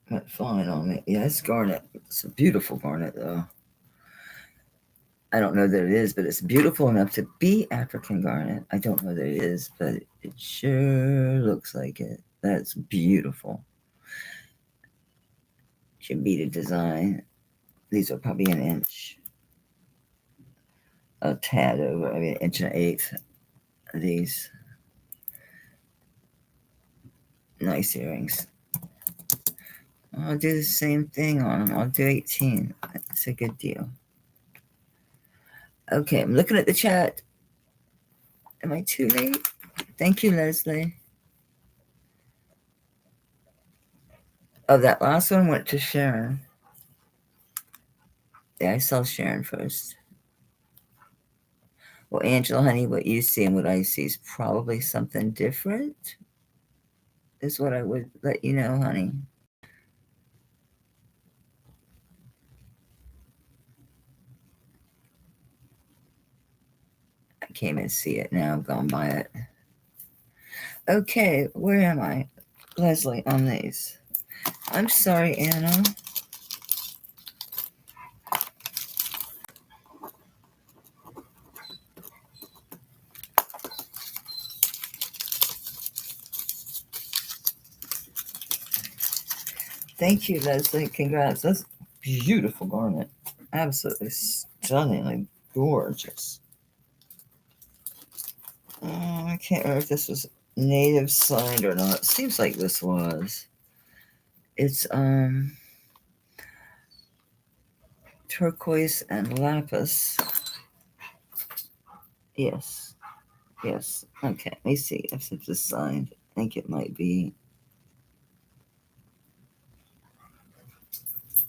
Not fine on me. Yeah, it's garnet. It's a beautiful garnet, though. I don't know that it is, but it's beautiful enough to be African garnet. I don't know that it is, but it sure looks like it. That's beautiful. Should be the design. These are probably an inch. A tad over, I mean, an inch and an eighth. These nice earrings. I'll do the same thing on them. I'll do 18. It's a good deal. Okay, I'm looking at the chat. Am I too late? Thank you, Leslie. Oh, that last one went to Sharon. Yeah, I saw Sharon first. Well, Angela, honey, what you see and what I see is probably something different, is what I would let you know, honey. I can't even see it now. I've gone by it. Okay, where am I? Leslie, on these. I'm sorry, Anna. Thank you, Leslie. Congrats. That's beautiful garnet. Absolutely stunningly gorgeous. I can't remember if this was native signed or not. Seems like this was. It's turquoise and lapis. Yes. Yes. Okay. Let me see if it's signed. I think it might be.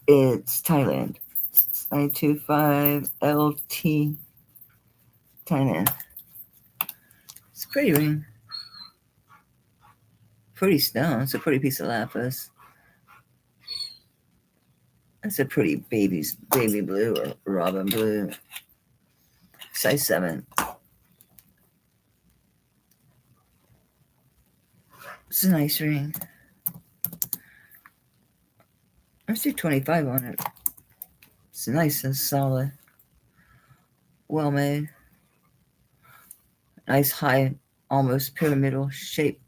It's Thailand. 925 LT Thailand. It's a pretty ring. Pretty stone. It's a pretty piece of lapis. That's a pretty baby blue or robin blue. Size 7. It's a nice ring. Let's do 25 on it. It's nice and solid. Well made. Nice high, almost pyramidal shape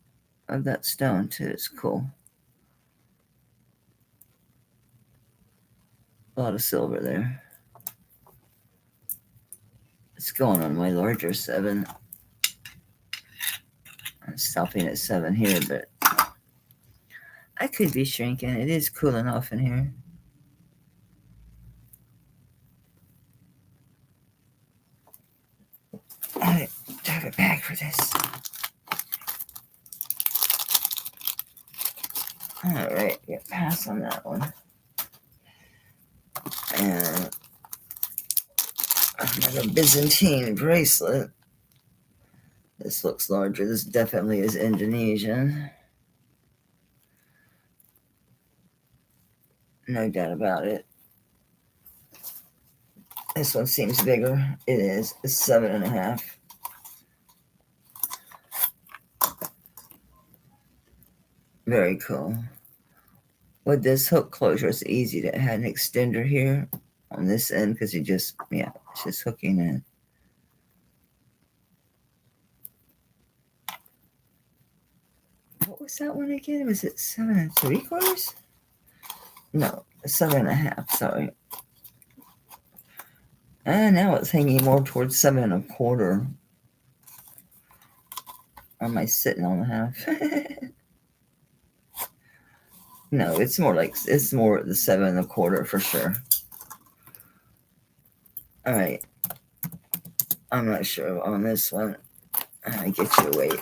of that stone too. It's cool. A lot of silver there. It's going on my larger 7. I'm stopping at 7 here, but I could be shrinking. It is cooling off in here. I have a bag for this. All right, get pass on that one. And another Byzantine bracelet. This looks larger. This definitely is Indonesian. No doubt about it. This one seems bigger. It is. It's 7.5. Very cool. With this hook closure, it's easy to add an extender here on this end because you just, yeah, it's just hooking in. What was that one again? Was it 7 3/4? No, 7.5. Sorry. And now it's hanging more towards 7 1/4. Or am I sitting on the half? No, it's more like it's more the 7 1/4 for sure. All right. I'm not sure on this one. I get you a weight.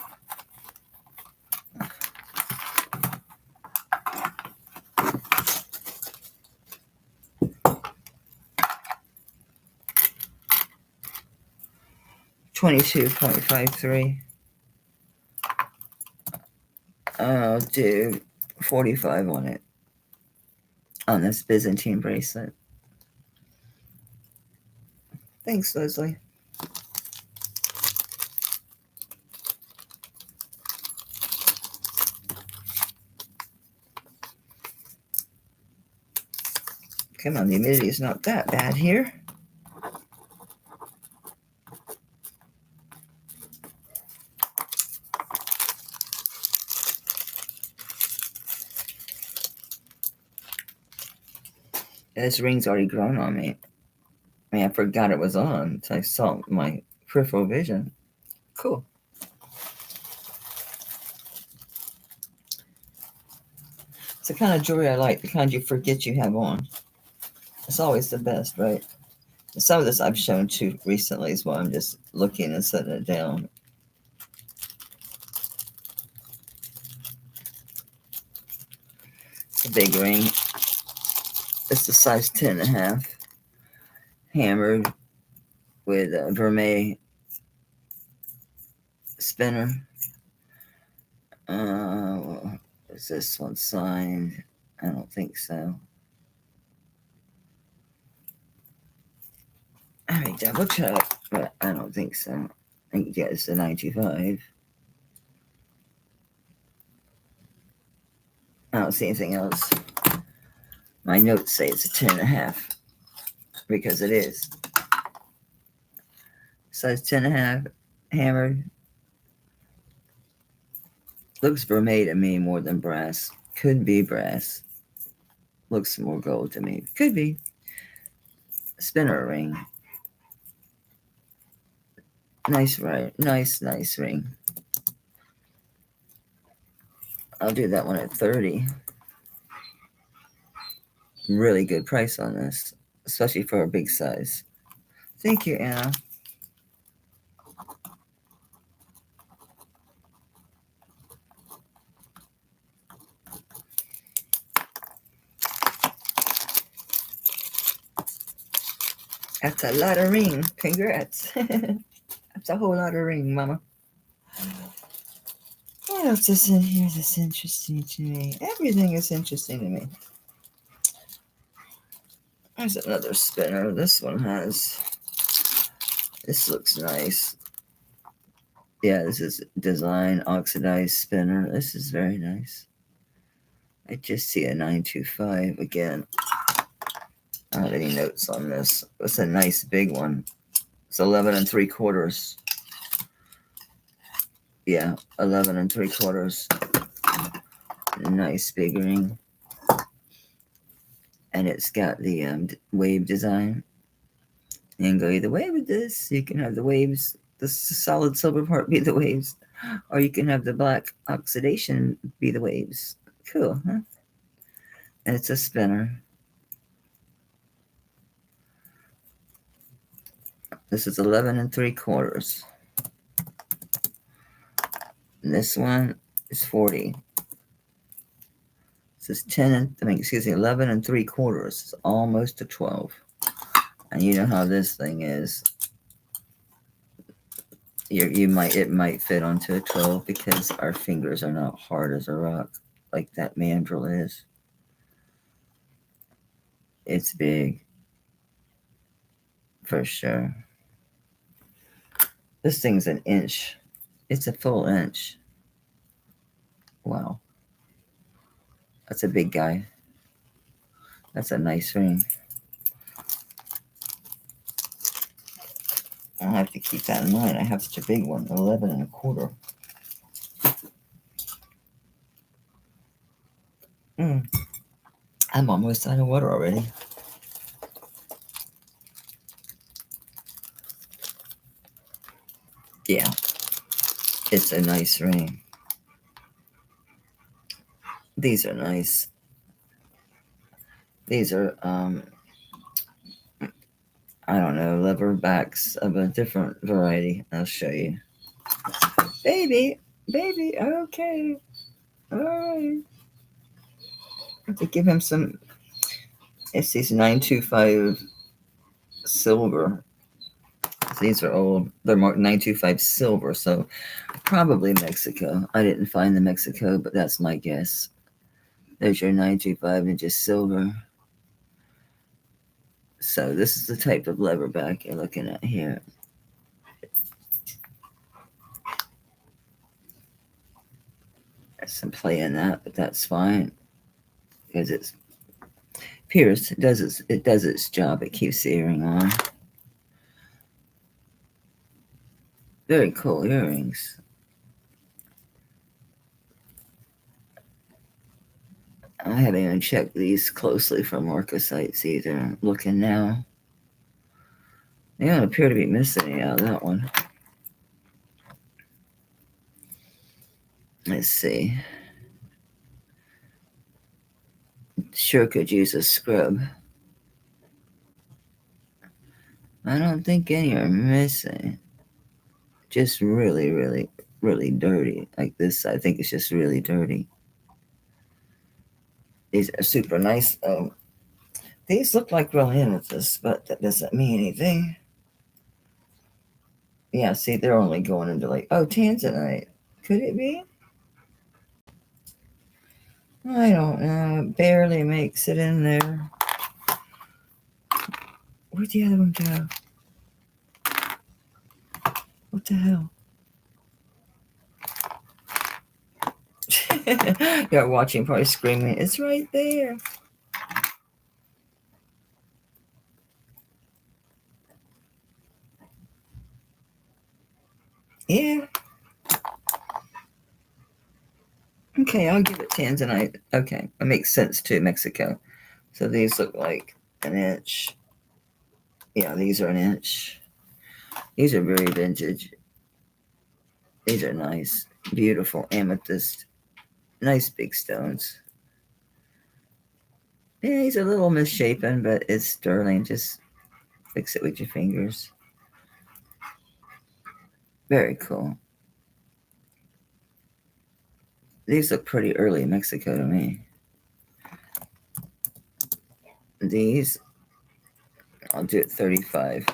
22.53. I'll do 45 on it, on this Byzantine bracelet. Thanks, Leslie. Come on, the humidity is not that bad here. This ring's already grown on me. I mean, I forgot it was on until I saw my peripheral vision. Cool. It's the kind of jewelry I like, the kind you forget you have on. It's always the best, right? Some of this I've shown too recently is why I'm just looking and setting it down. It's a big ring. It's a size 10.5. Hammered with a vermeil spinner. Is this one signed? I don't think so. I may double check, but I don't think so. I think yeah, it's a 925. I don't see anything else. My notes say it's a 10.5 because it is. Size 10.5, hammered. Looks vermeil to me more than brass. Could be brass. Looks more gold to me. Could be. Spinner ring. Nice, right? Nice ring. I'll do that one at 30. Really good price on this, especially for a big size. Thank you, Anna. That's a lot of ring. Congrats. That's a whole lot of ring, Mama. What else is in here that's interesting to me? Everything is interesting to me. There's another spinner. This one has... This looks nice. Yeah, this is design oxidized spinner. This is very nice. I just see a 925 again. I don't have any notes on this. It's a nice big one. It's 11 3/4. Yeah, 11 3/4. Nice big ring. And it's got the wave design. You can go either way with this. You can have the waves, the solid silver part be the waves, or you can have the black oxidation be the waves. Cool, huh? And it's a spinner. This is 11 3/4. And this one is 40. This is 11 3/4. It's almost a 12. And you know how this thing is. It might fit onto a 12 because our fingers are not hard as a rock like that mandrel is. It's big. For sure. This thing's an inch. It's a full inch. Wow. That's a big guy. That's a nice ring. I'll have to keep that in mind. I have such a big one, 11 1/4. I'm almost out of water already. Yeah, it's a nice ring. These are nice. These are, I don't know, leather backs of a different variety. I'll show you. Baby, okay. All right. I have to give him some, it's these 925 silver. These are old. They're marked 925 silver, so probably Mexico. I didn't find the Mexico, but that's my guess. There's your 925 inches silver. So this is the type of lever back you're looking at here. There's some play in that, but that's fine because it's pierced. It does its job. It keeps the earring on. Very cool earrings. I haven't even checked these closely from Orca sites either. I'm looking now. They don't appear to be missing any out of that one. Let's see. Sure could use a scrub. I don't think any are missing. Just really, really, really dirty. Like this, I think it's just really dirty. These are super nice. These look like real amethyst, but that doesn't mean anything. Yeah, see, they're only going into like, oh, tanzanite. Could it be? I don't know. It barely makes it in there. Where'd the other one go? What the hell? You're watching, probably screaming, it's right there. Yeah. Okay, I'll give it tanzanite. Okay, it makes sense too, Mexico. So these look like an inch. Yeah, these are an inch. These are very vintage. These are nice, beautiful amethyst. Nice big stones. Yeah, he's a little misshapen, but it's sterling. Just fix it with your fingers. Very cool. These look pretty early Mexico to me. These, I'll do it 35.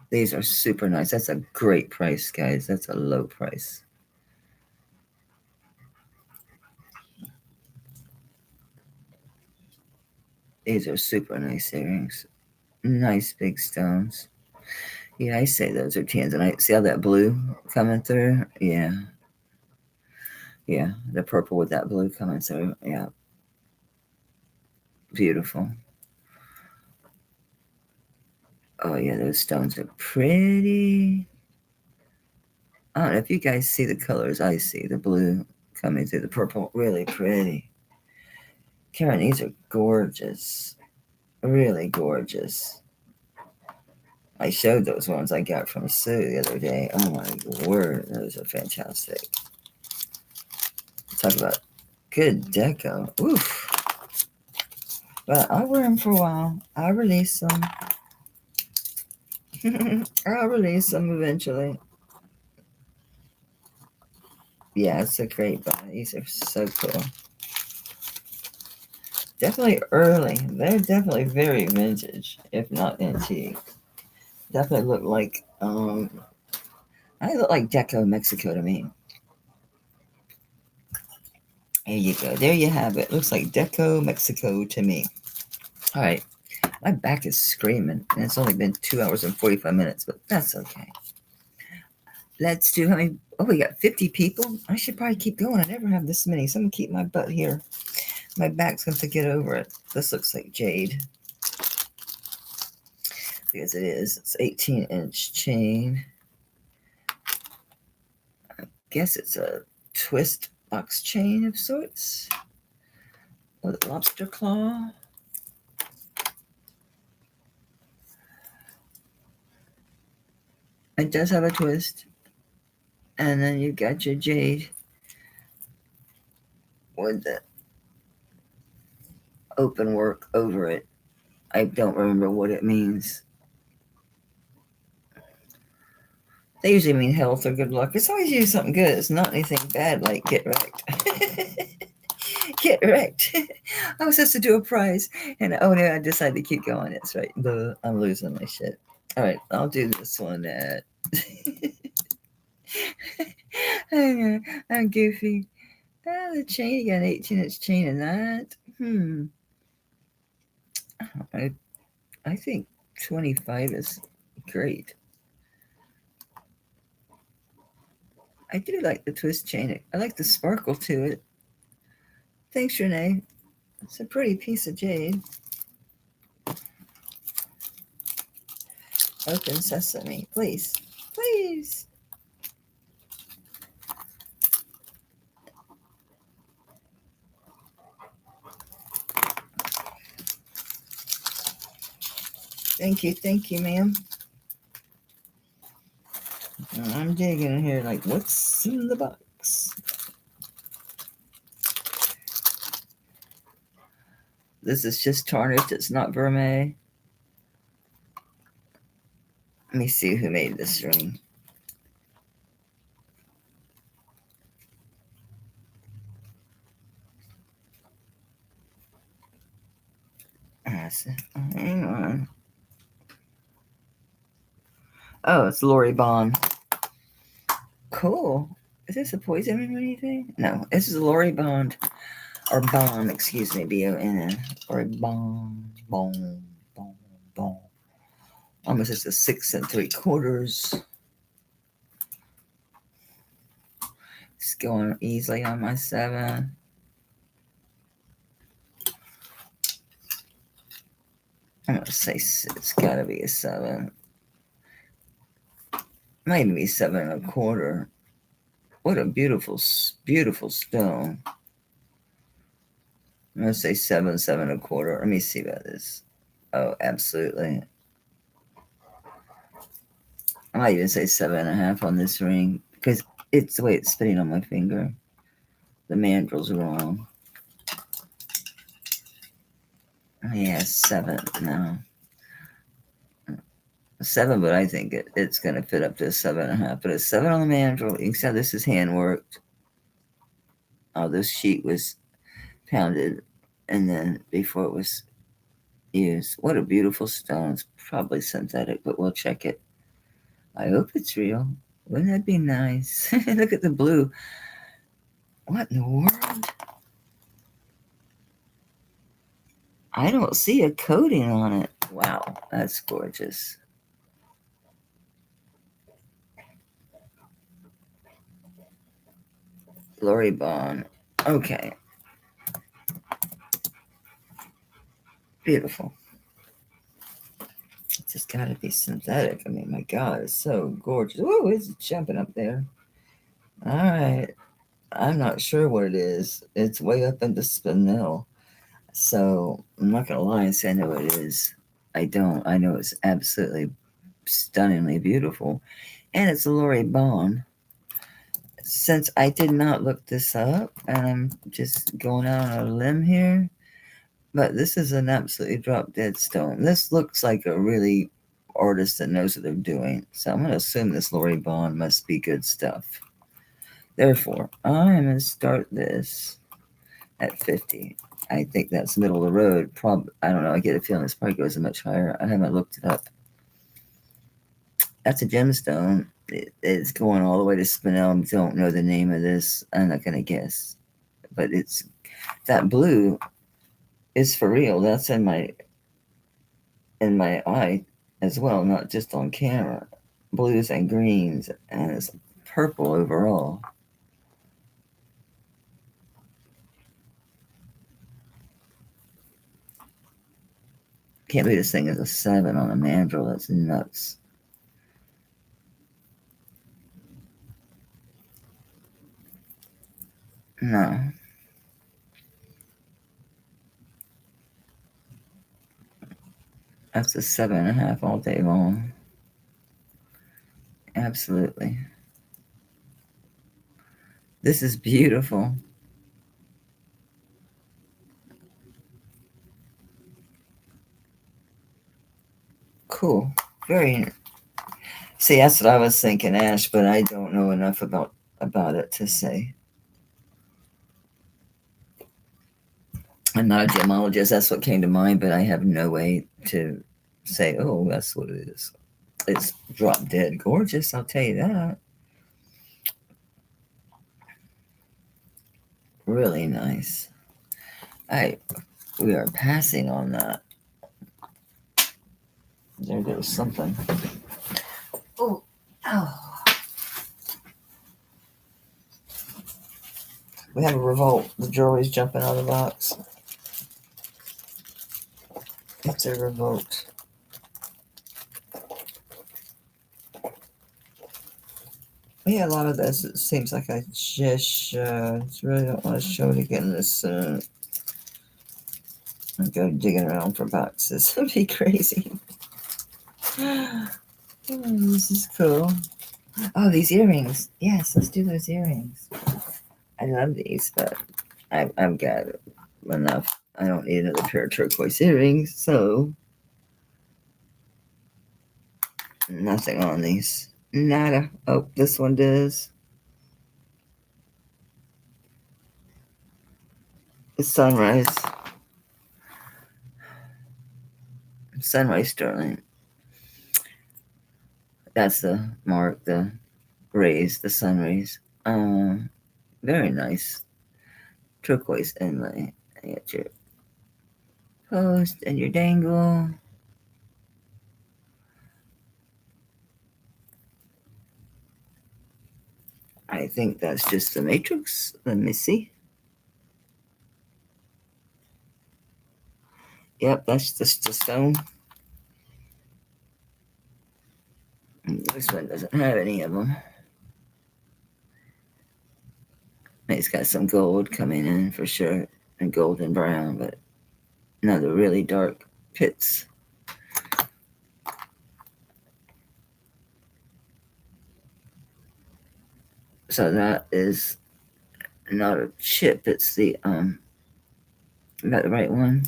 These are super nice. That's a great price, guys. That's a low price. These are super nice earrings. Nice big stones. Yeah, I say those are tanzanite. See how that blue coming through? Yeah. Yeah, the purple with that blue coming through. Yeah. Beautiful. Oh, yeah, those stones are pretty. I don't know if you guys see the colors I see. The blue coming through the purple. Really pretty. Karen, these are gorgeous. Really gorgeous. I showed those ones I got from Sue the other day. Oh my word, those are fantastic. Talk about good deco. Oof. But I'll wear them for a while. I'll release them. I'll release them eventually. Yeah, it's a great buy. These are so cool. Definitely early. They're definitely very vintage, if not antique. Definitely look like I look like deco Mexico to me. There you go. There you have it. Looks like deco Mexico to me. All right. My back is screaming, and it's only been 2 hours and 45 minutes, but that's okay. Let's do how many? Oh, we got 50 people. I should probably keep going. I never have this many, so I'm gonna keep my butt here. My back's gonna forget over it. This looks like jade. Because it is. It's 18-inch chain. I guess it's a twist box chain of sorts. With lobster claw. It does have a twist. And then you've got your jade with the open work over it. I don't remember what it means. They usually mean health or good luck. It's always usually something good. It's not anything bad like get wrecked. Get wrecked. I was supposed to do a prize, and oh no, I decided to keep going. It's right. I'm losing my shit. All right, I'll do this one at. I'm goofy. The chain, you got an 18-inch chain in that. I think 25 is great. I do like the twist chain. I like the sparkle to it. Thanks, Renee. It's a pretty piece of jade. Open sesame, please. Please. Thank you, ma'am. I'm digging in here like, what's in the box? This is just tarnished. It's not vermeil. Let me see who made this ring. Hang on. Oh, it's Lori Bond. Cool. Is this a poison ring or anything? No, this is Lori Bond. Or Bond, excuse me, B-O-N-N. Or Bond. Almost just a 6 3/4. It's going easily on my 7. I'm gonna say it's gotta be a 7. Might be 7 1/4. What a beautiful, beautiful stone. I'm gonna say 7 7 1/4. Let me see about this. Oh, absolutely. I might even say 7 1/2 on this ring because it's the way it's spinning on my finger. The mandrel's wrong. Yeah, 7. No. 7, but I think it's going to fit up to a 7 1/2. But a 7 on the mandrel. You can see how this is hand worked. Oh, this sheet was pounded and then before it was used. What a beautiful stone. It's probably synthetic, but we'll check it. I hope it's real. Wouldn't that be nice? Look at the blue. What in the world? I don't see a coating on it. Wow, that's gorgeous. Lori Bond. Okay. Beautiful. It's just got to be synthetic. I mean, my God, it's so gorgeous. Ooh, it's jumping up there. All right. I'm not sure what it is. It's way up in the spinel. So I'm not going to lie and say I know what it is. I don't. I know it's absolutely stunningly beautiful. And it's a Lori Bond. Since I did not look this up, and I'm just going out on a limb here, but this is an absolutely drop dead stone. This looks like a really artist that knows what they're doing. So I'm going to assume this Lori Bond must be good stuff. Therefore, I'm going to start this at 50. I think that's middle of the road. I don't know. I get a feeling this probably goes much higher. I haven't looked it up. That's a gemstone. It's going all the way to spinel. I don't know the name of this. I'm not going to guess. But it's that blue is for real. That's in my eye as well, not just on camera. Blues and greens, and it's purple overall. Can't believe this thing is a 7 on a mandrel. That's nuts. No. That's a 7 1/2 all day long. Absolutely. This is beautiful. Cool. Very. See, that's what I was thinking, Ash, but I don't know enough about it to say. I'm not a gemologist. That's what came to mind, but I have no way to say, oh, that's what it is. It's drop dead gorgeous, I'll tell you that. Really nice. We are passing on that. There goes something. Oh, oh. We have a revolt. The jewelry's jumping out of the box. It's a revolt. Yeah, a lot of this, it seems like I just really don't want to show it again this soon. I'll go digging around for boxes. It'd be crazy. Oh, this is cool. Oh, these earrings. Yes, let's do those earrings. I love these, but I've got enough. I don't need another pair of turquoise earrings, so nothing on these. Nada. Oh, this one does. It's sunrise. Sunrise sterling. That's the mark, the rays, the sun rays. Very nice. Turquoise inlay. You got your post and your dangle. I think that's just the matrix. Let me see. Yep, that's just the stone. This one doesn't have any of them. It's got some gold coming in for sure, and gold and brown, but another really dark pits. So that is not a chip, it's the you got the right one.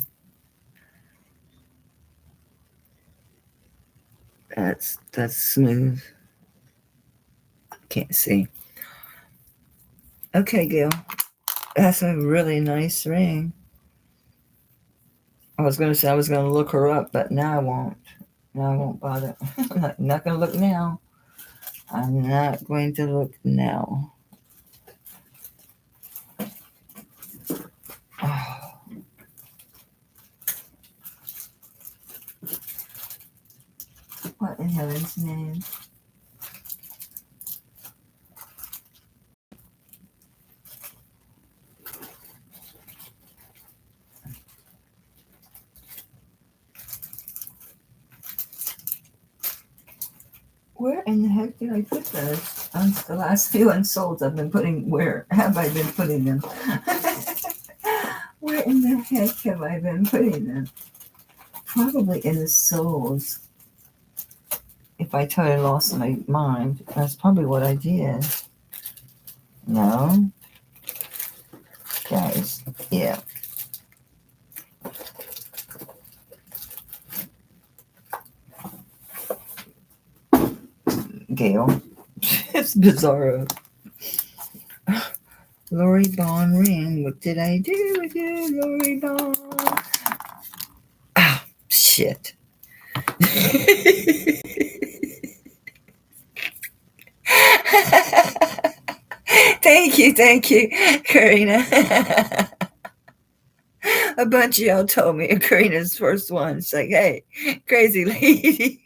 That's smooth. Can't see. Okay, Gail. That's a really nice ring. I was gonna say I was gonna look her up, but now I won't. Now I won't bother. I'm not gonna look now. I'm not going to look now. Oh. What in heaven's name? Where in the heck did I put those? The last few unsolds I've been putting, where have I been putting them? Where in the heck have I been putting them? Probably in the soles. If I totally lost my mind, that's probably what I did. No? Guys, yeah. Gail. It's bizarro. Lori Bond ring. What did I do with you, Lori Bond? Ah, shit. Thank you, Karina. A bunch of y'all told me Karina's first one. It's like, hey, crazy lady.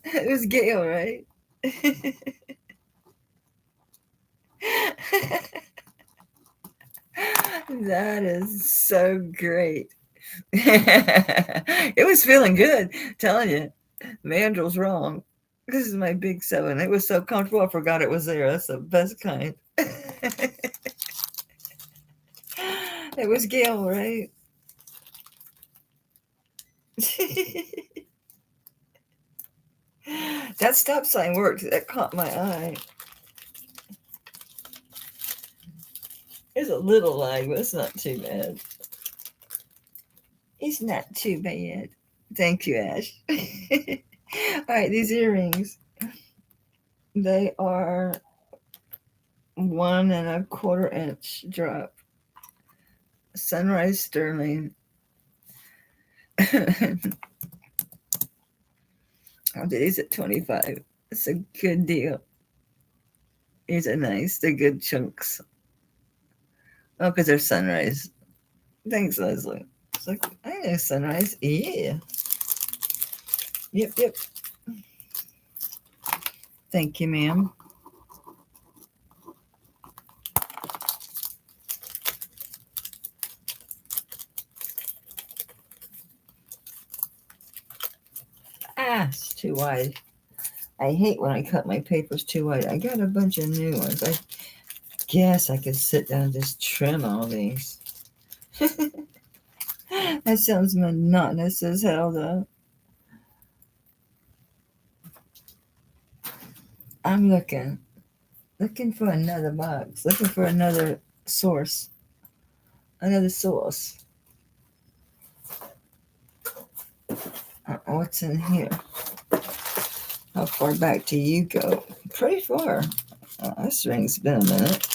It was Gail, right? That is so great. It was feeling good, telling you. Mandrel's wrong. This is my big 7. It was so comfortable, I forgot it was there. That's the best kind. It was Gail, right? That stop sign worked. That caught my eye. There's a little lag, but it's not too bad. It's not too bad. Thank you, Ash. All right, these earrings. They are 1 1/4 inch drop. Sunrise sterling. Oh, these at 25. It's a good deal. These are nice. They're good chunks. Oh, because they're sunrise. Thanks, Leslie. It's like, I know sunrise. Yeah. Yep. Thank you, ma'am. Ah, it's too wide. I hate when I cut my papers too wide. I got a bunch of new ones. I guess I could sit down and just trim all these. That sounds monotonous as hell, though. I'm looking for another box, looking for another source. What's in here? How far back do you go? Pretty far. This ring's been a minute.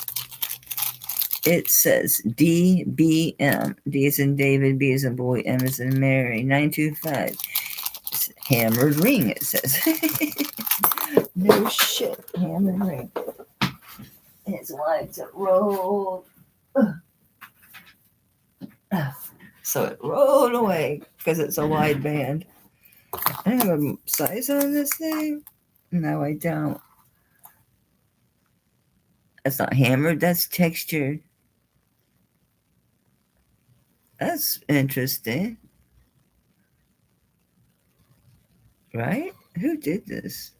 It says DBM. D is in David, B is in boy, M is in Mary. 925. It's hammered ring, it says. No shit. Hammered ring. It's wide to roll. So it rolled away because it's a wide band. I have a size on this thing. No, I don't. That's not hammered. That's textured. That's interesting. Right? Who did this?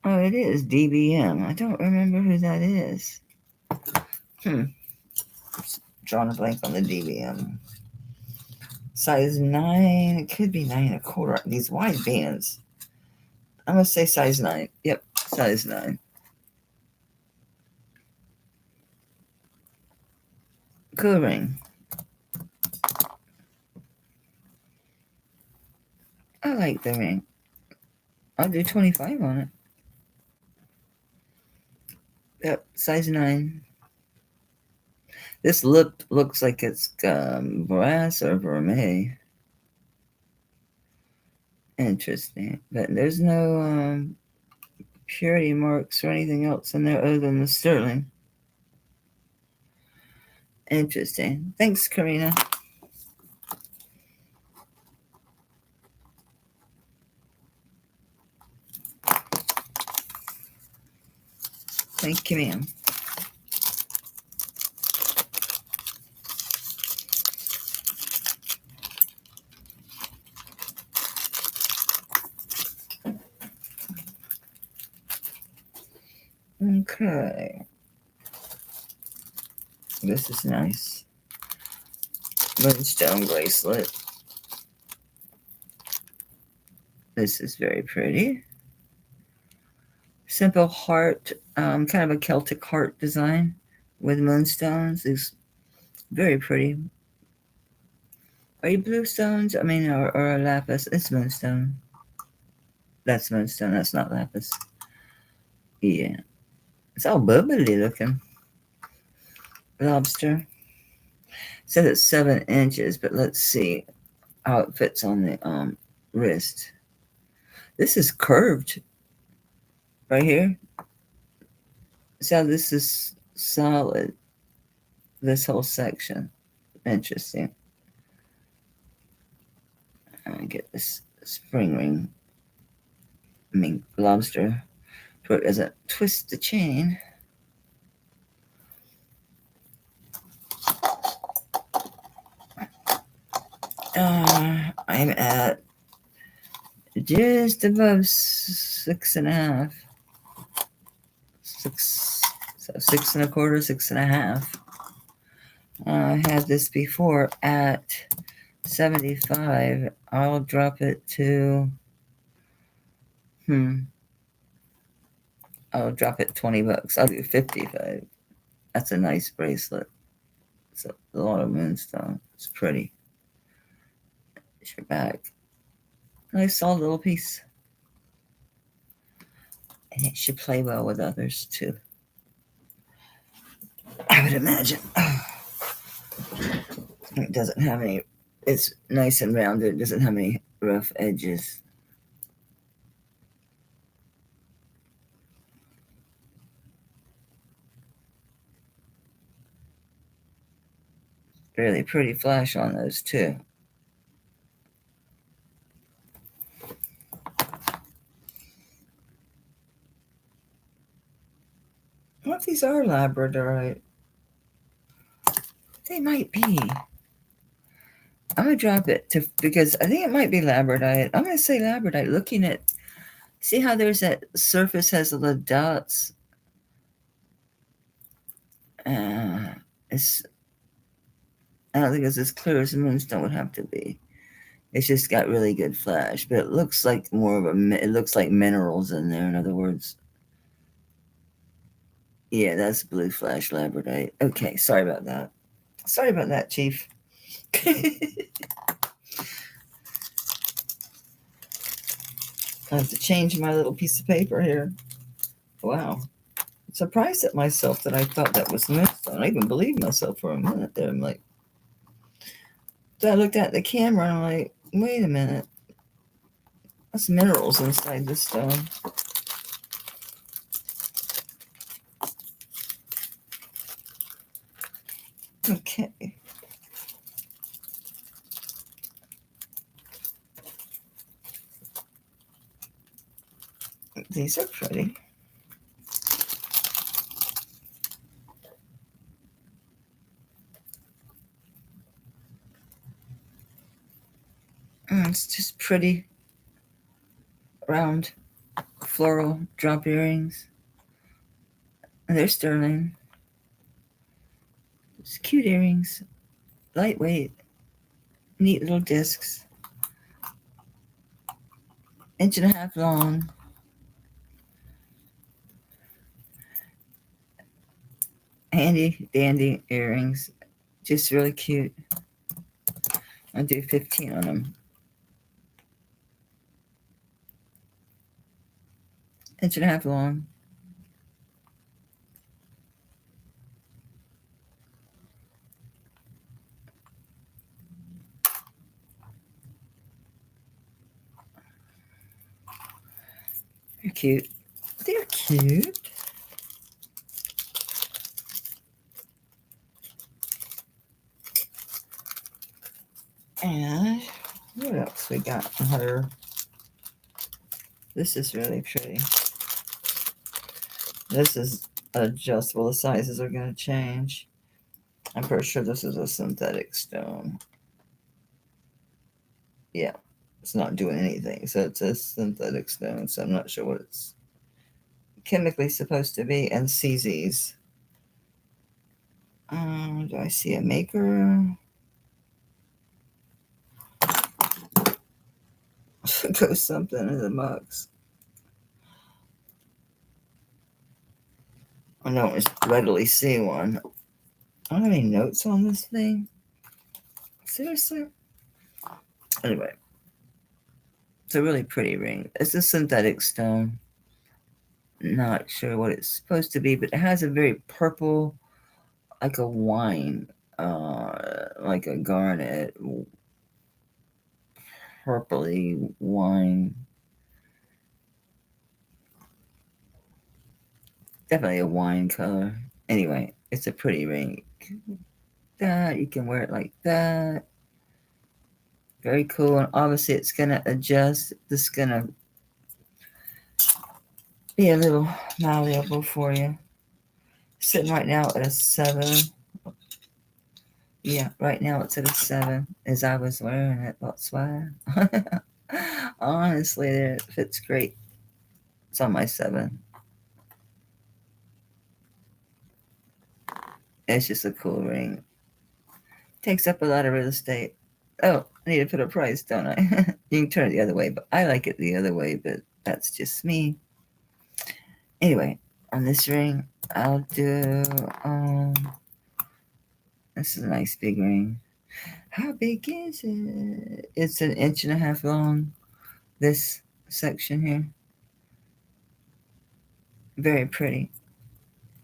Oh, it is DBM. I don't remember who that is. Drawing a blank on the DBM. Size 9. It could be 9 1/4. These wide bands. I'm going to say size 9. Yep, size 9. Cool ring. I like the ring. I'll do 25 on it. Yep, size 9. This looks like it's brass or vermeil. Interesting. But there's no purity marks or anything else in there other than the sterling. Interesting. Thanks, Karina. Thank you, ma'am. Okay. This is nice. Moonstone bracelet. This is very pretty. Simple heart, kind of a Celtic heart design with moonstones. Is very pretty. Are you blue stones? I mean, or a lapis? It's moonstone. That's moonstone. That's not lapis. Yeah. It's all bubbly looking. Lobster. Said it's 7 inches, but let's see how it fits on the wrist. This is curved right here. So this is solid. This whole section. Interesting. I'm gonna get this spring ring. I mean lobster. So it doesn't twist the chain. I'm at just above 6.5. 6, so 6 1/4, 6.5. I had this before at 75. I'll drop it to I'll drop it $20. I'll do 55. That's a nice bracelet. It's a lot of moonstone. It's pretty. It's your back. Nice solid little piece. And it should play well with others too. I would imagine. It doesn't have any It's nice and rounded. It doesn't have any rough edges. Really pretty flash on those too. What if these are labradorite? They might be. I'm gonna drop it because I think it might be labradorite. I'm gonna say labradorite. Looking at, see how there's that surface has the little dots. It's, I don't think it's as clear as the moonstone would have to be. It's just got really good flash, but it looks like more of a. It looks like minerals in there. In other words, yeah, that's blue flash labradorite. Okay, sorry about that. Sorry about that, Chief. I have to change my little piece of paper here. Wow. I'm surprised at myself that I thought that was moonstone. I even believed myself for a minute there. I'm like, so I looked at the camera and I'm like, wait a minute. That's minerals inside this stone. Okay. These are pretty. It's just pretty round floral drop earrings. And they're sterling. It's cute earrings. Lightweight. Neat little discs. 1.5 inches long. Handy dandy earrings. Just really cute. I'll do 15 on them. 1.5 inches long. They're cute. They're cute. And what else we got from her? This is really pretty. This is adjustable. The sizes are going to change. I'm pretty sure this is a synthetic stone. Yeah, it's not doing anything. So it's a synthetic stone. So I'm not sure what it's chemically supposed to be. And CZs. Do I see a maker? Go something in the box. I don't readily see one. I don't have any notes on this thing. Seriously? Anyway, it's a really pretty ring. It's a synthetic stone. Not sure what it's supposed to be, but it has a very purple, like a wine, like a garnet, purpley wine. Definitely a wine color. Anyway, it's a pretty ring. That you can wear it like that. Very cool. And obviously it's gonna adjust. This is gonna be a little malleable for you. Sitting right now at a 7. Yeah, right now it's at a 7 as I was wearing it. That's why. Honestly, it fits great. It's on my 7. It's just a cool ring. Takes up a lot of real estate. Oh, I need to put a price, don't I? You can turn it the other way, but I like it the other way, but that's just me. Anyway, on this ring, I'll do, this is a nice big ring. How big is it? It's 1.5 inches long, this section here. Very pretty.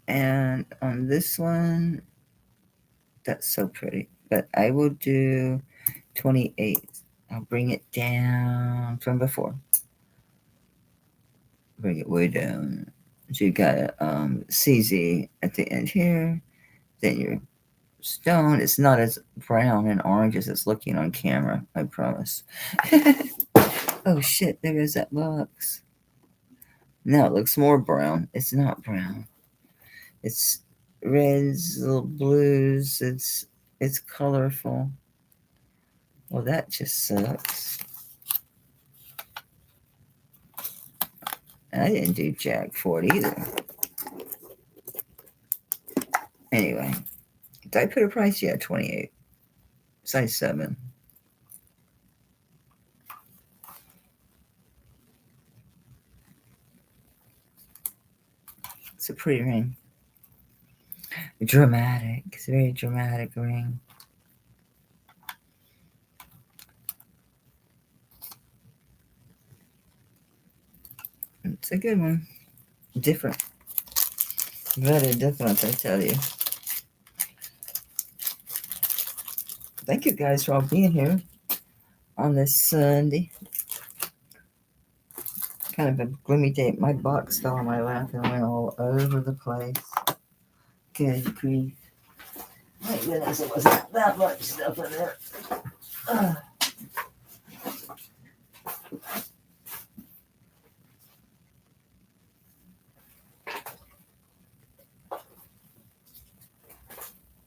And on this one, that's so pretty. But I will do 28. I'll bring it down from before. Bring it way down. So you got a CZ at the end here. Then your stone. It's not as brown and orange as it's looking on camera, I promise. Oh shit, there goes that box. Now it looks more brown. It's not brown. It's reds, little blues. It's colorful. Well, that just sucks. I didn't do jack for it either. Anyway, did I put a price? Yeah, 28. Size 7. It's a pretty ring. Dramatic. It's a very dramatic ring. It's a good one. Different. Very different, I tell you. Thank you guys for all being here on this Sunday. Kind of a gloomy day. My box fell on my lap and went all over the place. Good grief. My goodness, it wasn't that much stuff in there.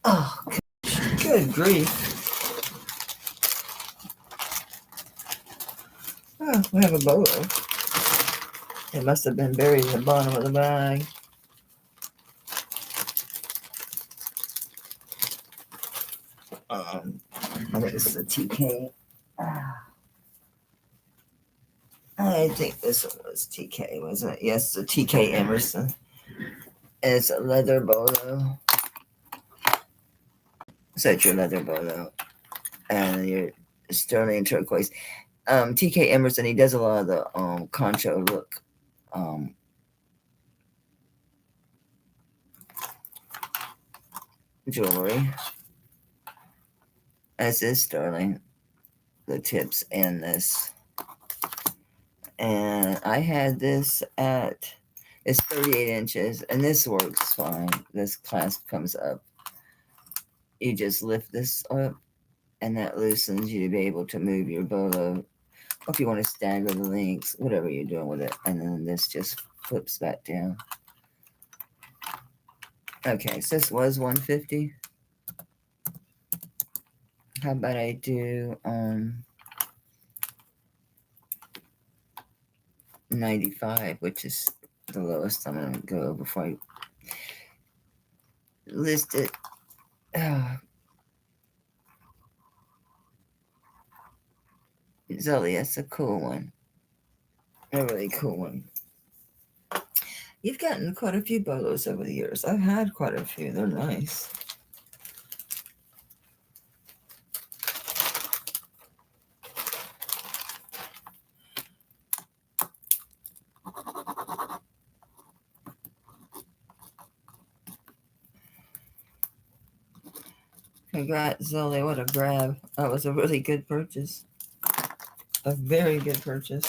Oh, good grief. Oh, we have a bolo. It must have been buried in the bottom of the bag. I think this is a TK. I think this one was TK, wasn't it? Yes, it's a TK Emerson. And it's a leather bolo. So it's your leather bolo. And your sterling turquoise. TK Emerson, he does a lot of the concho look. Jewelry. This is sterling. The tips and this. And I had this at, it's 38 inches, and this works fine. This clasp comes up. You just lift this up, and that loosens you to be able to move your bolo. Or if you want to stagger the links, whatever you're doing with it. And then this just flips back down. Okay, so this was 150. How about I do 95, which is the lowest I'm gonna go before I list it. Zoe, that's a cool one. A really cool one. You've gotten quite a few bolos over the years. I've had quite a few. They're nice. Congrats, Zoe. What a grab. That was a really good purchase. A very good purchase.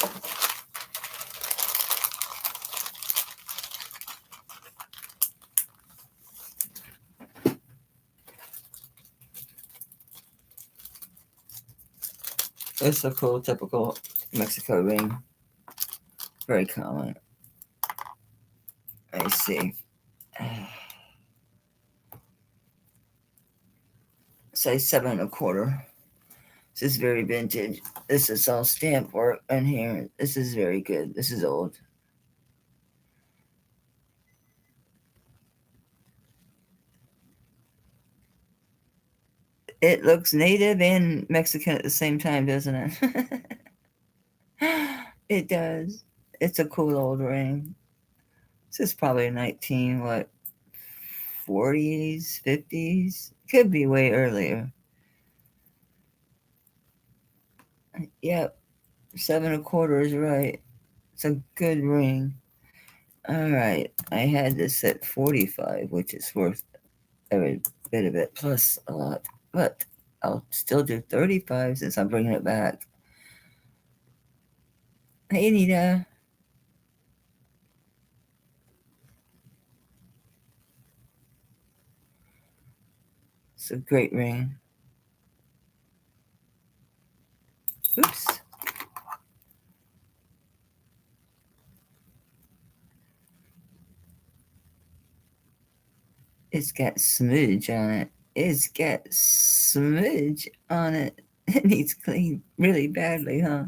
It's a cool, typical Mexico ring. Very common. I see. Size 7 1/4. This is very vintage. This is all stamp work in here. This is very good. This is old. It looks native and Mexican at the same time, doesn't it? It does. It's a cool old ring. This is probably 19, 40s, 50s. Could be way earlier. Yep, 7 1/4 is right. It's a good ring. All right, I had this at 45, which is worth every bit of it, plus a lot. But I'll still do 35 since I'm bringing it back. Hey, Anita. It's a great ring. Oops. It's got smudge on it. It's got smudge on it. It needs cleaned really badly, huh?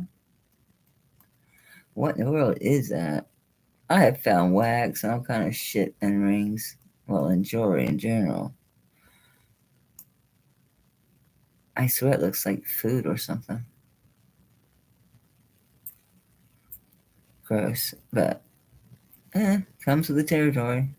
What in the world is that? I have found wax and all kind of shit in rings. Well, in jewelry in general. I swear it looks like food or something. Gross. But, comes with the territory.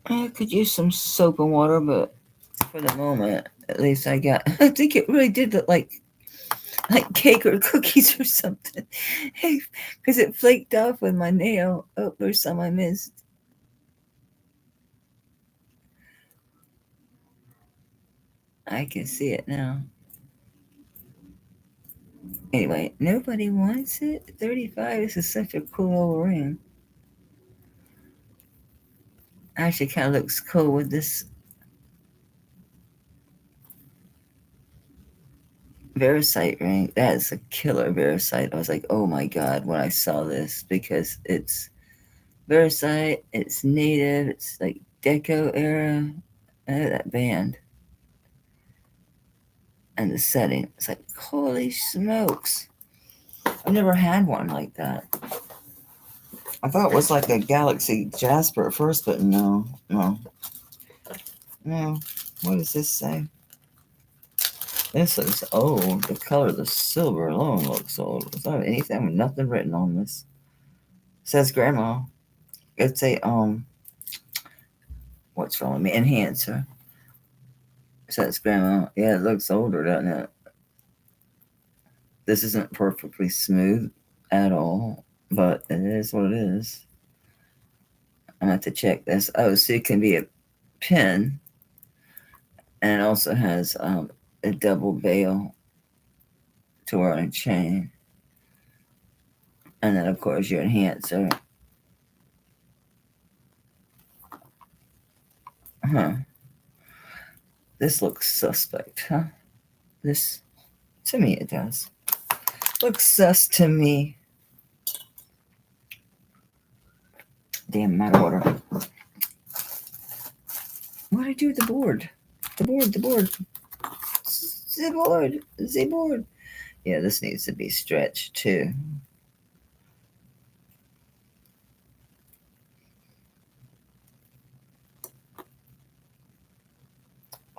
I could use some soap and water, but for the moment, at least I got. I think it really did look like cake or cookies or something, because it flaked off with my nail. Oh, there's some I missed. I can see it now. Anyway, nobody wants it. 35. This is such a cool old ring. Actually, kind of looks cool with this Veracite ring. That is a killer Veracite. I was like, oh my god, when I saw this, because it's Veracite, it's native, it's like deco era. That band and the setting. It's like, holy smokes. I've never had one like that. I thought it was like a Galaxy Jasper at first, but no. What does this say? This looks old. The color of the silver alone looks old. There's not anything with nothing written on this. It says grandma. It's a what's wrong with me? Enhancer. It says grandma. Yeah, it looks older, doesn't it? This isn't perfectly smooth at all, but it is what it is. I'm gonna have to check this. Oh, so it can be a pin, and it also has a double bail to wear on a chain, and then of course your enhancer. This looks suspect, huh? This, to me, it does. Looks sus to me. Damn, my water. What did I do with the board? The board. The board. Yeah, this needs to be stretched too.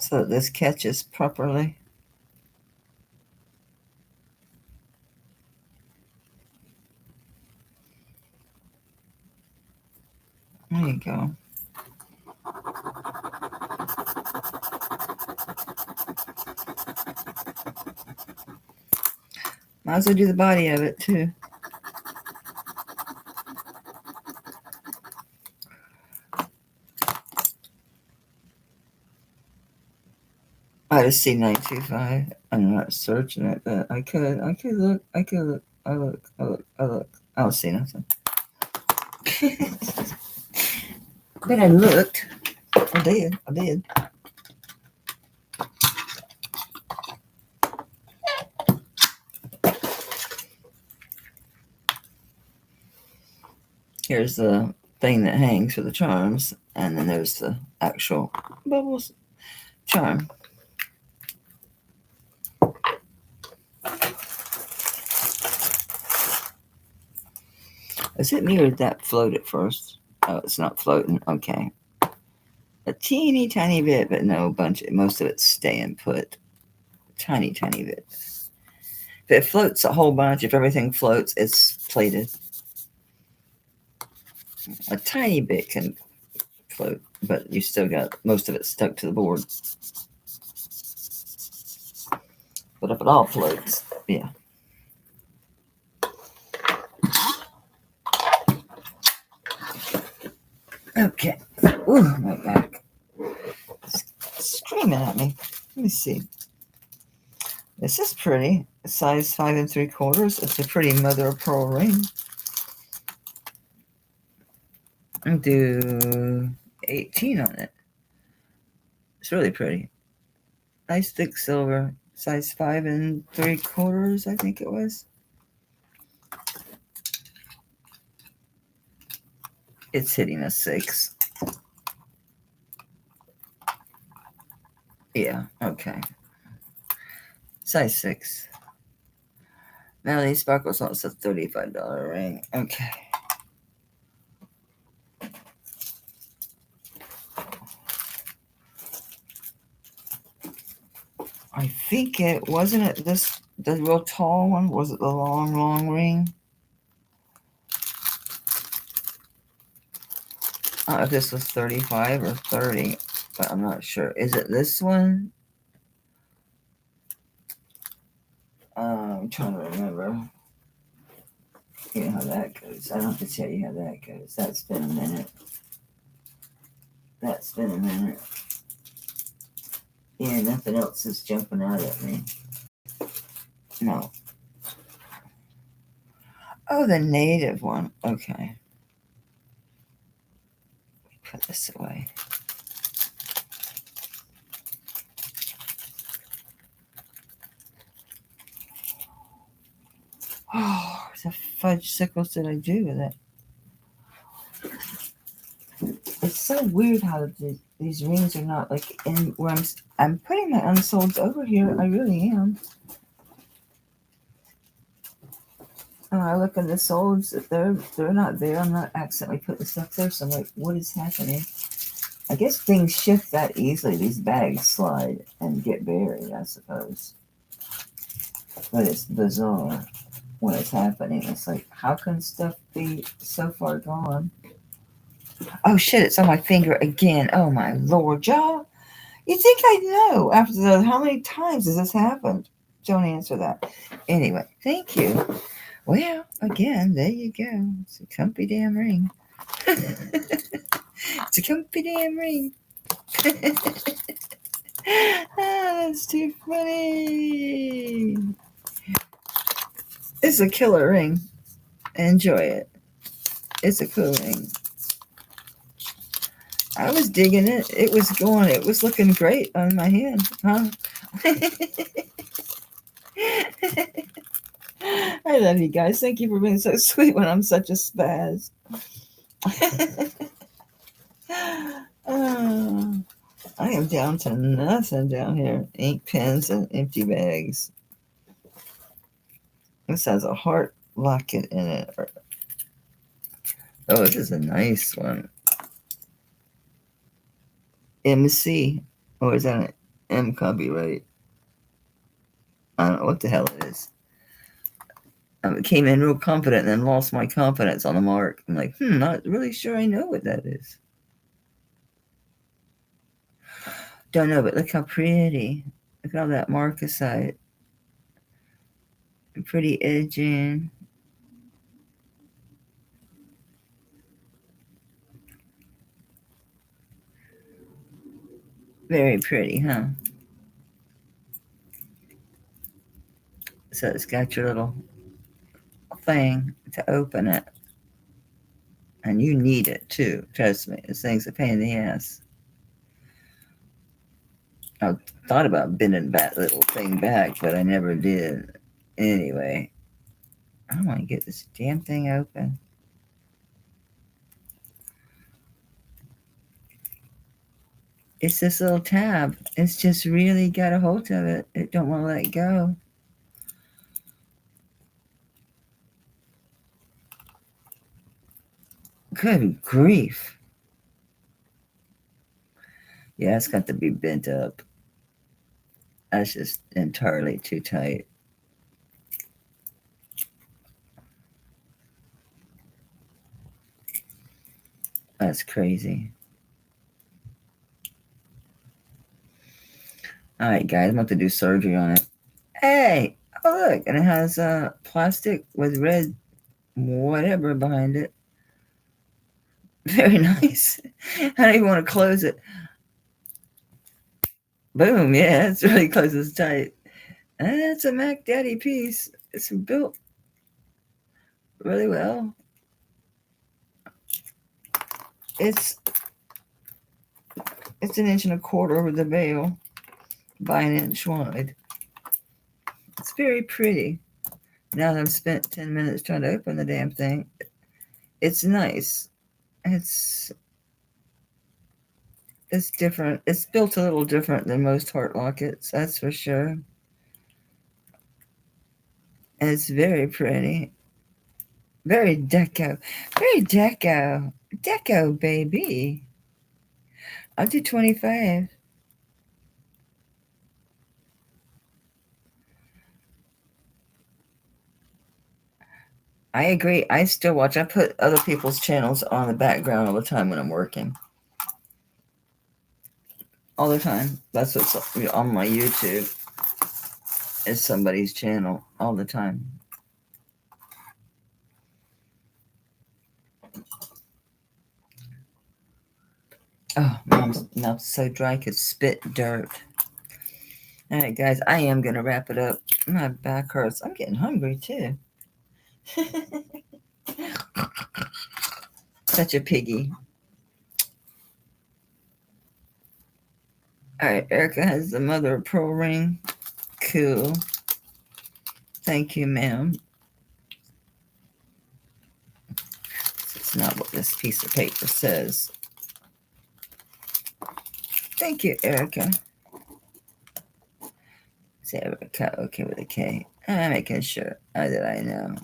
So that this catches properly. There you go. Might as well do the body of it too. I just see 925. I'm not searching it, but I could look. I look. I don't see nothing. But I looked. I did. Here's the thing that hangs for the charms, and then there's the actual bubbles charm. Is it me or did that float at first? Oh, it's not floating. Okay. A teeny tiny bit, but no bunch. Most of it's staying put. Tiny bit. If it floats a whole bunch, if everything floats, it's plated. A tiny bit can float, but you still got most of it stuck to the board. But if it all floats, yeah. Okay. Ooh, my back. It's screaming at me. Let me see. This is pretty. Size 5 3/4. It's a pretty mother of pearl ring. I'll do 18 on it. It's really pretty. Nice thick silver. Size 5 3/4, I think it was. It's hitting a 6. Yeah, okay. Size 6. Now these sparkles on, it's a $35 ring. Okay. I think it wasn't it this the real tall one? Was it the long ring? I don't know if this was 35 or 30, but I'm not sure. Is it this one? I'm trying to remember. You know how that goes. I don't have to tell you how that goes. That's been a minute. That's been a minute. Yeah, nothing else is jumping out at me. No. Oh, the native one. Okay. Put this away. Oh, the fudge sickles did I do with it? It's so weird how these rings are not like in where I'm putting my unsolds over here. I really am. Oh, I look at the solds. They're not there. I'm not accidentally putting stuff there. So I'm like, what is happening? I guess things shift that easily. These bags slide and get buried, I suppose. But it's bizarre when it's happening. It's like, how can stuff be so far gone? Oh shit, it's on my finger again. Oh my lord, y'all. You think I'd know after how many times has this happened? Don't answer that. Anyway, thank you. Well, again, there you go. It's a comfy damn ring. It's a comfy damn ring. That's too funny. It's a killer ring. Enjoy it. It's a cool ring. I was digging it. It was going. It was looking great on my hand, huh? I love you guys. Thank you for being so sweet when I'm such a spaz. Oh, I am down to nothing down here. Ink pens and empty bags. This has a heart locket in it. Oh, this is a nice one. MC. Or is that an M copyright? I don't know what the hell it is. I came in real confident and then lost my confidence on the mark. I'm like, not really sure I know what that is. Don't know, but look how pretty. Look at all that marcasite. Pretty edging. Very pretty, huh? So it's got your little thing to open it. And you need it too. Trust me. This thing's a pain in the ass. I thought about bending that little thing back, but I never did. Anyway, I want to get this damn thing open. It's this little tab. It's just really got a hold of it. It don't want to let go. Good grief. Yeah, it's got to be bent up. That's just entirely too tight. That's crazy. All right, guys, I'm about to do surgery on it. Hey, oh look, and it has plastic with red whatever behind it. Very nice. I don't even want to close it. Boom, yeah, it's really closes tight. And it's a Mac Daddy piece. It's built really well. It's 1.25 inches with the bail by 1 inch wide. It's very pretty. Now that I've spent 10 minutes trying to open the damn thing, it's nice. It's different. It's built a little different than most heart lockets, that's for sure. And it's very pretty. Very deco. Very deco. Deco, baby. I'll do 25. I agree. I still watch. I put other people's channels on the background all the time when I'm working. All the time. That's what's on my YouTube. Is somebody's channel all the time. Oh, mom's mouth's so dry I could spit dirt. All right, guys, I am going to wrap it up. My back hurts. I'm getting hungry, too. Such a piggy. All right, Erica has the mother of pearl ring. Cool. Thank you, ma'am. It's not what this piece of paper says. Thank you, Erica. Say Erica, okay with a K. I'm making sure that I know.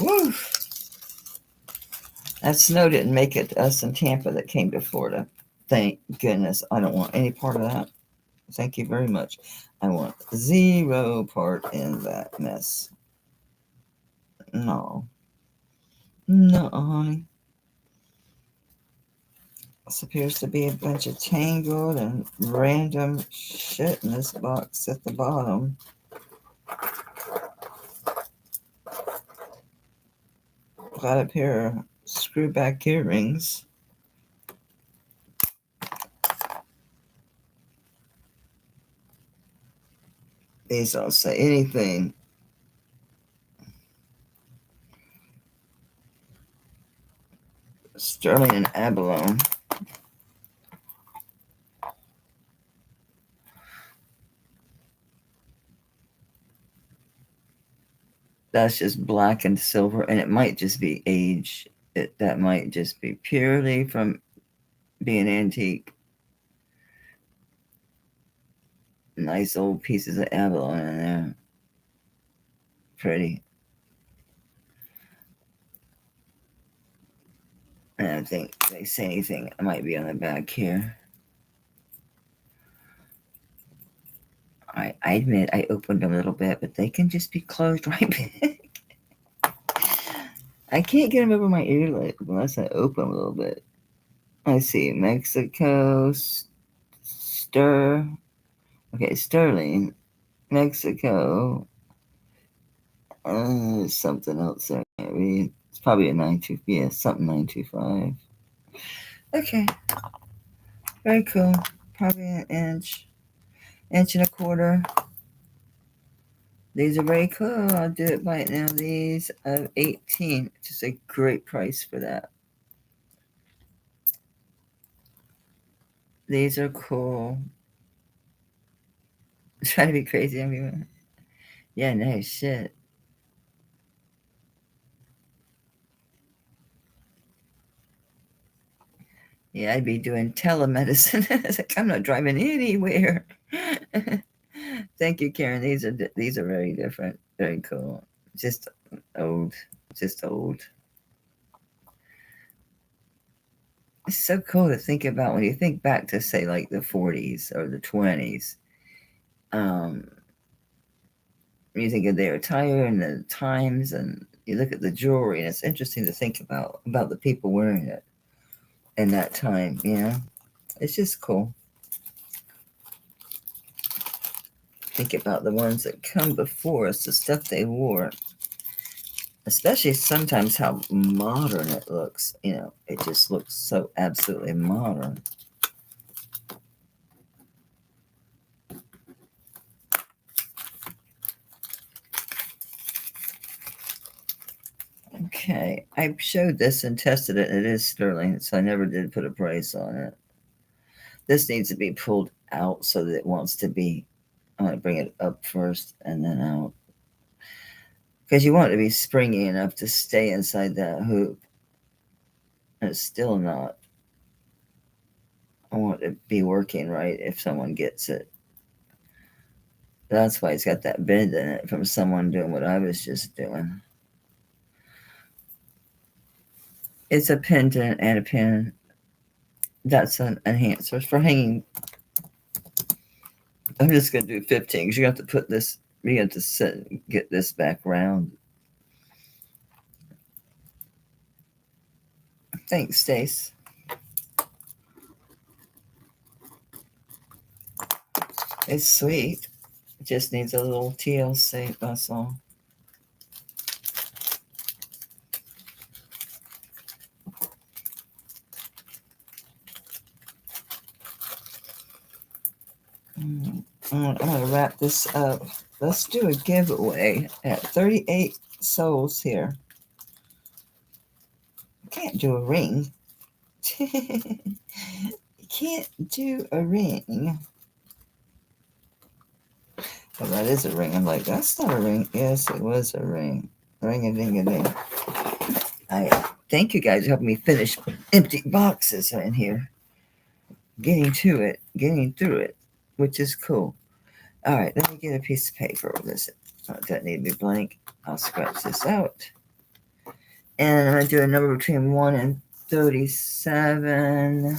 Woo! That snow didn't make it to us in Tampa that came to Florida. Thank goodness. I don't want any part of that. Thank you very much. I want 0 part in that mess. No. No, honey. This appears to be a bunch of tangled and random shit in this box at the bottom. Got a pair of screw back earrings. These don't say anything. Sterling and abalone. That's just black and silver, and it might just be age. That might just be purely from being antique. Nice old pieces of abalone in there. Pretty. I don't think they say anything. It might be on the back here. I admit I opened them a little bit, but they can just be closed right back. I can't get them over my ear unless I open them a little bit. I see Mexico, okay, Sterling, Mexico. Something else I can't read. It's probably a 92. Yeah, something 925. Okay, very cool. Probably an inch, 1.25 inches. These are very cool. I'll do it right now. These of 18, which is a great price for that. These are cool. Trying to be crazy everywhere. Yeah, no shit. Yeah, I'd be doing telemedicine. It's like I'm not driving anywhere. Thank you, Karen. These are very different. Very cool. Just old. Just old. It's so cool to think about when you think back to say like the 40s or the 20s. You think of their attire and the times, and you look at the jewelry, and it's interesting to think about the people wearing it in that time. You know, it's just cool. think about the ones that come before us, the stuff they wore, especially sometimes how modern it looks. You know, it just looks so absolutely modern. Okay, I showed this and tested it. It is sterling, so I never did put a price on it. This needs to be pulled out so that it wants to be, I'm going to bring it up first and then out. Because you want it to be springy enough to stay inside that hoop. And it's still not. I want it to be working right if someone gets it. That's why it's got that bend in it from someone doing what I was just doing. It's a pendant and a pin. That's an enhancer for hanging. I'm just going to do 15 because you have to put this, you have to sit, get this back round. Thanks, Stace. It's sweet. It just needs a little TLC, that's all. I'm going to wrap this up. Let's do a giveaway at 38 souls here. Can't do a ring. You can't do a ring. Oh, that is a ring. I'm like, that's not a ring. Yes, it was a ring. Ring-a-ding-a-ding. I thank you guys for helping me finish empty boxes in here. Getting to it, getting through it, which is cool. All right, let me get a piece of paper with this. That need to be blank. I'll scratch this out. And I'm going to do a number between 1 and 37.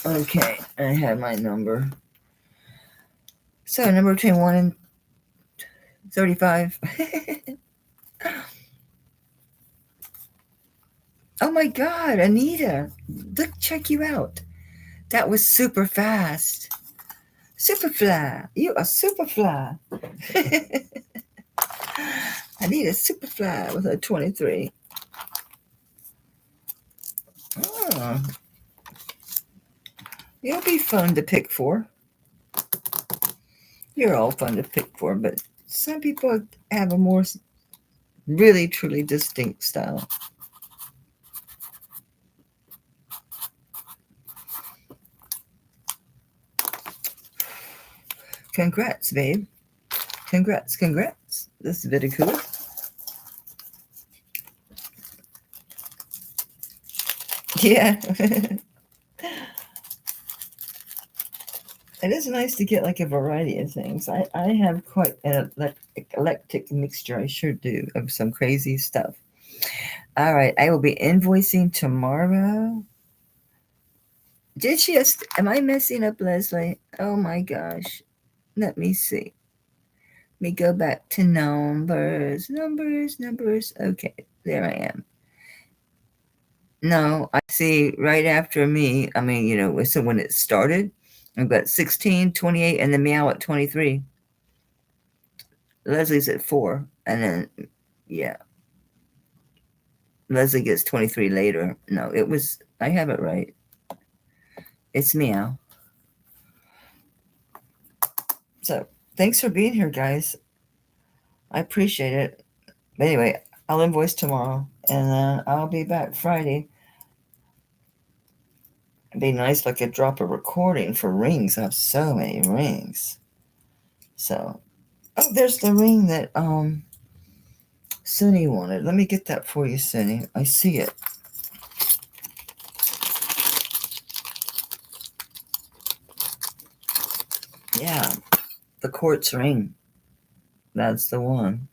Okay, I have my number. So, number between 1 and 35. Oh my God, Anita. Look, check you out. That was super fast. Superfly. You are Superfly. I need a Superfly with a 23. Oh. You'll be fun to pick for. You're all fun to pick for, but some people have a more really, truly distinct style. Congrats, babe. Congrats, congrats. This is very cool. Yeah. It is nice to get like a variety of things. I have quite an eclectic mixture, I sure do, of some crazy stuff. All right, I will be invoicing tomorrow. Did she just, am I messing up, Leslie? Oh my gosh. Let me see. Let me go back to numbers. Okay, there I am. No, I see right after me, I mean, you know, so when it started, I've got 16, 28, and then meow at 23. Leslie's at 4, and then, yeah. Leslie gets 23 later. No, it was, I have it right. It's meow. So, thanks for being here, guys. I appreciate it. But anyway, I'll invoice tomorrow, and then I'll be back Friday. It'd be nice if I could drop a recording for rings. I have so many rings. So, oh, there's the ring that Sunny wanted. Let me get that for you, Sunny. I see it. Yeah, the quartz ring. That's the one.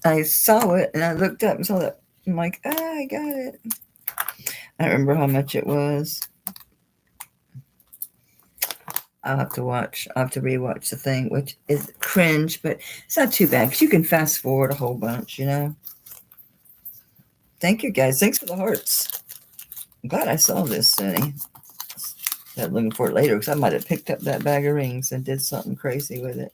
I saw it and I looked up and saw that. I'm like, I got it. I don't remember how much it was. I'll have to watch. I'll have to rewatch the thing, which is cringe, but it's not too bad because you can fast forward a whole bunch, you know. Thank you, guys. Thanks for the hearts. I'm glad I saw this, Sonny. I'm looking for it later because I might have picked up that bag of rings and did something crazy with it.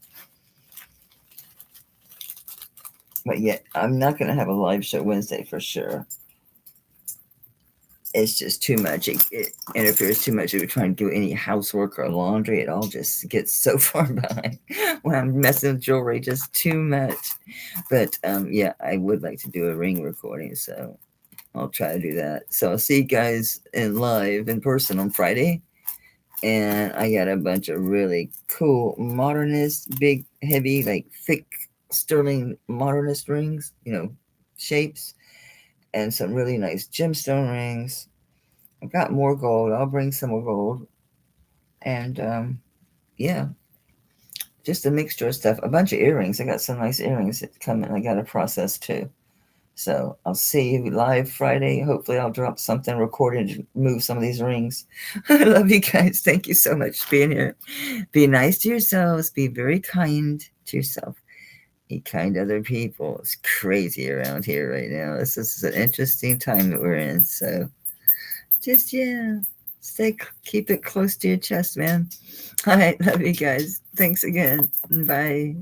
But yeah, I'm not going to have a live show Wednesday for sure. It's just too much. It interferes too much if you're trying to do any housework or laundry. It all just gets so far behind when I'm messing with jewelry, just too much. But yeah, I would like to do a ring recording, so I'll try to do that. So I'll see you guys in person on Friday. And I got a bunch of really cool modernist, big, heavy, like thick sterling modernist rings, shapes, and some really nice gemstone rings. I've got more gold. I'll bring some more gold. And yeah, just a mixture of stuff. A bunch of earrings. I got some nice earrings that come in. I got to process too. So I'll see you live Friday. Hopefully I'll drop something recorded to move some of these rings. I love you guys. Thank you so much for being here. Be nice to yourselves. Be very kind to yourself. Be kind to other people. It's crazy around here right now. This is an interesting time that we're in. So just, yeah, keep it close to your chest, man. All right. Love you guys. Thanks again. Bye.